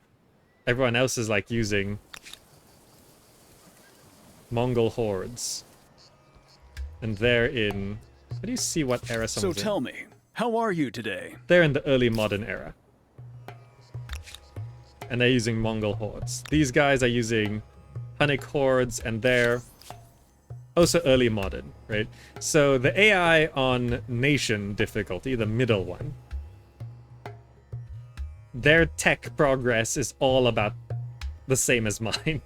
S1: Everyone else is like using Mongol hordes. And they're in... How do you see what era someone's in?
S6: So tell me, how are you today?
S1: They're in the early modern era. And they're using Mongol hordes. These guys are using Hunnic hordes, and they're also early modern, right? So the AI on nation difficulty, the middle one, their tech progress is all about the same as mine.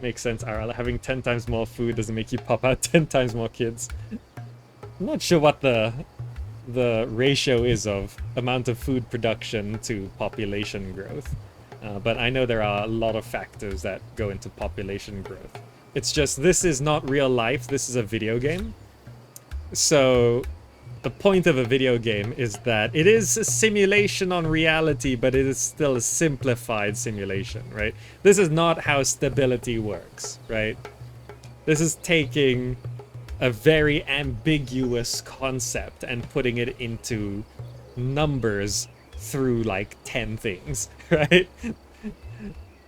S1: Makes sense, Aral. Having 10 times more food doesn't make you pop out 10 times more kids. I'm not sure what the ratio is of amount of food production to population growth. But I know there are a lot of factors that go into population growth. It's just, this is not real life, this is a video game. So the point of a video game is that it is a simulation on reality, but it is still a simplified simulation, right? This is not how stability works, right? This is taking a very ambiguous concept and putting it into numbers through like 10 things, right?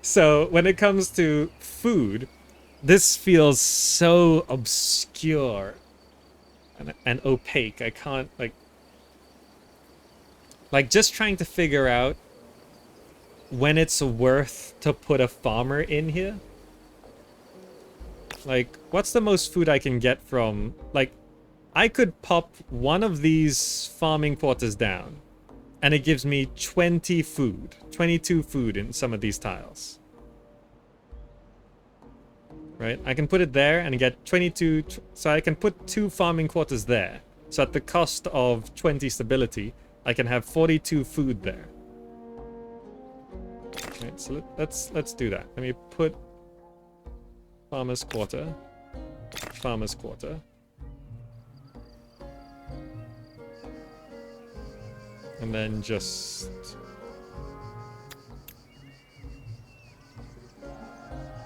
S1: So when it comes to food, this feels so obscure and opaque. I can't like just trying to figure out when it's worth to put a farmer in here. Like, what's the most food I can get from, like, I could pop one of these farming quarters down and it gives me 20 food, 22 food in some of these tiles. Right? I can put it there and get 22, so I can put 2 farming quarters there. So at the cost of 20 stability, I can have 42 food there. Right, so let's do that. Let me put farmer's quarter, farmer's quarter. And then just...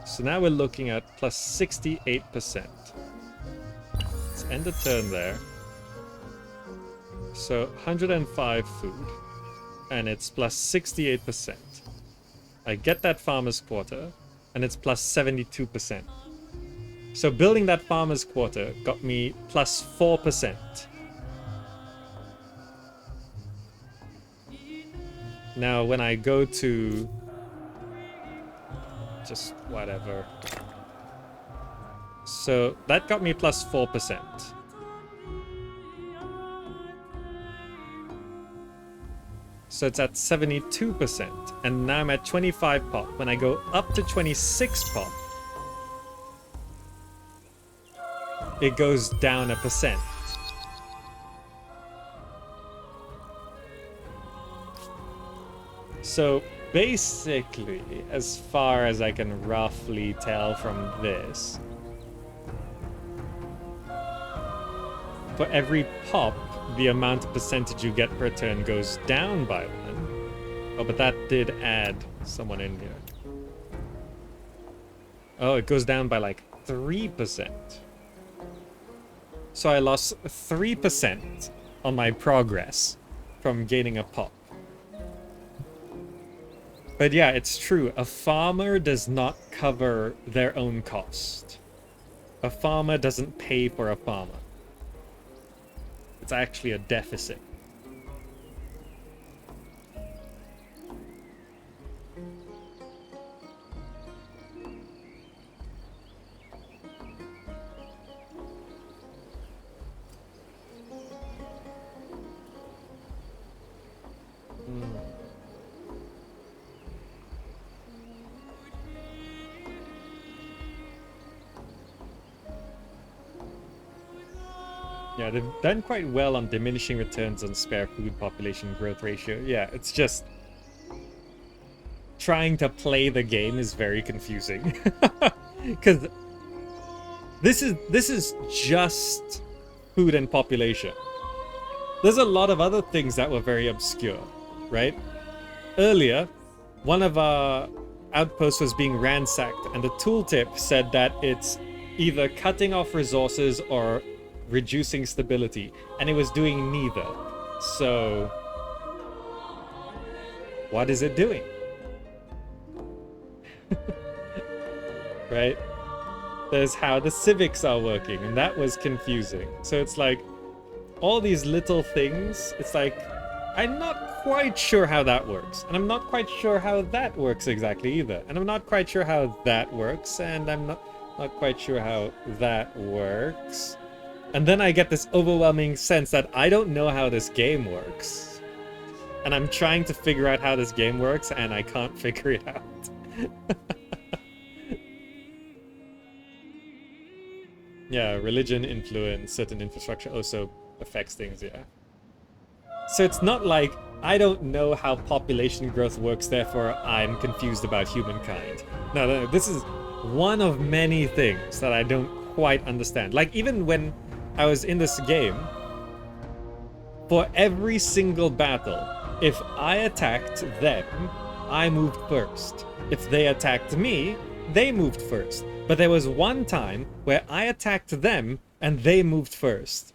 S1: So now we're looking at plus 68%. Let's end the turn there. So 105 food. And it's plus 68%. I get that farmer's quarter. And it's plus 72%. So building that farmer's quarter got me plus 4%. Now, when I go to... just whatever. So, that got me plus 4%. So it's at 72%. And now I'm at 25 pop. When I go up to 26 pop, it goes down a percent. So basically, as far as I can roughly tell from this, for every pop, the amount of percentage you get per turn goes down by 1. Oh, but that did add someone in here. Oh, it goes down by like 3%. So I lost 3% on my progress from gaining a pop. But yeah, it's true. A farmer does not cover their own cost. A farmer doesn't pay for a farmer. It's actually a deficit. Yeah, they've done quite well on diminishing returns on spare food population growth ratio. Yeah, it's just trying to play the game is very confusing. Because this is just food and population. There's a lot of other things that were very obscure, right? Earlier, one of our outposts was being ransacked, and the tooltip said that it's either cutting off resources or reducing stability, and it was doing neither. So what is it doing? Right? There's how the civics are working, and that was confusing. So it's like all these little things, it's like I'm not quite sure how that works, and I'm not quite sure how that works exactly either, and I'm not quite sure how that works, and I'm not quite sure how that works. And then I get this overwhelming sense that I don't know how this game works. And I'm trying to figure out how this game works, and I can't figure it out. Yeah, religion, influence, certain infrastructure also affects things, yeah. So it's not like I don't know how population growth works, therefore I'm confused about humankind. No, this is one of many things that I don't quite understand. Like, even when I was in this game, for every single battle, if I attacked them, I moved first. If they attacked me, they moved first. But there was one time where I attacked them and they moved first.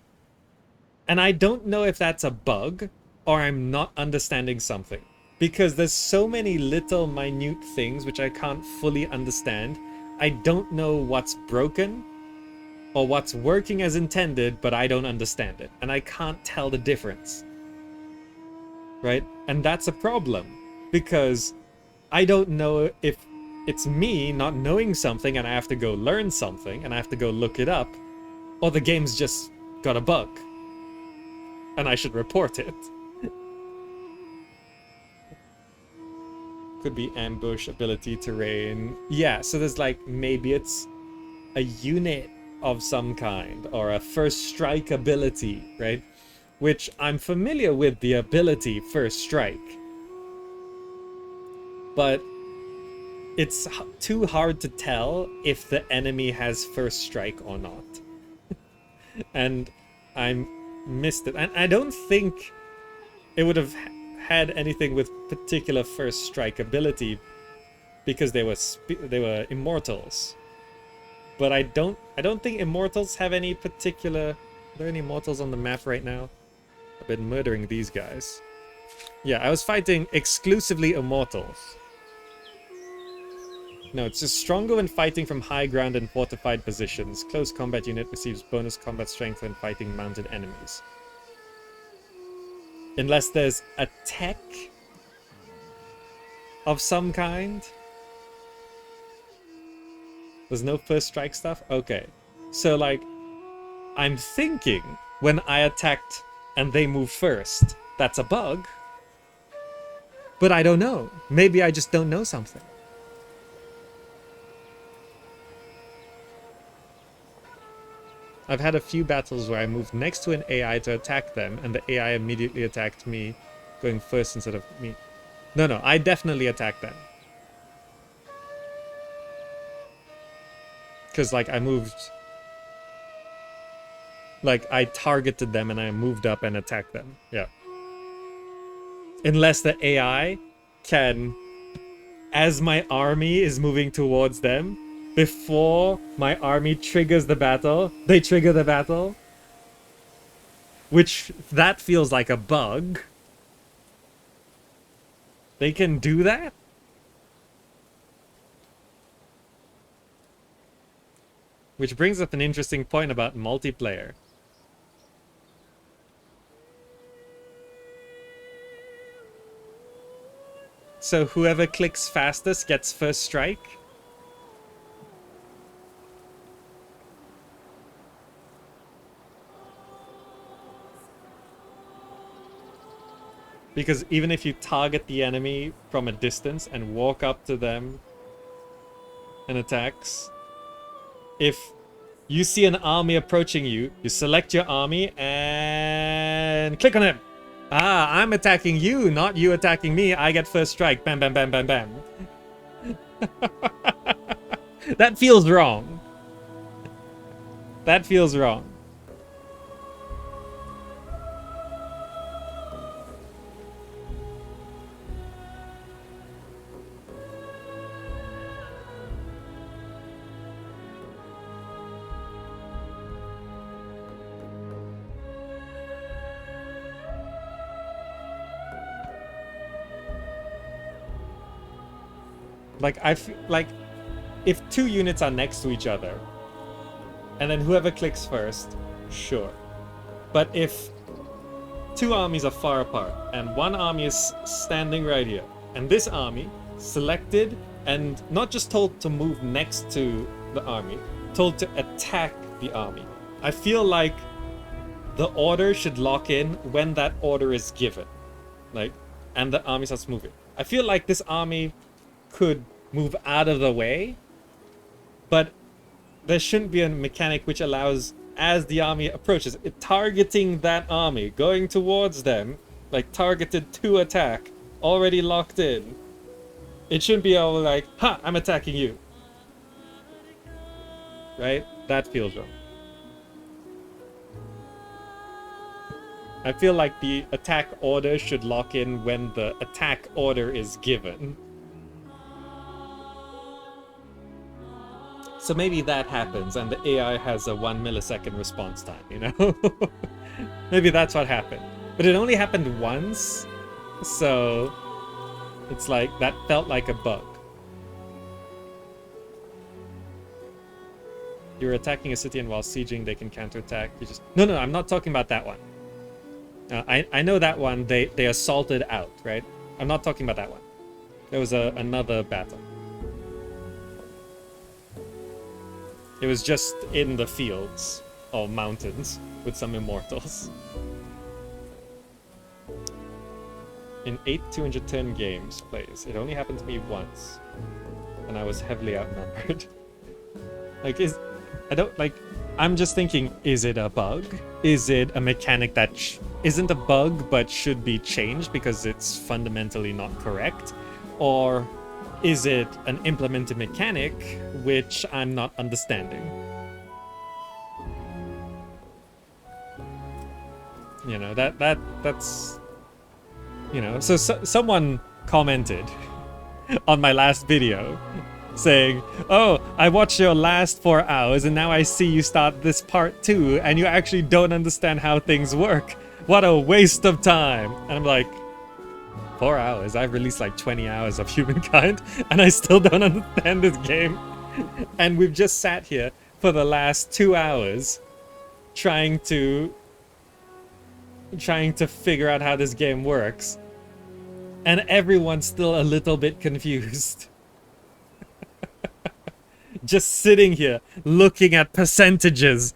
S1: And I don't know if that's a bug or I'm not understanding something. Because there's so many little minute things which I can't fully understand. I don't know what's broken or what's working as intended, but I don't understand it. And I can't tell the difference. Right? And that's a problem. Because I don't know if it's me not knowing something and I have to go learn something and I have to go look it up, or the game's just got a bug. And I should report it. Could be ambush, ability, terrain. Yeah, so there's like, maybe it's a unit of some kind, or a first strike ability, right? Which I'm familiar with the ability first strike. But it's too hard to tell if the enemy has first strike or not. And I missed it. And I don't think it would have had anything with particular first strike ability because they were immortals. But I don't think immortals have any particular... Are there any immortals on the map right now? I've been murdering these guys. Yeah, I was fighting exclusively immortals. No, it's just stronger when fighting from high ground and fortified positions. Close combat unit receives bonus combat strength when fighting mounted enemies. Unless there's a tech of some kind? There's no first strike stuff? Okay. So, like, I'm thinking when I attacked and they moved first, that's a bug. But I don't know. Maybe I just don't know something. I've had a few battles where I moved next to an AI to attack them, and the AI immediately attacked me, going first instead of me. No, I definitely attacked them. Because, like, I moved... Like, I targeted them and I moved up and attacked them. Yeah. Unless the AI can, as my army is moving towards them, before my army triggers the battle, they trigger the battle. Which, that feels like a bug. They can do that? Which brings up an interesting point about multiplayer. So whoever clicks fastest gets first strike? Because even if you target the enemy from a distance and walk up to them and attacks, if you see an army approaching you, you select your army and click on him. Ah, I'm attacking you, not you attacking me. I get first strike. Bam, bam, bam, bam, bam. That feels wrong. That feels wrong. Like, I feel like if two units are next to each other and then whoever clicks first, sure. But if two armies are far apart and one army is standing right here and this army selected and not just told to move next to the army, told to attack the army, I feel like the order should lock in when that order is given. Like, and the army starts moving. I feel like this army could move out of the way, but there shouldn't be a mechanic which allows, as the army approaches, it targeting that army, going towards them, like targeted to attack, already locked in. It shouldn't be all like, ha, I'm attacking you. Right? That feels wrong. I feel like the attack order should lock in when the attack order is given. So maybe that happens and the AI has a 1 millisecond response time, you know? Maybe that's what happened. But it only happened once, so it's like, that felt like a bug. You're attacking a city and while sieging they can counterattack. You just... No, I'm not talking about that one. I know that one, they assaulted out, right? I'm not talking about that one. There was another battle. It was just in the fields or mountains with some immortals. In 8 210 games plays, it only happened to me once, and I was heavily outnumbered. Like, I'm just thinking, is it a bug? Is it a mechanic that isn't a bug but should be changed because it's fundamentally not correct? Or is it an implemented mechanic which I'm not understanding? You know, that's... You know, so someone commented on my last video saying, oh, I watched your last 4 hours and now I see you start this part 2 and you actually don't understand how things work. What a waste of time. And I'm like, 4 hours? I've released like 20 hours of Humankind and I still don't understand this game. And we've just sat here for the last 2 hours trying to figure out how this game works. And everyone's still a little bit confused. Just sitting here, looking at percentages,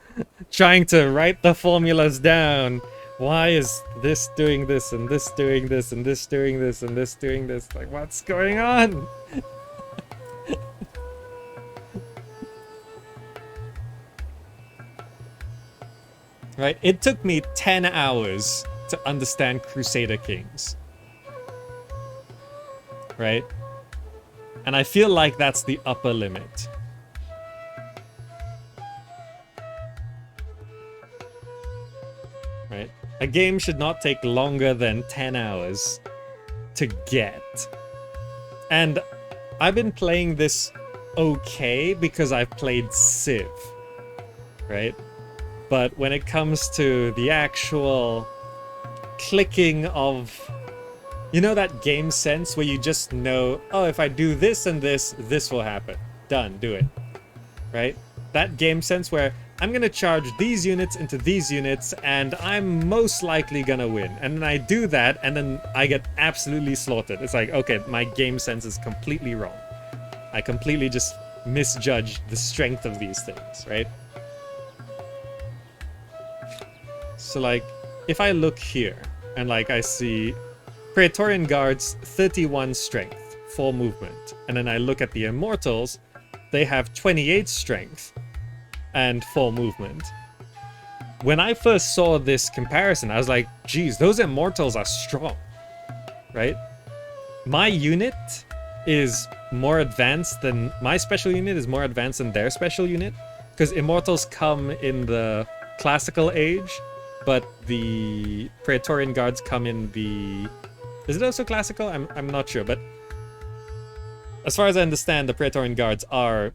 S1: trying to write the formulas down. Why is this doing this, and this doing this, and this doing this, and this doing this? Like, what's going on? Right? It took me 10 hours to understand Crusader Kings. Right? And I feel like that's the upper limit. Right? A game should not take longer than 10 hours to get. And I've been playing this okay because I've played Civ. Right? But when it comes to the actual clicking of, you know, that game sense where you just know, oh, if I do this and this will happen. Done, do it. Right? That game sense where I'm gonna charge these units into these units and I'm most likely gonna win. And then I do that and then I get absolutely slaughtered. It's like, okay, my game sense is completely wrong. I completely just misjudged the strength of these things, right? So like, if I look here and like I see Praetorian Guards 31 strength, 4 movement, and then I look at the Immortals, they have 28 strength and 4 movement. When I first saw this comparison, I was like, geez, those Immortals are strong, right? My unit is more advanced than, my special unit is more advanced than their special unit, because Immortals come in the classical age, but the Praetorian Guards come in the... Is it also classical? I'm not sure, but as far as I understand, the Praetorian Guards are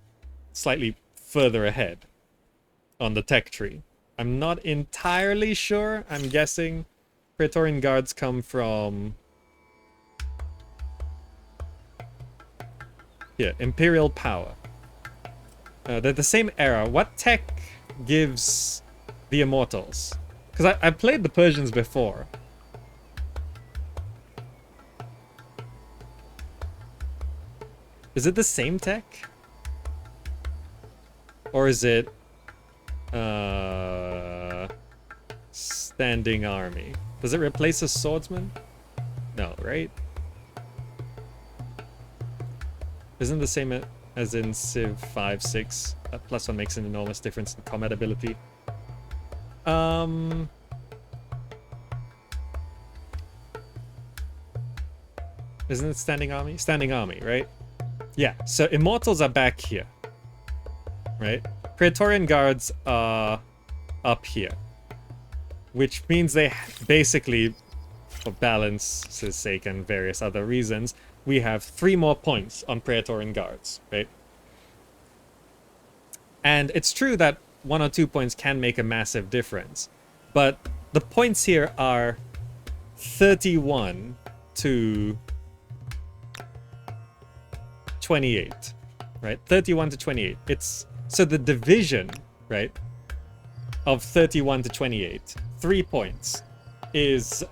S1: slightly further ahead on the tech tree. I'm not entirely sure. I'm guessing Praetorian Guards come from... Here, Imperial Power. They're the same era. What tech gives the Immortals? Because I played the Persians before. Is it the same tech? Or is it... Standing Army? Does it replace a swordsman? No, right? Isn't the same as in Civ 5, 6? +1 makes an enormous difference in combat ability. Isn't it Standing Army? Standing Army, right? Yeah, so Immortals are back here. Right? Praetorian Guards are up here. Which means they basically, for balance's sake and various other reasons, we have 3 more points on Praetorian Guards, right? And it's true that 1 or 2 points can make a massive difference. But the points here are 31 to 28, right? 31 to 28. It's so the division, right, of 31 to 28, 3 points, is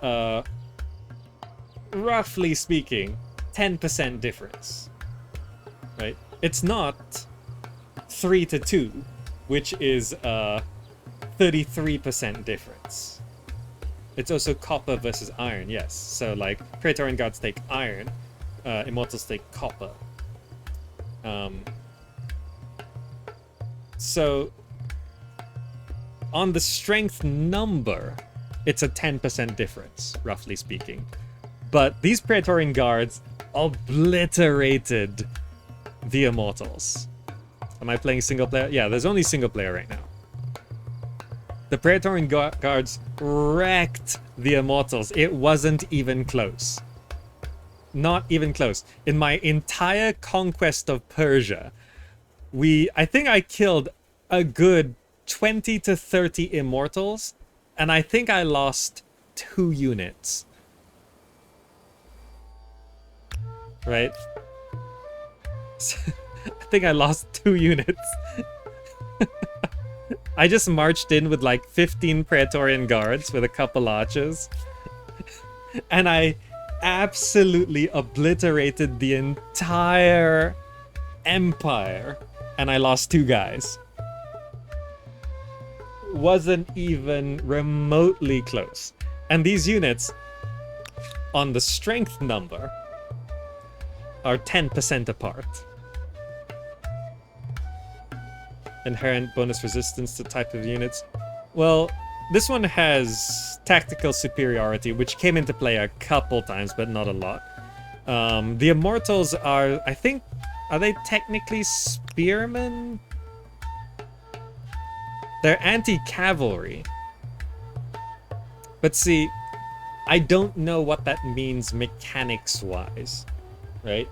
S1: roughly speaking 10% difference, right? It's not 3 to 2, which is 33% difference. It's also copper versus iron, yes. So like Praetorian Guards take iron, Immortals take copper. So on the strength number, it's a 10% difference, roughly speaking. But these Praetorian Guards obliterated the Immortals. Am I playing single player? Yeah, there's only single player right now. The Praetorian Guards wrecked the Immortals. It wasn't even close. Not even close. In my entire conquest of Persia, I think I killed a good 20 to 30 Immortals, and I think I lost 2 units. Right? I think I lost 2 units. I just marched in with like 15 Praetorian Guards with a couple archers. And I absolutely obliterated the entire empire, and I lost 2 guys. Wasn't even remotely close. And these units on the strength number are 10% apart. Inherent bonus resistance to type of units. Well, this one has tactical superiority, which came into play a couple times, but not a lot. The Immortals are, I think, are they technically spearmen? They're anti-cavalry. But see, I don't know what that means mechanics-wise, right?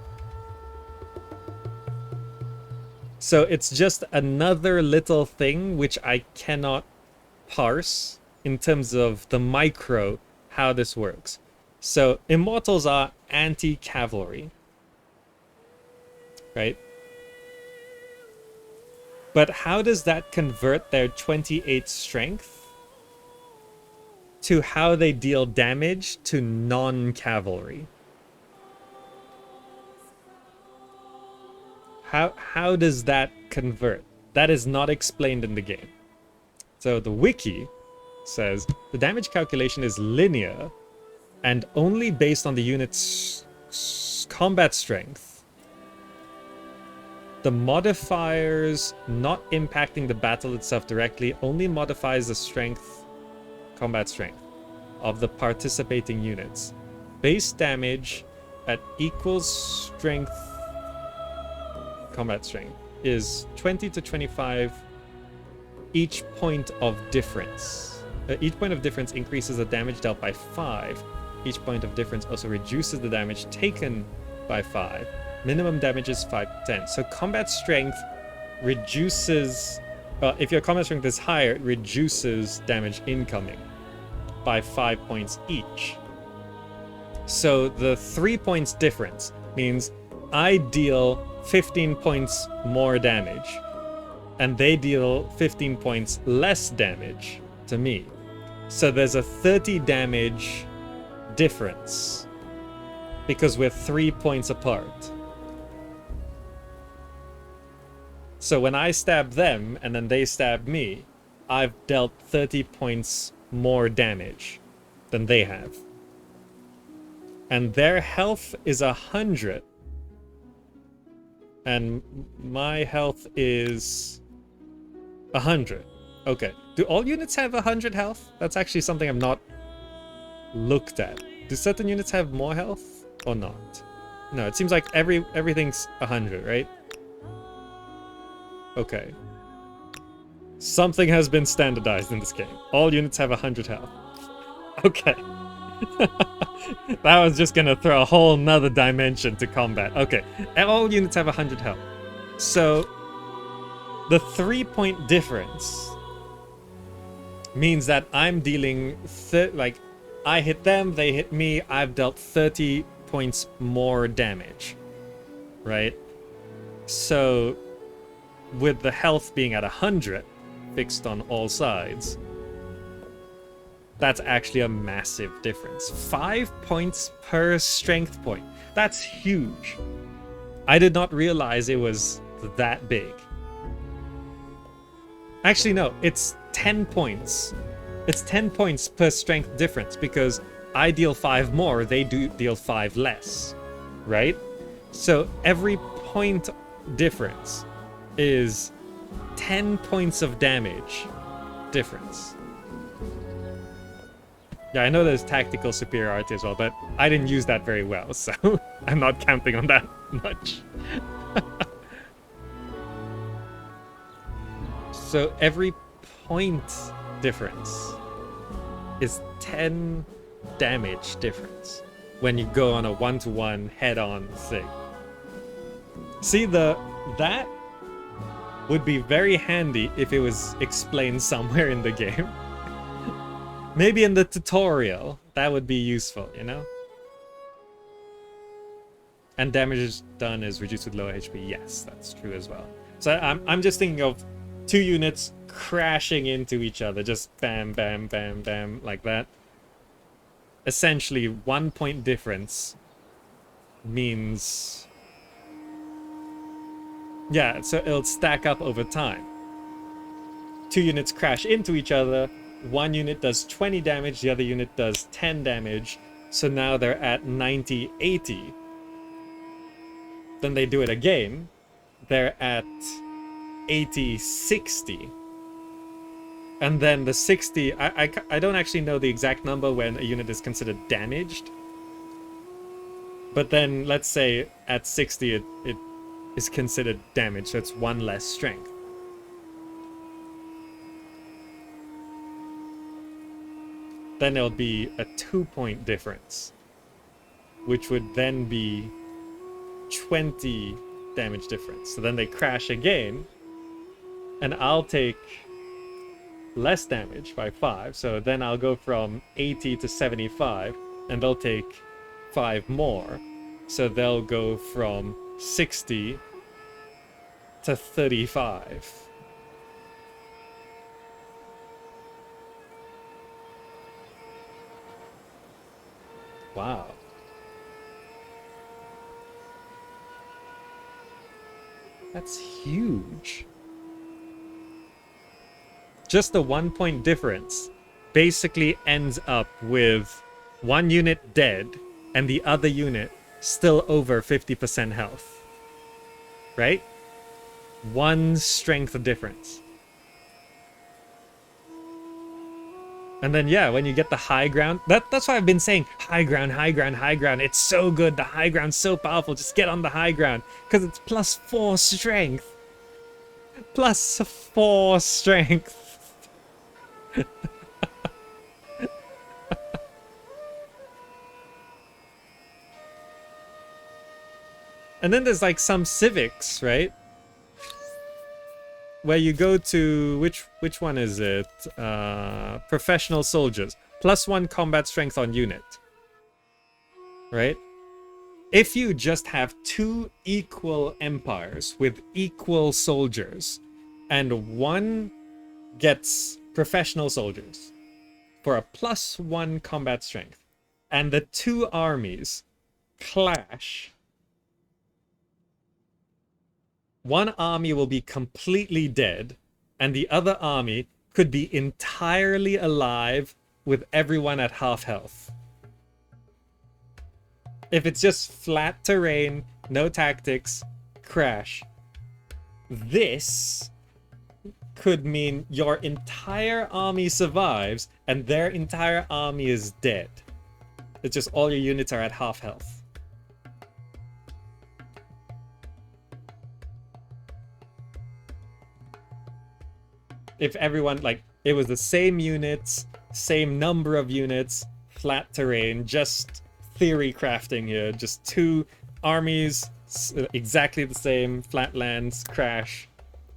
S1: So it's just another little thing which I cannot parse in terms of the micro, how this works. So Immortals are anti-cavalry, right? But how does that convert their 28 strength to how they deal damage to non-cavalry? How does that convert? That is not explained in the game. So the wiki says the damage calculation is linear and only based on the unit's combat strength. The modifiers not impacting the battle itself directly only modifies the strength, combat strength of the participating units. Base damage at equal strength, combat strength is 20 to 25 each point of difference. Each point of difference increases the damage dealt by 5. Each point of difference also reduces the damage taken by 5. Minimum damage is 5 to 10. So combat strength reduces... if your combat strength is higher, it reduces damage incoming by 5 points each. So the 3 points difference means I deal 15 points more damage, and they deal 15 points less damage to me. So there's a 30 damage difference because we're 3 points apart. So when I stab them and then they stab me, I've dealt 30 points more damage than they have. And their health is 100. And my health is 100. Okay. Do all units have 100 health? That's actually something I've not looked at. Do certain units have more health or not? No, it seems like everything's 100, right? Okay. Something has been standardized in this game. All units have 100 health. Okay. That was just gonna throw a whole nother dimension to combat. Okay, all units have 100 health. So, the 3 point difference means that I'm dealing... I hit them, they hit me, I've dealt 30 points more damage. Right? So, with the health being at 100, fixed on all sides... That's actually a massive difference. 5 points per strength point. That's huge. I did not realize it was that big. Actually, no, it's 10 points. It's 10 points per strength difference because I deal 5 more, they do deal 5 less. Right? So every point difference is 10 points of damage difference. Yeah, I know there's tactical superiority as well, but I didn't use that very well, so I'm not counting on that much. So every point difference is 10 damage difference when you go on a one-to-one head-on thing. See, that would be very handy if it was explained somewhere in the game. Maybe in the tutorial, that would be useful, you know? And damage done is reduced with low HP. Yes, that's true as well. So I'm just thinking of 2 units crashing into each other. Just bam, bam, bam, bam, like that. essentially 1 point difference means... Yeah, so it'll stack up over time. 2 units crash into each other. 1 unit does 20 damage, the other unit does 10 damage. So now they're at 90, 80. Then they do it again. They're at 80, 60. And then the 60, I don't actually know the exact number when a unit is considered damaged. But then let's say at 60 it is considered damaged, so it's 1 less strength. Then there'll be a 2 point difference, which would then be 20 damage difference. So then they crash again, and I'll take less damage by 5. So then I'll go from 80 to 75, and they'll take 5 more. So they'll go from 60 to 35. Wow. That's huge. Just the 1 point difference basically ends up with 1 unit dead and the other unit still over 50% health. Right? 1 strength difference. And then, yeah, when you get the high ground, that's why I've been saying high ground, high ground, high ground. It's so good. The high ground's so powerful. Just get on the high ground because it's plus 4 strength. Plus 4 strength. And then there's like some civics, right? Where you go to, which one is it? Professional soldiers. Plus 1 combat strength on unit. Right? If you just have 2 equal empires with equal soldiers, and one gets professional soldiers for a plus 1 combat strength, and the 2 armies clash, one army will be completely dead, and the other army could be entirely alive with everyone at half health. If it's just flat terrain, no tactics, crash, this could mean your entire army survives and their entire army is dead. It's just all your units are at half health. If everyone, like, it was the same units, same number of units, flat terrain, just theory crafting here, just 2 armies, exactly the same, flat lands, crash.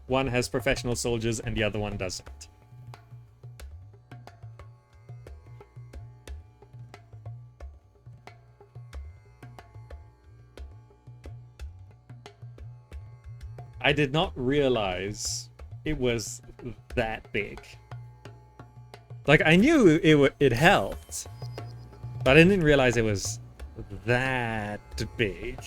S1: One has professional soldiers and the other one doesn't. I did not realize it was that big. Like, I knew it helped, but I didn't realize it was that big.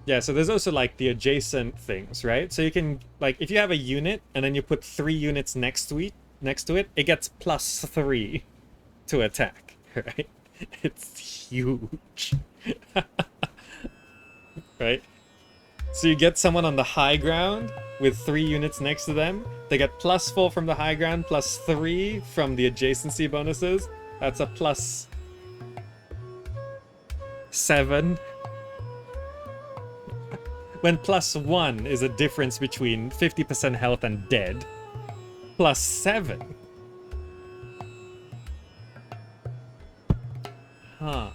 S1: Yeah, so there's also like the adjacent things, right? So you can, like, if you have a unit and then you put 3 units next to it, it gets plus 3 to attack, right? It's huge. Right? So you get someone on the high ground with 3 units next to them. They get plus 4 from the high ground, plus 3 from the adjacency bonuses. That's a plus 7. When plus 1 is a difference between 50% health and dead. Plus 7. Huh.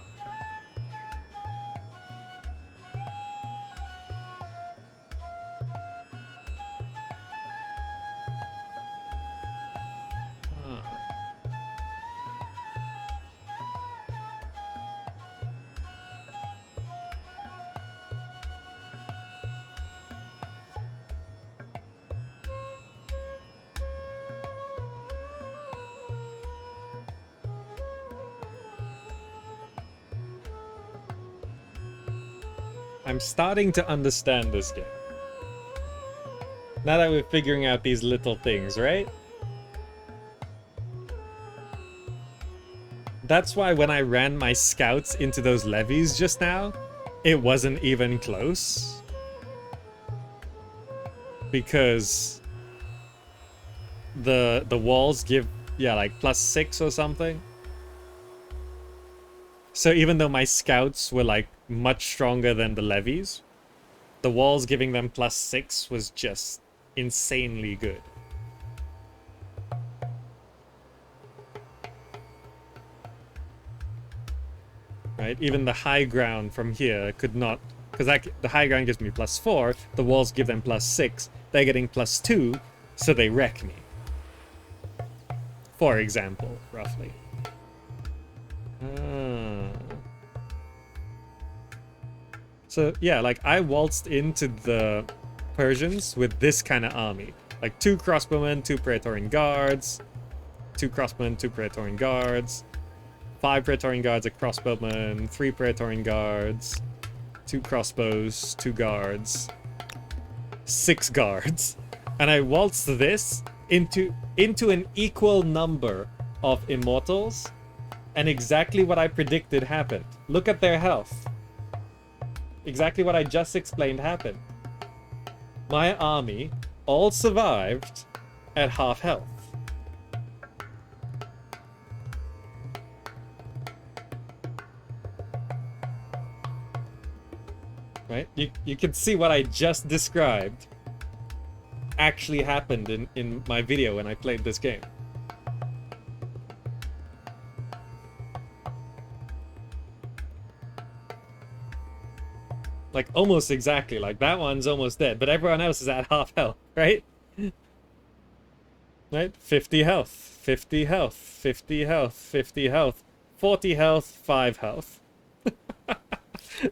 S1: I'm starting to understand this game. Now that we're figuring out these little things, right? That's why when I ran my scouts into those levees just now, it wasn't even close. Because the walls give, yeah, like +6 or something. So even though my scouts were like much stronger than the levies, the walls giving them +6 was just insanely good. Right? Even the high ground from here could not, because the high ground gives me +4, the walls give them +6, they're getting +2, so they wreck me. For example, roughly. So yeah, like I waltzed into the Persians with this kind of army. Like 2 crossbowmen, 2 Praetorian guards, 2 crossbowmen, 2 Praetorian guards, 5 Praetorian guards, a crossbowman, 3 Praetorian guards, 2 crossbows, 2 guards, 6 guards. And I waltzed this into an equal number of immortals, and exactly what I predicted happened. Look at their health. Exactly what I just explained happened. My army all survived at half health. Right? You can see what I just described actually happened in my video when I played this game. Like almost exactly, like that one's almost dead, but everyone else is at half health, right? Right? 50 health, 50 health, 50 health, 50 health, 40 health, 5 health.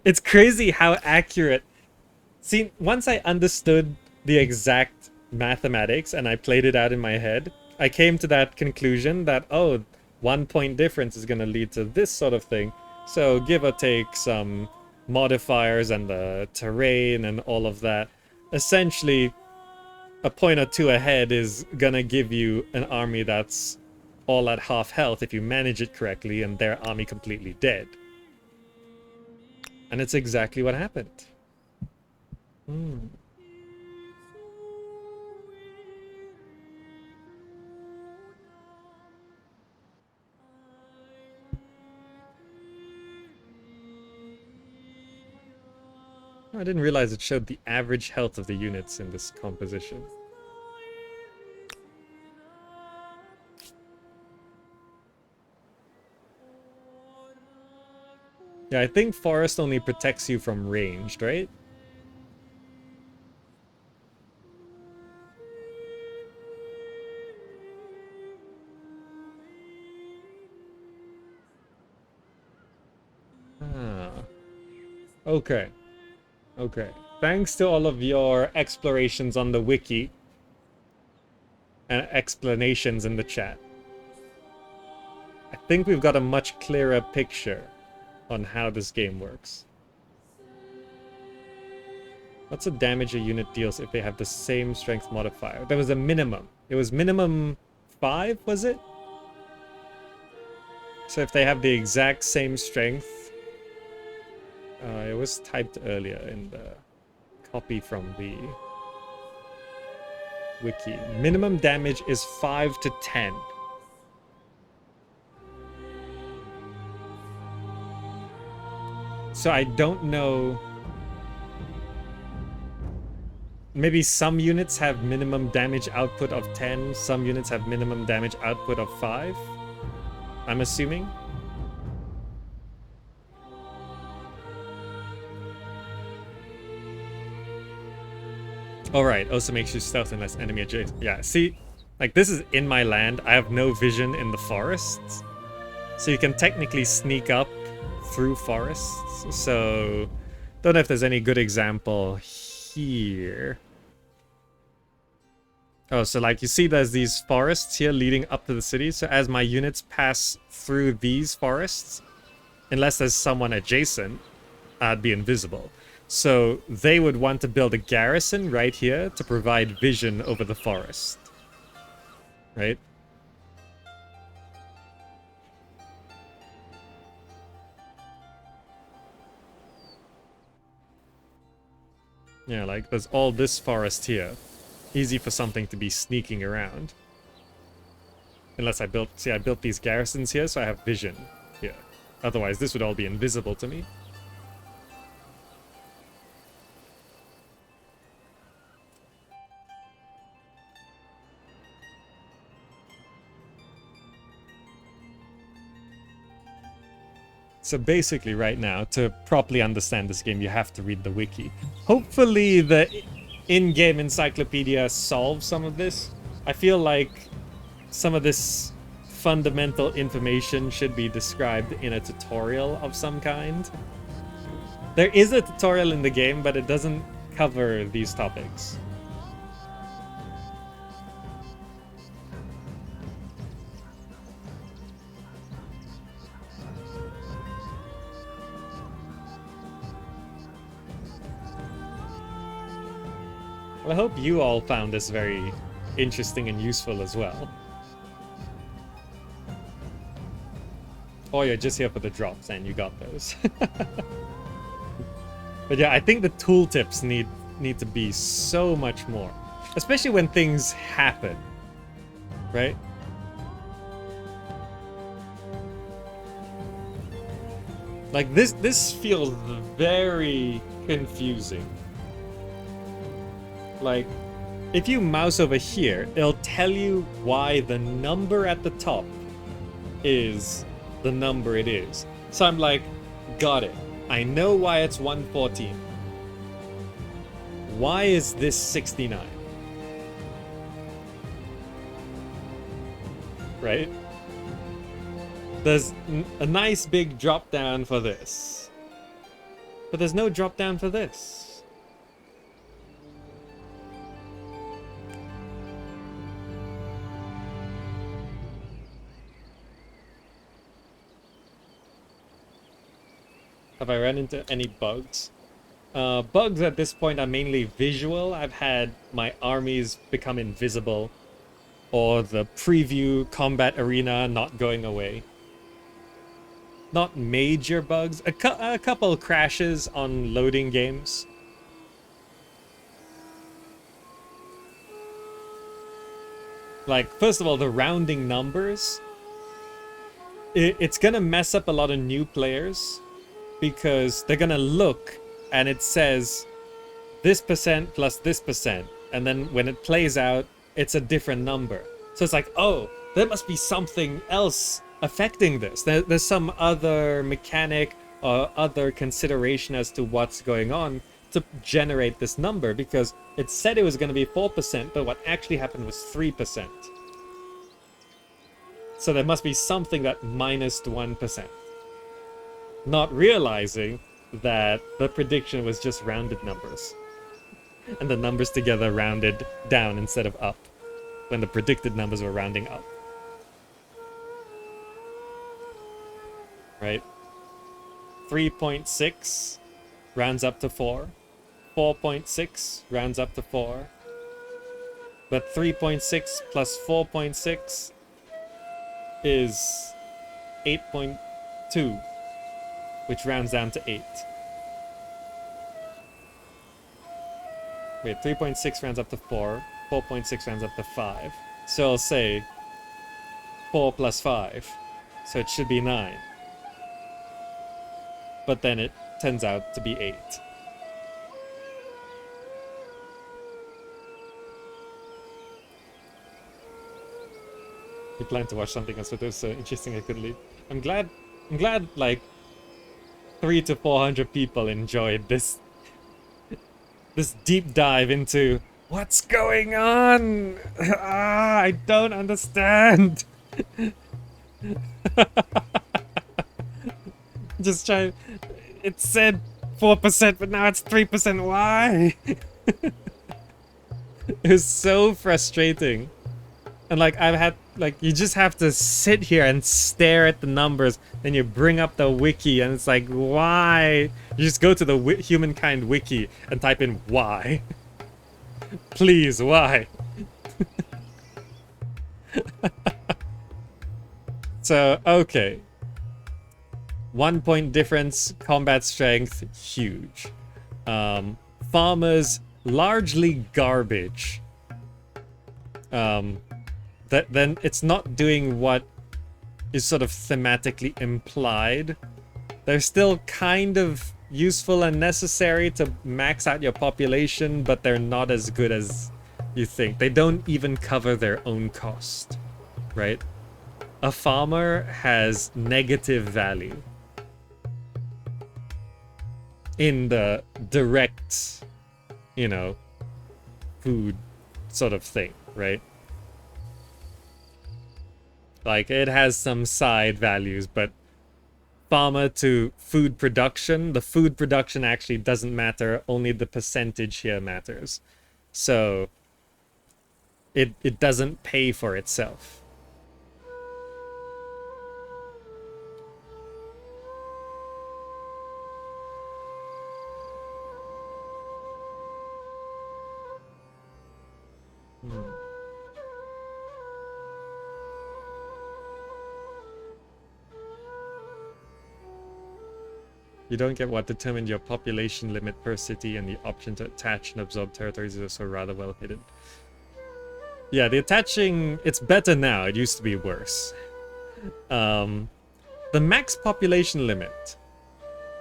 S1: It's crazy how accurate. See, once I understood the exact mathematics and I played it out in my head, I came to that conclusion that, oh, 1 point difference is going to lead to this sort of thing. So give or take some modifiers and the terrain and all of that. Essentially, a point or two ahead is going to give you an army that's all at half health if you manage it correctly and their army completely dead. And it's exactly what happened. I didn't realize it showed the average health of the units in this composition. Yeah, I think forest only protects you from ranged, right? Ah. Okay. Okay. Thanks to all of your explorations on the wiki and explanations in the chat. I think we've got a much clearer picture on how this game works. What's the damage a unit deals if they have the same strength modifier? There was a minimum. It was minimum 5, was it? So if they have the exact same strength... it was typed earlier in the copy from the wiki. Minimum damage is 5 to 10. So I don't know. Maybe some units have minimum damage output of 10, some units have minimum damage output of 5. I'm assuming. Alright, also makes you stealth unless enemy adjacent. Yeah, see, like this is in my land. I have no vision in the forests. So you can technically sneak up through forests. So, don't know if there's any good example here. Oh, so like you see there's these forests here leading up to the city. So as my units pass through these forests, unless there's someone adjacent, I'd be invisible. So they would want to build a garrison right here to provide vision over the forest. Right? Yeah, like there's all this forest here. Easy for something to be sneaking around. Unless I built, see, I built these garrisons here, so I have vision here. Otherwise, this would all be invisible to me. So basically right now, to properly understand this game, you have to read the wiki. Hopefully the in-game encyclopedia solves some of this. I feel like some of this fundamental information should be described in a tutorial of some kind. There is a tutorial in the game, but it doesn't cover these topics. Well, I hope you all found this very interesting and useful as well. Or you're just here for the drops and you got those. But yeah, I think the tooltips need to be so much more. Especially when things happen. Right? Like this feels very confusing. Like, if you mouse over here, it'll tell you why the number at the top is the number it is. So I'm like, got it. I know why it's 114. Why is this 69? Right? There's a nice big drop down for this. But there's no drop down for this. Have I run into any bugs? Bugs at this point are mainly visual. I've had my armies become invisible, or the preview combat arena not going away. Not major bugs. A couple crashes on loading games. Like, first of all, the rounding numbers. It's gonna mess up a lot of new players. Because they're gonna look and it says this percent plus this percent, and then when it plays out, it's a different number. So it's like, oh, there must be something else affecting this. There's some other mechanic or other consideration as to what's going on to generate this number, because it said it was going to be 4%, but what actually happened was 3%. So there must be something that minused 1%. Not realizing that the prediction was just rounded numbers. And the numbers together rounded down instead of up, when the predicted numbers were rounding up. Right? 3.6 rounds up to 4. 4.6 rounds up to 4. But 3.6 plus 4.6 is 8.2. Which rounds down to 8. Wait, 3.6 rounds up to 4. 4.6 rounds up to 5. So I'll say 4 plus 5. So it should be 9. But then it turns out to be 8. You plan to watch something else, but it was so interesting I couldn't leave. I'm glad like 300 to 400 people enjoyed this deep dive into what's going on. I don't understand. Just trying. It said 4%, but now it's 3%. Why? It was so frustrating. And like I've had like you just have to sit here and stare at the numbers. Then you bring up the wiki, and it's like, why? You just go to the Humankind wiki and type in why. Please, why? So, okay. 1 point difference, combat strength, huge. Farmers, largely garbage. Then it's not doing what is sort of thematically implied. They're still kind of useful and necessary to max out your population, but they're not as good as you think. They don't even cover their own cost, right? A farmer has negative value in the direct, you know, food sort of thing, right? Like, it has some side values, but farmer to food production, the food production actually doesn't matter, only the percentage here matters. So it doesn't pay for itself. You don't get what determined your population limit per city, and the option to attach and absorb territories is also rather well hidden. Yeah, the attaching, it's better now. It used to be worse. The max population limit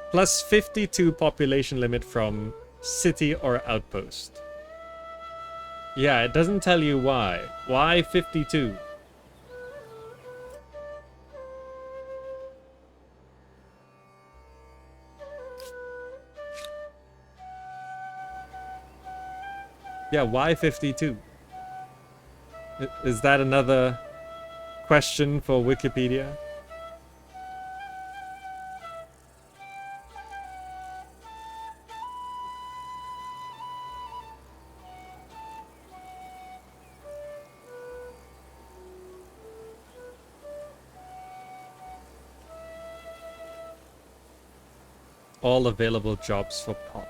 S1: plus 52 population limit from city or outpost. Yeah, it doesn't tell you why. Why 52? Yeah, why 52? Is that another question for Wikipedia? All available jobs for pop.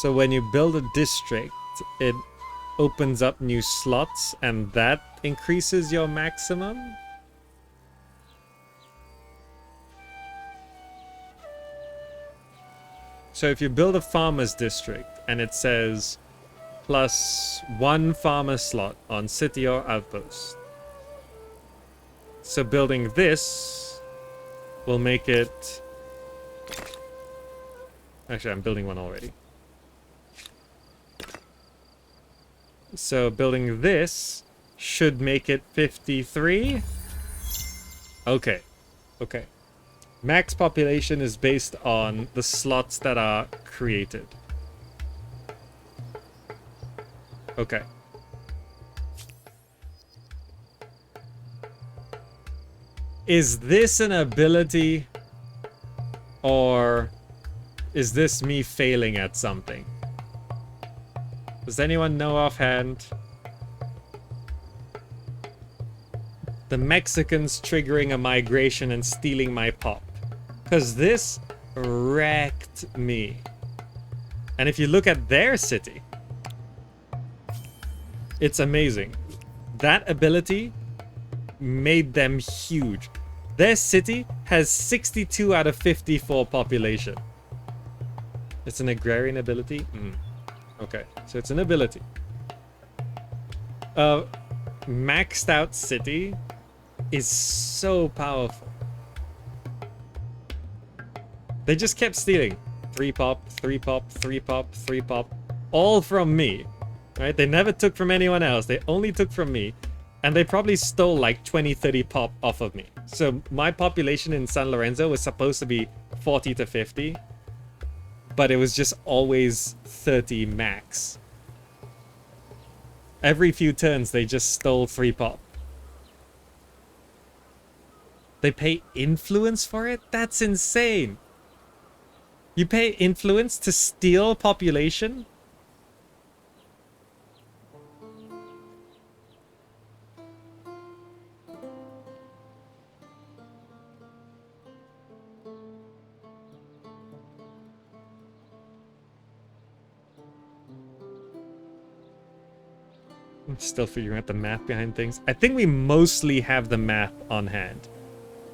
S1: So when you build a district, it opens up new slots, and that increases your maximum? So if you build a farmer's district, and it says plus 1 farmer slot on city or outpost. So building this will make it... Actually, I'm building one already. So building this should make it 53. Okay. Okay. Max population is based on the slots that are created. Okay. Is this an ability, or is this me failing at something? Does anyone know offhand? The Mexicans triggering a migration and stealing my pop. Because this wrecked me. And if you look at their city, it's amazing. That ability made them huge. Their city has 62 out of 54 population. It's an agrarian ability? Okay, so it's an ability. Maxed out city is so powerful. They just kept stealing. 3 pop, 3 pop, 3 pop, 3 pop. All from me. Right? They never took from anyone else. They only took from me. And they probably stole like 20, 30 pop off of me. So my population in San Lorenzo was supposed to be 40 to 50. But it was just always 30 max. Every few turns, they just stole 3 pop. They pay influence for it? That's insane. You pay influence to steal population? I'm still figuring out the math behind things. I think we mostly have the math on hand.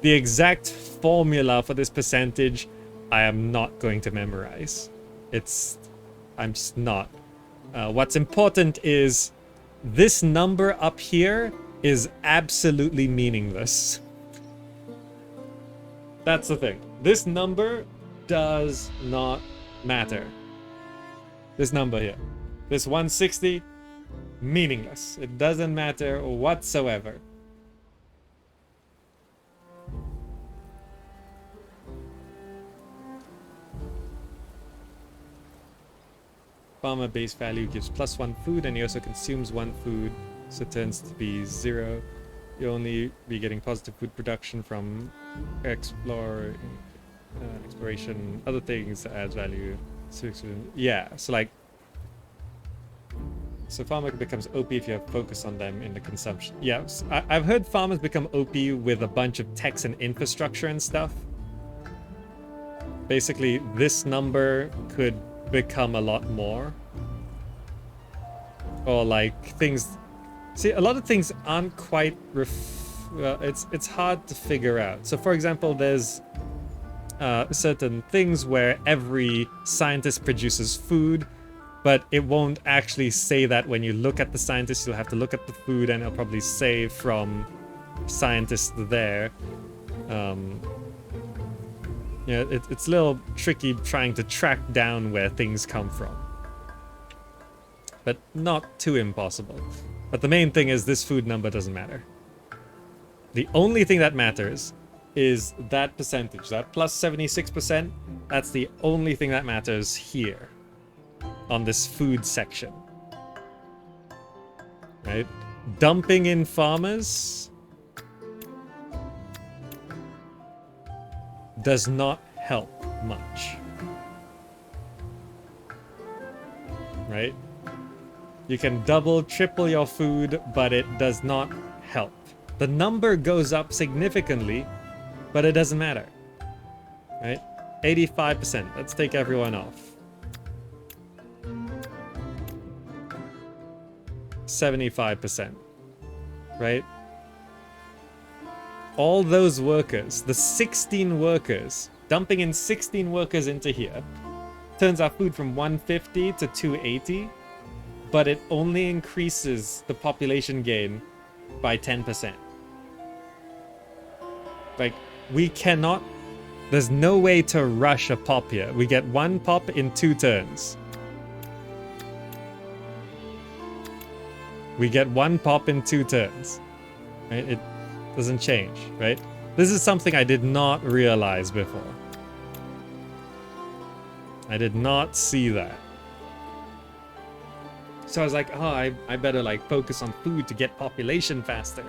S1: The exact formula for this percentage, I am not going to memorize. I'm just not. What's important is this number up here is absolutely meaningless. That's the thing. This number does not matter. This number here. This 160, meaningless. It doesn't matter whatsoever. Farmer base value gives +1 food, and he also consumes 1 food, so it turns to be 0. You only be getting positive food production from exploration, other things that adds value. Yeah, so like, so farmer becomes OP if you have focus on them in the consumption. Yeah, so I've heard farmers become OP with a bunch of techs and infrastructure and stuff. Basically, this number could become a lot more. Or like things, see, a lot of things aren't quite it's hard to figure out. So for example, there's certain things where every scientist produces food, but it won't actually say that when you look at the scientist. You'll have to look at the food, and it'll probably say from scientist there. Yeah, it's a little tricky trying to track down where things come from. But not too impossible. But the main thing is this food number doesn't matter. The only thing that matters is that percentage, that plus 76%. That's the only thing that matters here on this food section. Right? Dumping in farmers does not help much. Right? You can double, triple your food, but it does not help. The number goes up significantly, but it doesn't matter. Right? 85%. Let's take everyone off. 75%. Right? All those workers, the 16 workers, dumping in 16 workers into here, turns our food from 150 to 280, but it only increases the population gain by 10%. Like, we cannot, there's no way to rush a pop here. We get 1 pop in 2 turns. We get 1 pop in 2 turns. Right? It doesn't change, right? This is something I did not realize before. I did not see that. So I was like, oh, I better like focus on food to get population faster.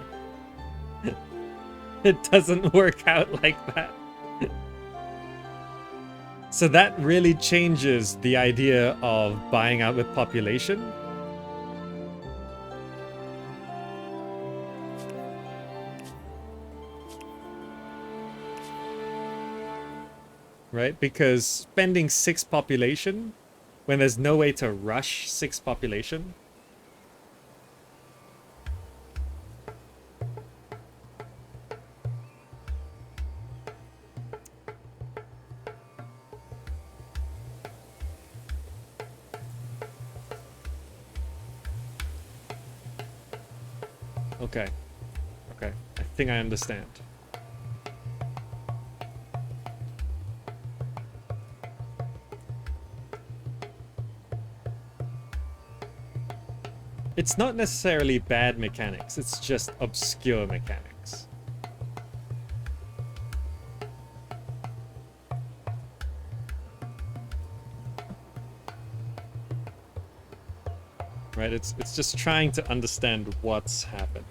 S1: It doesn't work out like that. So that really changes the idea of buying out with population. Right? Because spending 6 population when there's no way to rush 6 population. Okay. Okay. I think I understand. It's not necessarily bad mechanics, it's just obscure mechanics. Right, it's just trying to understand what's happened.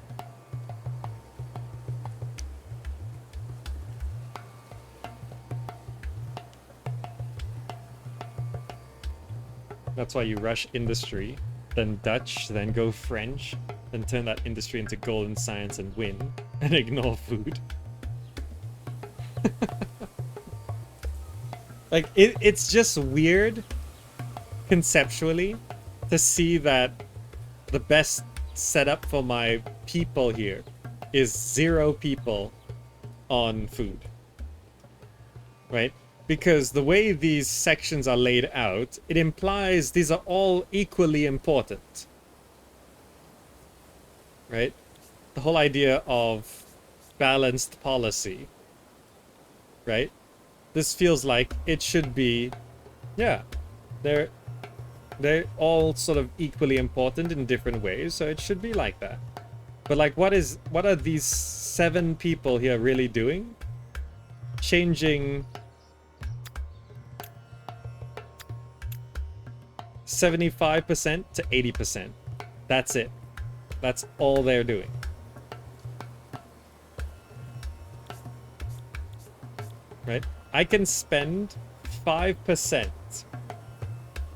S1: That's why you rush industry, then Dutch, then go French, then turn that industry into golden science and win, and ignore food. Like, it's just weird, conceptually, to see that the best setup for my people here is 0 people on food. Right? Because the way these sections are laid out, it implies these are all equally important. Right? The whole idea of balanced policy. Right? This feels like it should be, yeah, they're all sort of equally important in different ways, so it should be like that. But like, what are these 7 people here really doing? Changing 75% to 80%. That's it. That's all they're doing. Right? I can spend 5%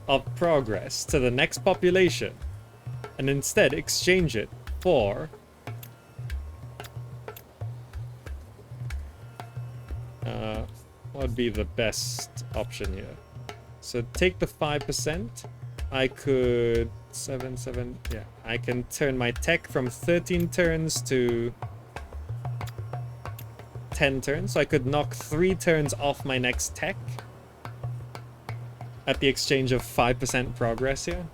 S1: of progress to the next population and instead exchange it for what would be the best option here? So take the 5%. I could 7, yeah, I can turn my tech from 13 turns to 10 turns, so I could knock 3 turns off my next tech at the exchange of 5% progress here.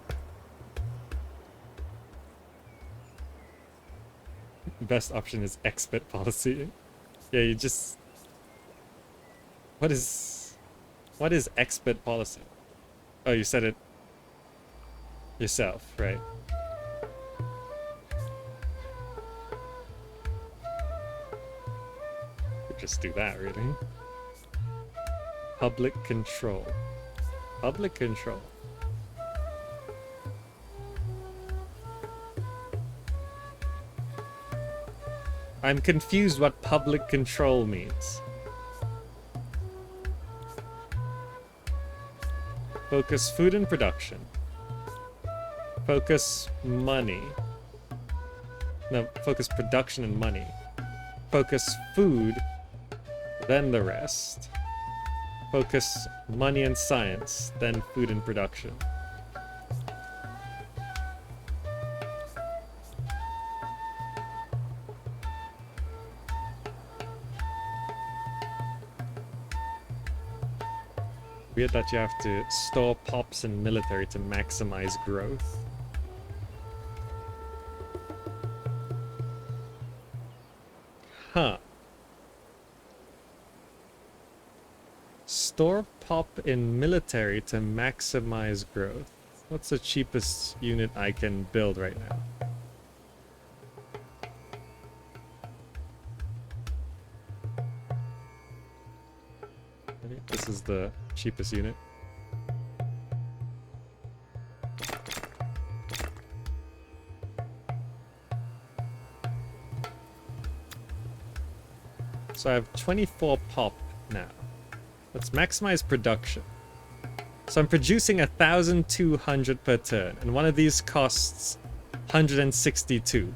S1: Best option is expert policy. Yeah, you just... What is expert policy? Oh, you said it yourself, right? Just do that, really. Public control. Public control. I'm confused what public control means. Focus food and production. Focus money. No, focus production and money. Focus food, then the rest. Focus money and science, then food and production. Weird that you have to store pops and military to maximize growth. Huh. Store pop in military to maximize growth. What's the cheapest unit I can build right now? Maybe this is the cheapest unit. So I have 24 pop now. Let's maximize production. So I'm producing 1,200 per turn, and one of these costs 162.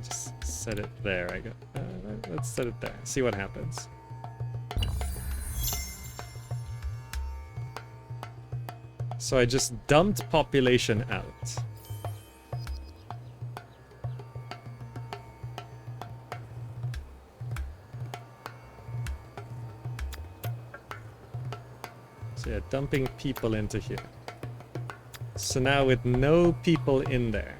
S1: Just set it there. Let's set it there. See what happens. So I just dumped population out. So yeah, dumping people into here. So now with no people in there.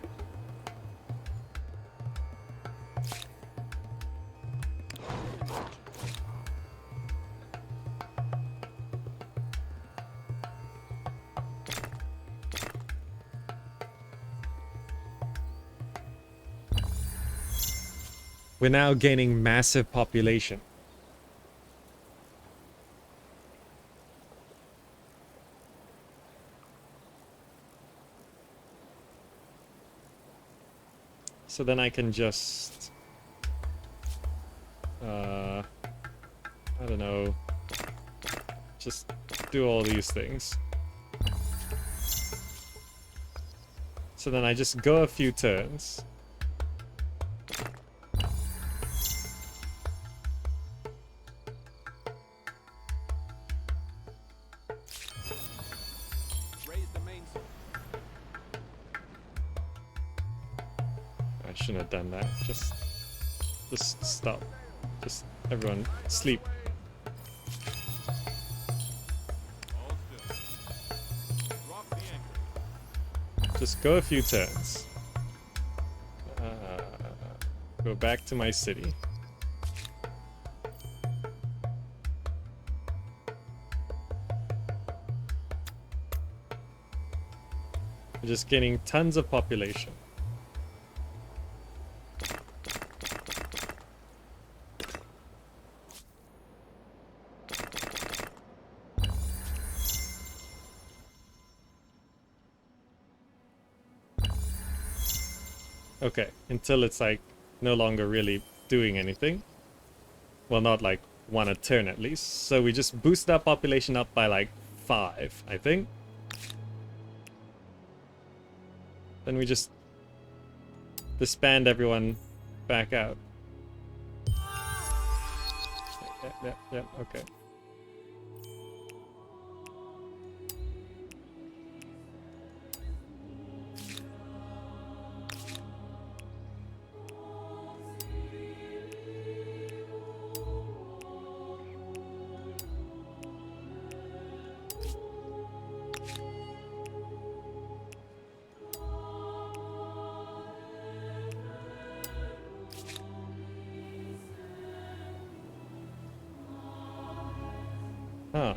S1: We're now gaining massive population. So then I can just I don't know. Just do all these things. So then I just go a few turns.
S2: Raise the mainsail.
S1: I shouldn't have done that. Just stop. Just everyone sleep.
S2: All still. Drop the anchor.
S1: Just go a few turns. Go back to my city. We're just getting tons of population. Okay, until it's like no longer really doing anything. Well, not like one a turn at least. So we just boost that population up by like 5, I think. Then we just disband everyone back out. Yeah, okay. Huh.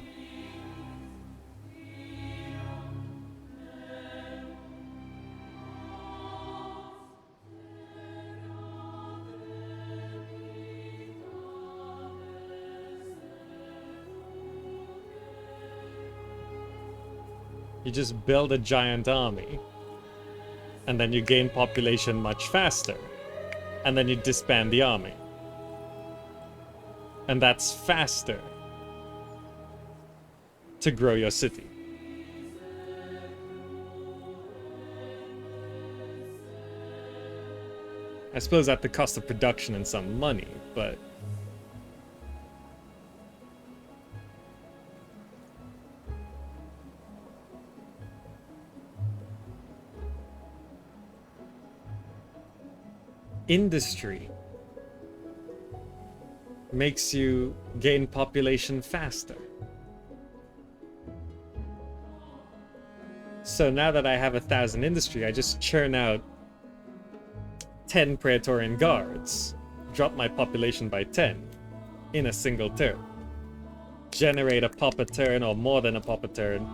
S1: You just build a giant army, and then you gain population much faster, and then you disband the army. And that's faster to grow your city. I suppose at the cost of production and some money, but industry makes you gain population faster. So now that I have 1,000 industry, I just churn out 10 Praetorian guards, drop my population by 10 in a single turn. Generate a pop a turn or more than a pop a turn.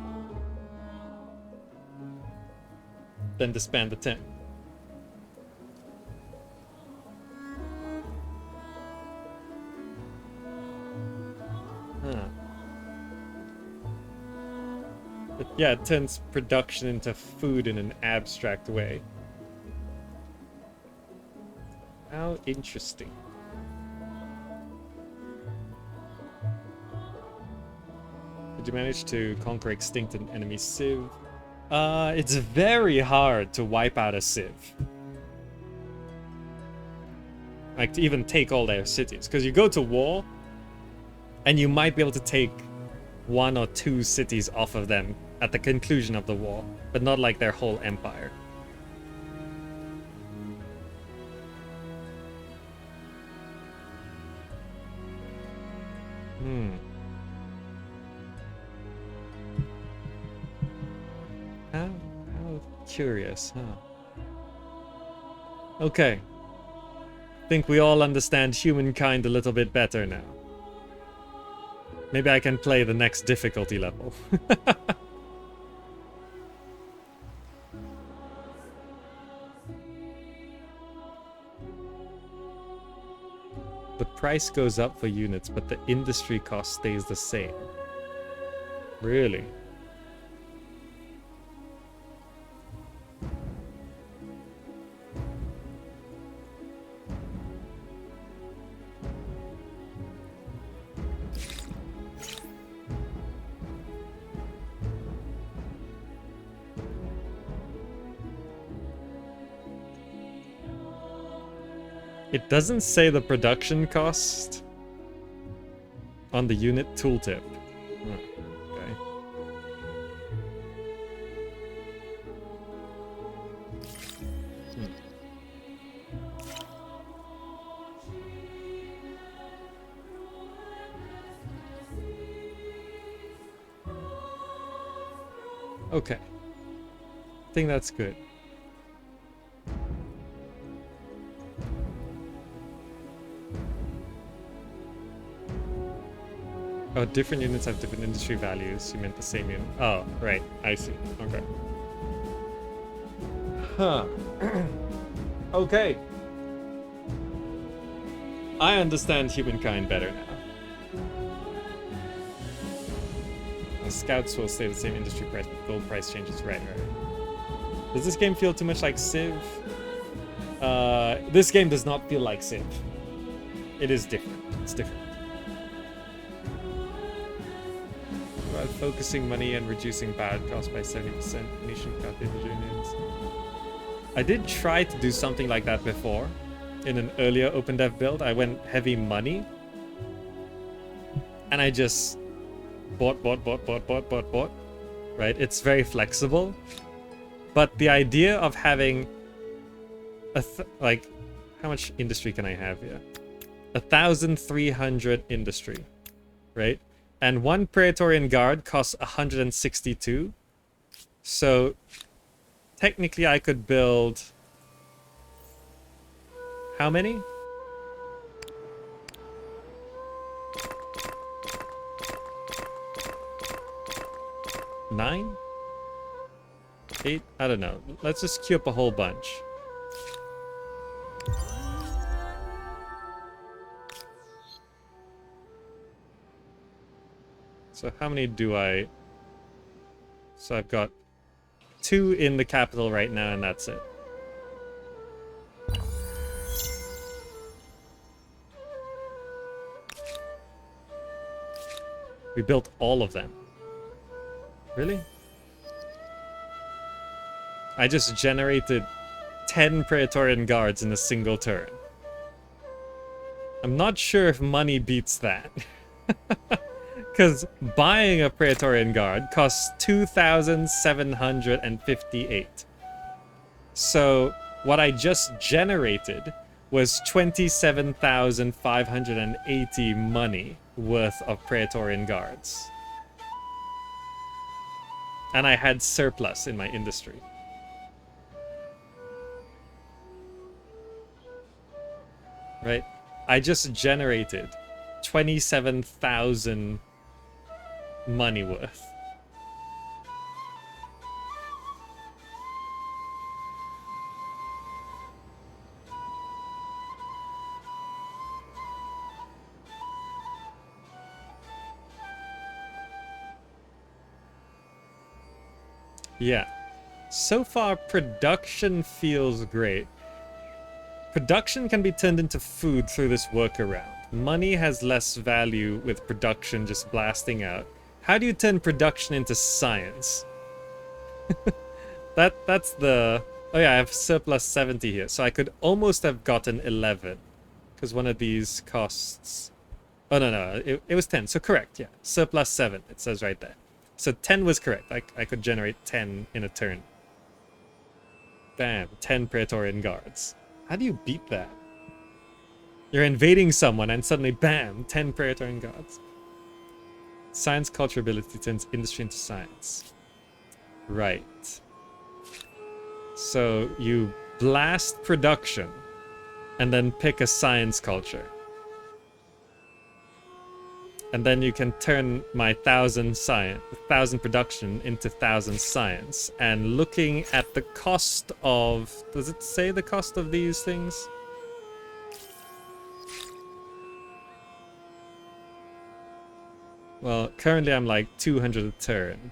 S1: Then disband the 10. Huh. But yeah, it turns production into food in an abstract way. How interesting. Did you manage to conquer extinct an enemy civ? It's very hard to wipe out a civ. Like, to even take all their cities. Because you go to war, and you might be able to take 1 or 2 cities off of them at the conclusion of the war, but not like their whole empire. How curious, huh? Okay. Think we all understand humankind a little bit better now. Maybe I can play the next difficulty level. The price goes up for units, but the industry cost stays the same. Really? It doesn't say the production cost on the unit tooltip. Okay. Okay. I think that's good. Oh, different units have different industry values. You meant the same unit. Oh, right. I see. Okay. Huh. Okay. I understand Humankind better now. The scouts will stay the same industry price, but gold price changes. Right. Does this game feel too much like Civ? This game does not feel like Civ. It is different. It's different. About focusing money and reducing bad cost by 70%. Nation captive unions. I did try to do something like that before. In an earlier OpenDev build, I went heavy money. And I just bought. Right? It's very flexible. But the idea of having like, how much industry can I have here? 1,300 industry, right? And one Praetorian Guard costs 162. So technically I could build how many? Nine? 8? I don't know. Let's just queue up a whole bunch. So how many do I... So I've got 2 in the capital right now, and that's it. We built all of them. Really? I just generated 10 Praetorian Guards in a single turn. I'm not sure if money beats that. Because buying a Praetorian Guard costs 2,758. So what I just generated was 27,580 money worth of Praetorian Guards. And I had surplus in my industry. Right? I just generated 27,000 money worth. Yeah. So far, production feels great. Production can be turned into food through this workaround. Money has less value with production just blasting out. How do you turn production into science? That's the... Oh yeah, I have surplus 70 here. So I could almost have gotten 11. Because one of these costs... Oh, no. It was 10. So correct, yeah. Surplus 7, it says right there. So 10 was correct. I could generate 10 in a turn. Bam. 10 Praetorian Guards. How do you beat that? You're invading someone and suddenly, bam, 10 Praetorian Guards. Science, culture, ability turns industry into science. Right. So you blast production and then pick a science culture. And then you can turn my 1,000 production into 1,000 science. And looking at the cost of... Does it say the cost of these things? Well, currently I'm like 200 a turn.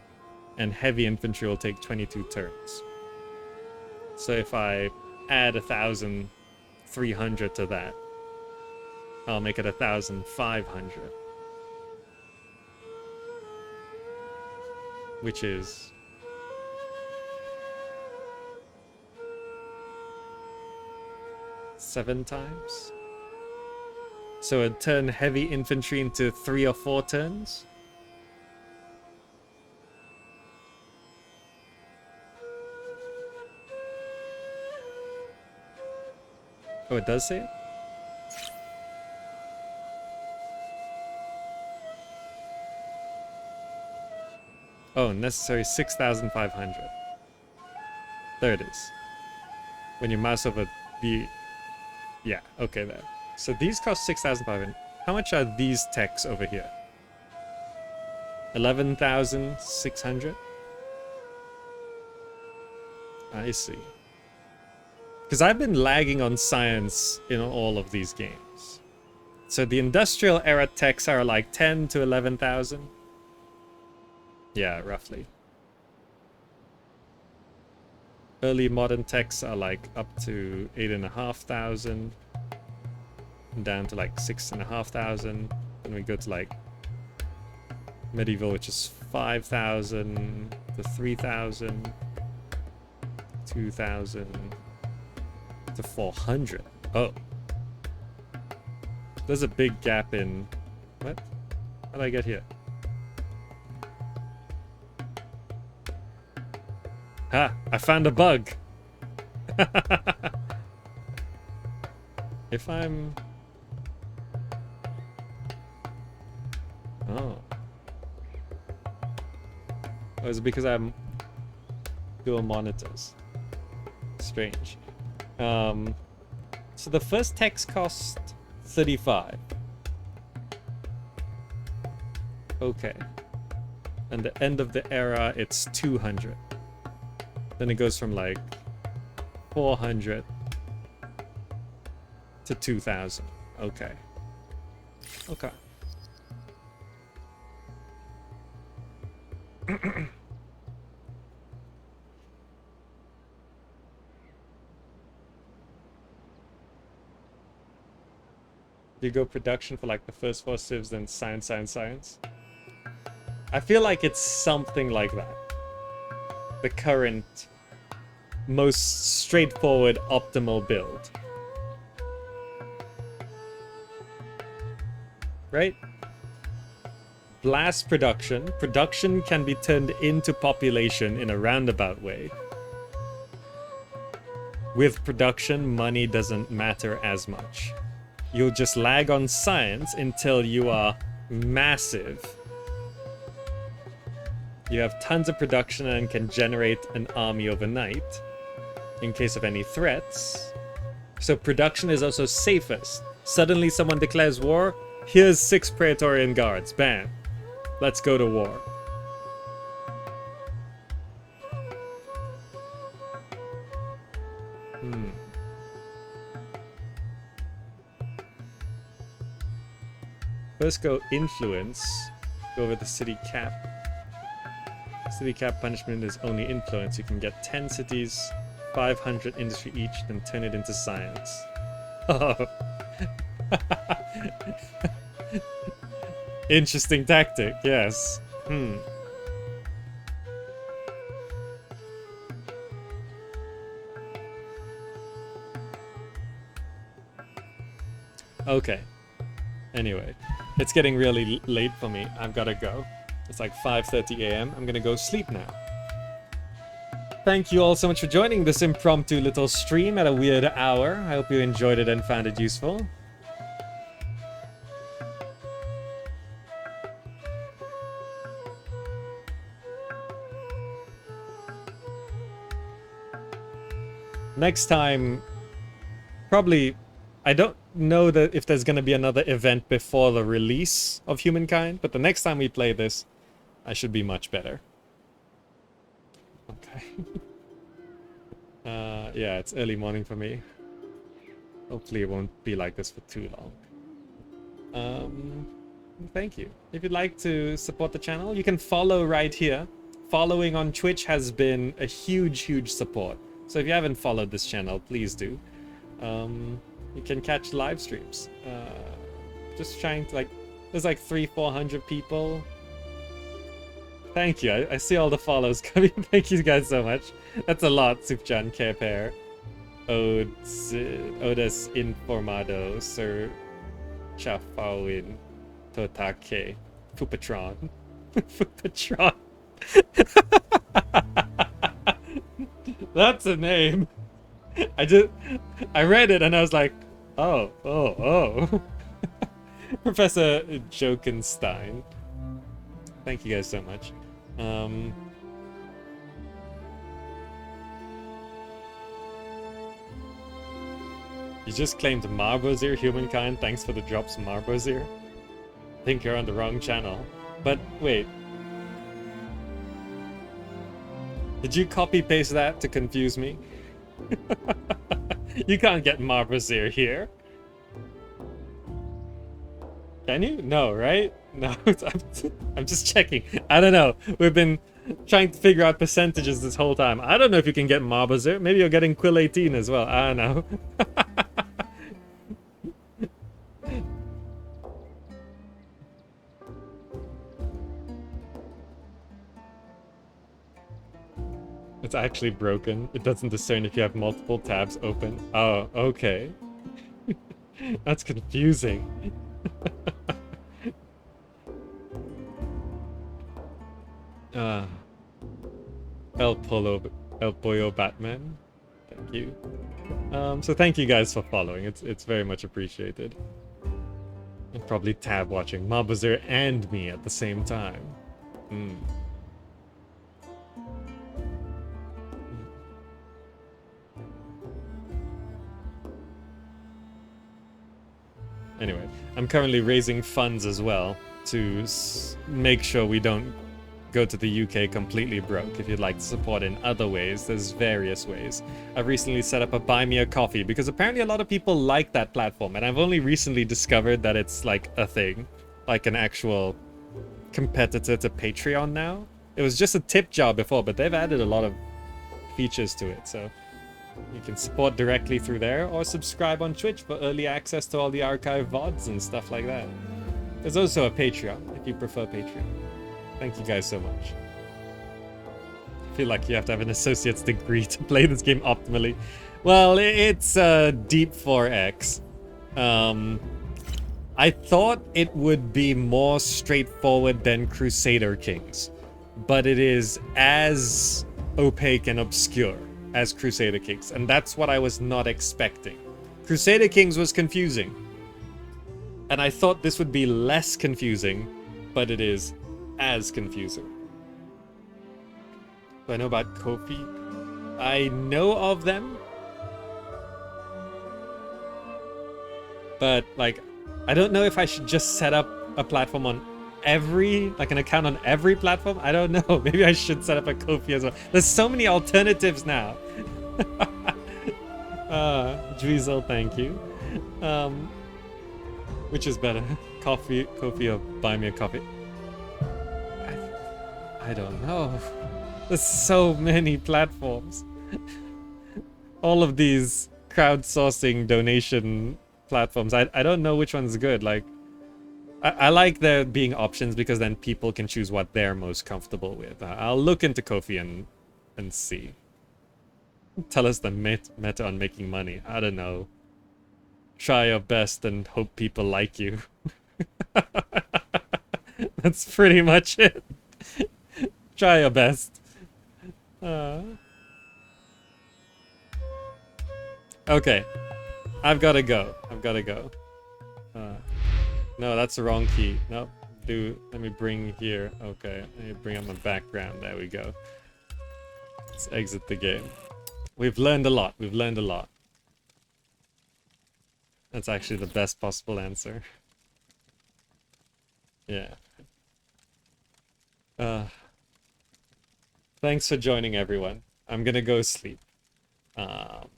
S1: And heavy infantry will take 22 turns. So if I add 1,300 to that, I'll make it 1,500. Which is... 7 times. So it'd turn heavy infantry into 3 or 4 turns. Oh, it does say it? Oh, necessary 6,500. There it is. When you mouse over the... Yeah, okay, there. So these cost 6,500. How much are these techs over here? 11,600? I see. Because I've been lagging on science in all of these games. So the industrial era techs are like 10 to 11,000. Yeah, roughly. Early modern techs are like up to 8,500. Down to like 6,500. Then we go to like medieval, which is 5,000 to 3,000, 2,000 to 400. Oh, there's a big gap in what? How did I get here? Ha! I found a bug. If I'm... Oh. Oh, is it because I'm dual monitors? Strange. So the first text cost 35. Okay. And the end of the era, it's 200. Then it goes from like 400 to 2,000. Okay. Okay. You go production for like the first 4 civs, then science. I feel like it's something like that. The current, most straightforward, optimal build. Right? Blast production. Production can be turned into population in a roundabout way. With production, money doesn't matter as much. You'll just lag on science until you are massive. You have tons of production and can generate an army overnight in case of any threats. So production is also safest. Suddenly someone declares war, here's 6 Praetorian guards, bam. Let's go to war. First go influence, go over the city cap. City cap punishment is only influence. You can get 10 cities, 500 industry each, then turn it into science. Oh. Interesting tactic, yes. Okay. Anyway, it's getting really late for me. I've gotta go. It's like 5:30 a.m. I'm gonna go sleep now. Thank you all so much for joining this impromptu little stream at a weird hour. I hope you enjoyed it and found it useful. Next time, probably, I don't know that if there's going to be another event before the release of Humankind, but the next time we play this, I should be much better. Okay. Yeah, it's early morning for me. Hopefully it won't be like this for too long. Thank you. If you'd like to support the channel, you can follow right here. Following on Twitch has been a huge support. So if you haven't followed this channel, please do. You can catch live streams. Just trying to, like, there's like 300-400 people. Thank you. I see all the follows coming. Thank you guys so much. That's a lot, Supjan, Care Pair. Odes informado Sir Chafawin Totake Fupatron. Fupatron. That's a name. I read it and I was like, oh. Professor Jokenstein. Thank you guys so much. You just claimed Marbozir, Humankind. Thanks for the drops, Marbozir. I think you're on the wrong channel. But wait. Did you copy-paste that to confuse me? You can't get Marbozir here. Can you? No, right? No, I'm just checking. I don't know. We've been trying to figure out percentages this whole time. I don't know if you can get Marbozir. Maybe you're getting Quill 18 as well. I don't know. It's actually broken. It doesn't discern if you have multiple tabs open. Oh, okay. That's confusing. El Pollo Batman. Thank you. So thank you guys for following. It's very much appreciated. And probably tab watching Marbozir and me at the same time. Anyway, I'm currently raising funds as well to make sure we don't go to the UK completely broke. If you'd like to support in other ways, there's various ways. I've recently set up a Buy Me a Coffee because apparently a lot of people like that platform, and I've only recently discovered that it's like a thing, like an actual competitor to Patreon now. It was just a tip jar before, but they've added a lot of features to it, so you can support directly through there or subscribe on Twitch for early access to all the archive VODs and stuff like that. There's also a Patreon if you prefer Patreon. Thank you guys so much. I feel like you have to have an associate's degree to play this game optimally. Well, it's Deep 4X. I thought it would be more straightforward than Crusader Kings, but it is as opaque and obscure as Crusader Kings, and that's what I was not expecting. Crusader Kings was confusing, and I thought this would be less confusing, but it is as confusing. Do I know about Ko-fi? I know of them, but like, I don't know if I should just set up a platform on an account on every platform. I don't know. Maybe I should set up a Ko-fi as well. There's so many alternatives now. Dweezil, thank you. Which is better, Ko-fi or Buy Me a Coffee? I don't know. There's so many platforms. All of these crowdsourcing donation platforms. I don't know which one's good. Like, I like there being options because then people can choose what they're most comfortable with. I'll look into Ko-fi and see. Tell us the meta on making money. I don't know. Try your best and hope people like you. That's pretty much it. Try your best. Okay. I've gotta go. No, that's the wrong key. Nope. Let me bring here. Okay. Let me bring up my background. There we go. Let's exit the game. We've learned a lot. That's actually the best possible answer. Yeah. Thanks for joining, everyone. I'm gonna go sleep. Hope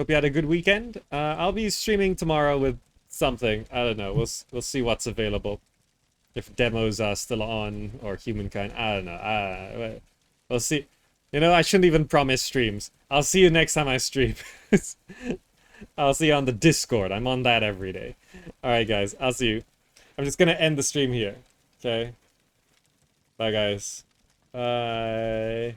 S1: you had a good weekend. I'll be streaming tomorrow with something. I don't know. We'll see what's available. If demos are still on or Humankind. I don't know. We'll see. You know, I shouldn't even promise streams. I'll see you next time I stream. I'll see you on the Discord. I'm on that every day. Alright, guys. I'll see you. I'm just gonna end the stream here. Okay? Bye, guys. Bye.